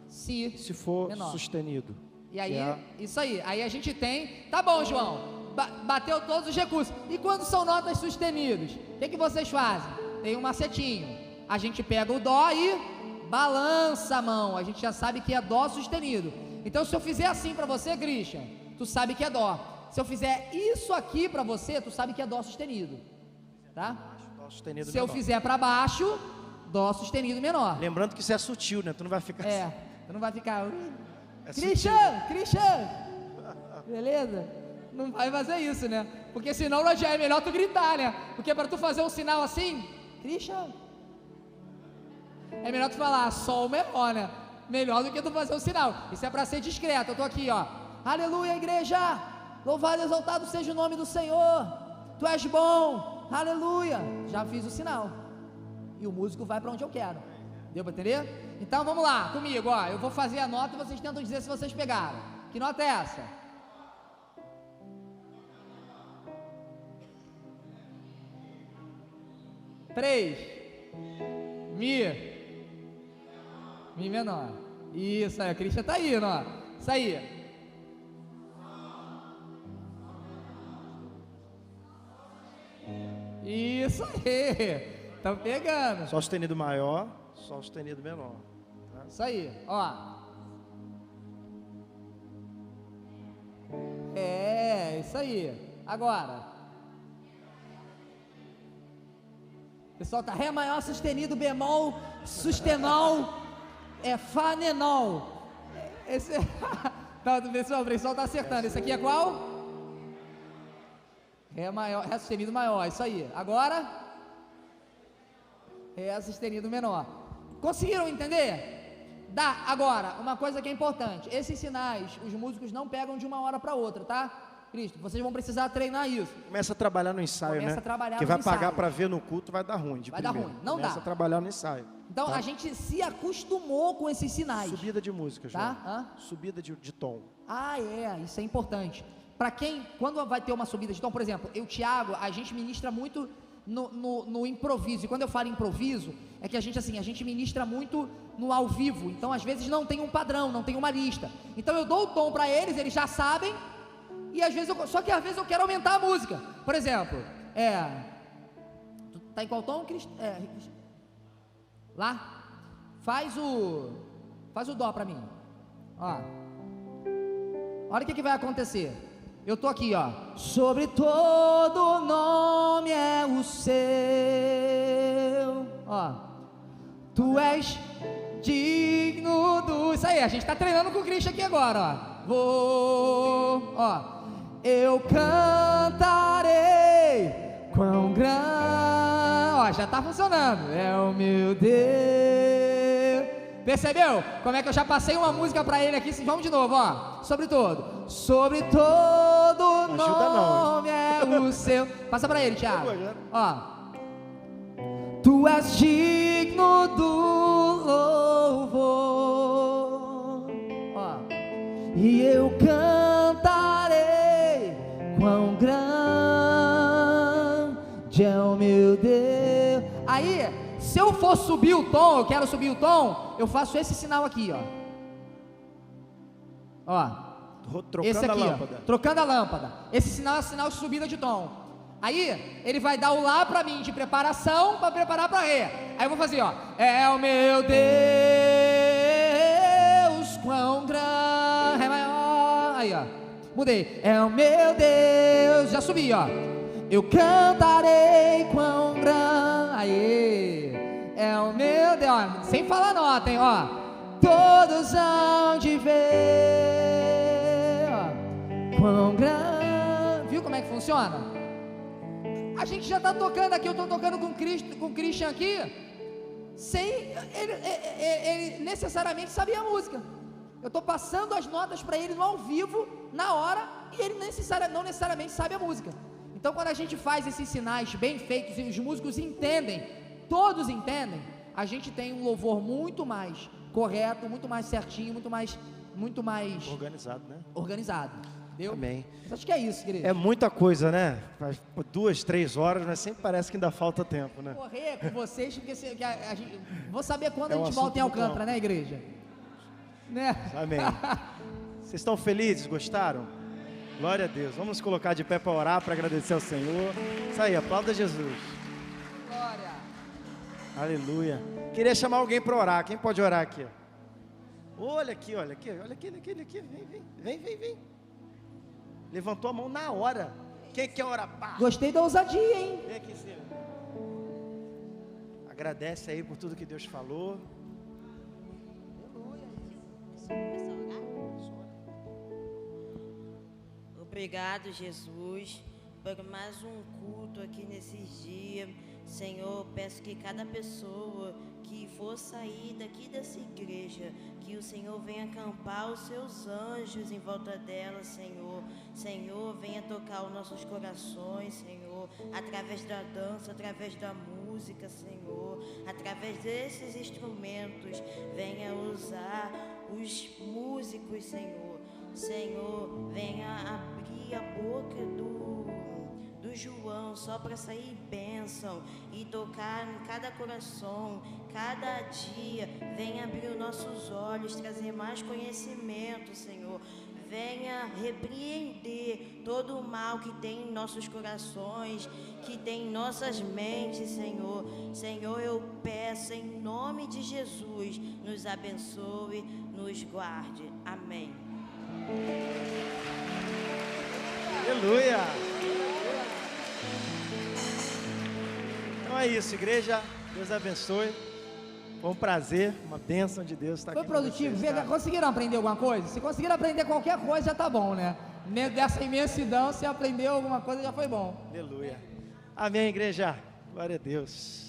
se for menor. Sustenido. E aí, isso aí. Aí a gente tem, tá bom, João, bateu todos os recursos. E quando são notas sustenidas, o que vocês fazem? Tem um macetinho. A gente pega o dó e balança a mão, a gente já sabe que é dó sustenido. Então se eu fizer assim para você, Christian, tu sabe que é dó. Se eu fizer isso aqui para você, tu sabe que é dó sustenido, tá? Dó sustenido se eu fizer para baixo, dó sustenido menor. Lembrando que isso é sutil, né? Tu não vai ficar tu não vai ficar Christian, beleza? Não vai fazer isso, né? Porque senão já é melhor tu gritar, né? Porque para tu fazer um sinal assim, Christian, é melhor tu falar sol menor, né? Melhor do que tu fazer o sinal. Isso é para ser discreto. Eu tô aqui, ó. Aleluia, igreja. Louvado e exaltado seja o nome do Senhor. Tu és bom. Aleluia. Já fiz o sinal. E o músico vai para onde eu quero. Deu para entender? Então vamos lá, comigo, ó. Eu vou fazer a nota e vocês tentam dizer se vocês pegaram. Que nota é essa? Três. Mi menor. Isso aí, a Christian tá aí, ó. Isso aí. Isso aí. Estão pegando. Sol sustenido maior, sol sustenido menor. Tá? Isso aí, ó. É, isso aí. Agora. Pessoal, tá Ré maior sustenido, bemol, sustenol, Fá menor. Esse tá, pessoal, o pessoal tá acertando. Esse aqui é qual? Ré maior, Ré sustenido maior, isso aí. Agora, Ré sustenido menor. Conseguiram entender? Dá. Agora, uma coisa que é importante: esses sinais, os músicos não pegam de uma hora para outra, tá? Cristo, vocês vão precisar treinar isso. Começa a trabalhar no ensaio, Começa né? a trabalhar que no vai ensaio. pagar para ver no culto, vai dar ruim. Vai dar ruim, não Começa dá. a trabalhar no ensaio. Então, tá? a gente se acostumou com esses sinais. Subida de música, João. Tá? Hã? Subida de tom. Ah, isso é importante. Para quem, quando vai ter uma subida de tom, por exemplo, eu, Thiago, a gente ministra muito no improviso. E quando eu falo improviso, é que a gente ministra muito no ao vivo. Então, às vezes, não tem um padrão, não tem uma lista. Então, eu dou o tom para eles já sabem. E às vezes, só que às vezes eu quero aumentar a música. Por exemplo, tu tá em qual tom, Cristo? Lá. Faz o dó para mim. Ó. Olha o que vai acontecer. Eu tô aqui, ó. Sobre todo nome é o seu. Ó. Tu és digno do... Isso aí, a gente tá treinando com o Cristo aqui agora, ó. Ó. Eu cantarei quão grande... Ó, já tá funcionando. É o meu Deus. Percebeu? Como é que eu já passei uma música pra ele aqui? Vamos de novo, ó. Sobre todo nome é o seu. Passa pra ele, Thiago. Ó. Tu és digno do louvor. Ó. E eu cantarei quão grande é o meu Deus. Aí, se eu for subir o tom, eu quero subir o tom, eu faço esse sinal aqui, ó. Ó. Trocando Esse aqui, a lâmpada. ó. Trocando a lâmpada. Esse sinal é sinal de subida de tom. Aí, ele vai dar o lá pra mim de preparação para preparar pra Ré. Aí eu vou fazer, ó. É o meu Deus, quão grande, Ré maior. Aí, ó. Mudei. É o meu Deus. Já subi, ó. Eu cantarei quão grande. Aí. É o meu Deus. Ó, sem falar nota, hein, ó. Todos hão de ver. Ó. Quão grande. Viu como é que funciona? A gente já está tocando aqui, eu estou tocando com o Christian aqui, sem ele necessariamente saber a música. Eu estou passando as notas para ele no ao vivo, na hora, e ele não necessariamente sabe a música. Então, quando a gente faz esses sinais bem feitos e os músicos entendem, todos entendem, a gente tem um louvor muito mais correto, muito mais certinho, muito mais Organizado, né? organizado. Entendeu? Amém. Mas acho que é isso, igreja. É muita coisa, né? 2, 3 horas, mas sempre parece que ainda falta tempo, né? Correr com vocês, porque a gente, vou saber quando É a um gente volta em assunto muito Alcântara, né, igreja? Né? Amém. Vocês estão felizes? Gostaram? Glória a Deus. Vamos nos colocar de pé para orar, para agradecer ao Senhor. Isso aí, aplauda Jesus. Glória. Aleluia. Queria chamar alguém para orar. Quem pode orar aqui? Olha aqui, olha aqui, olha aquele aqui. Vem. Levantou a mão na hora. Quem quer orar? Pá. Gostei da ousadia, hein? Vem aqui, Senhor. Agradece aí por tudo que Deus falou. Obrigado, Jesus, por mais um culto aqui nesses dias. Senhor, peço que cada pessoa que for sair daqui dessa igreja, que o Senhor venha acampar os seus anjos em volta dela, Senhor. Senhor, venha tocar os nossos corações, Senhor, através da dança, através da música, Senhor, através desses instrumentos, venha usar os músicos, Senhor. Senhor, venha abrir a boca do João só para sair bênção e tocar em cada coração, cada dia. Venha abrir os nossos olhos, trazer mais conhecimento, Senhor. Venha repreender todo o mal que tem em nossos corações, que tem em nossas mentes, Senhor. Senhor, eu peço em nome de Jesus, nos abençoe, nos guarde. Amém. Aleluia. Então é isso, igreja. Deus abençoe. Foi um prazer, uma bênção de Deus estar Foi aqui. produtivo? Com vocês, tá? Conseguiram aprender alguma coisa? Se conseguiram aprender qualquer coisa, já tá bom, né? Dessa imensidão, se aprendeu alguma coisa, já foi bom. Aleluia. Amém, igreja. Glória a Deus.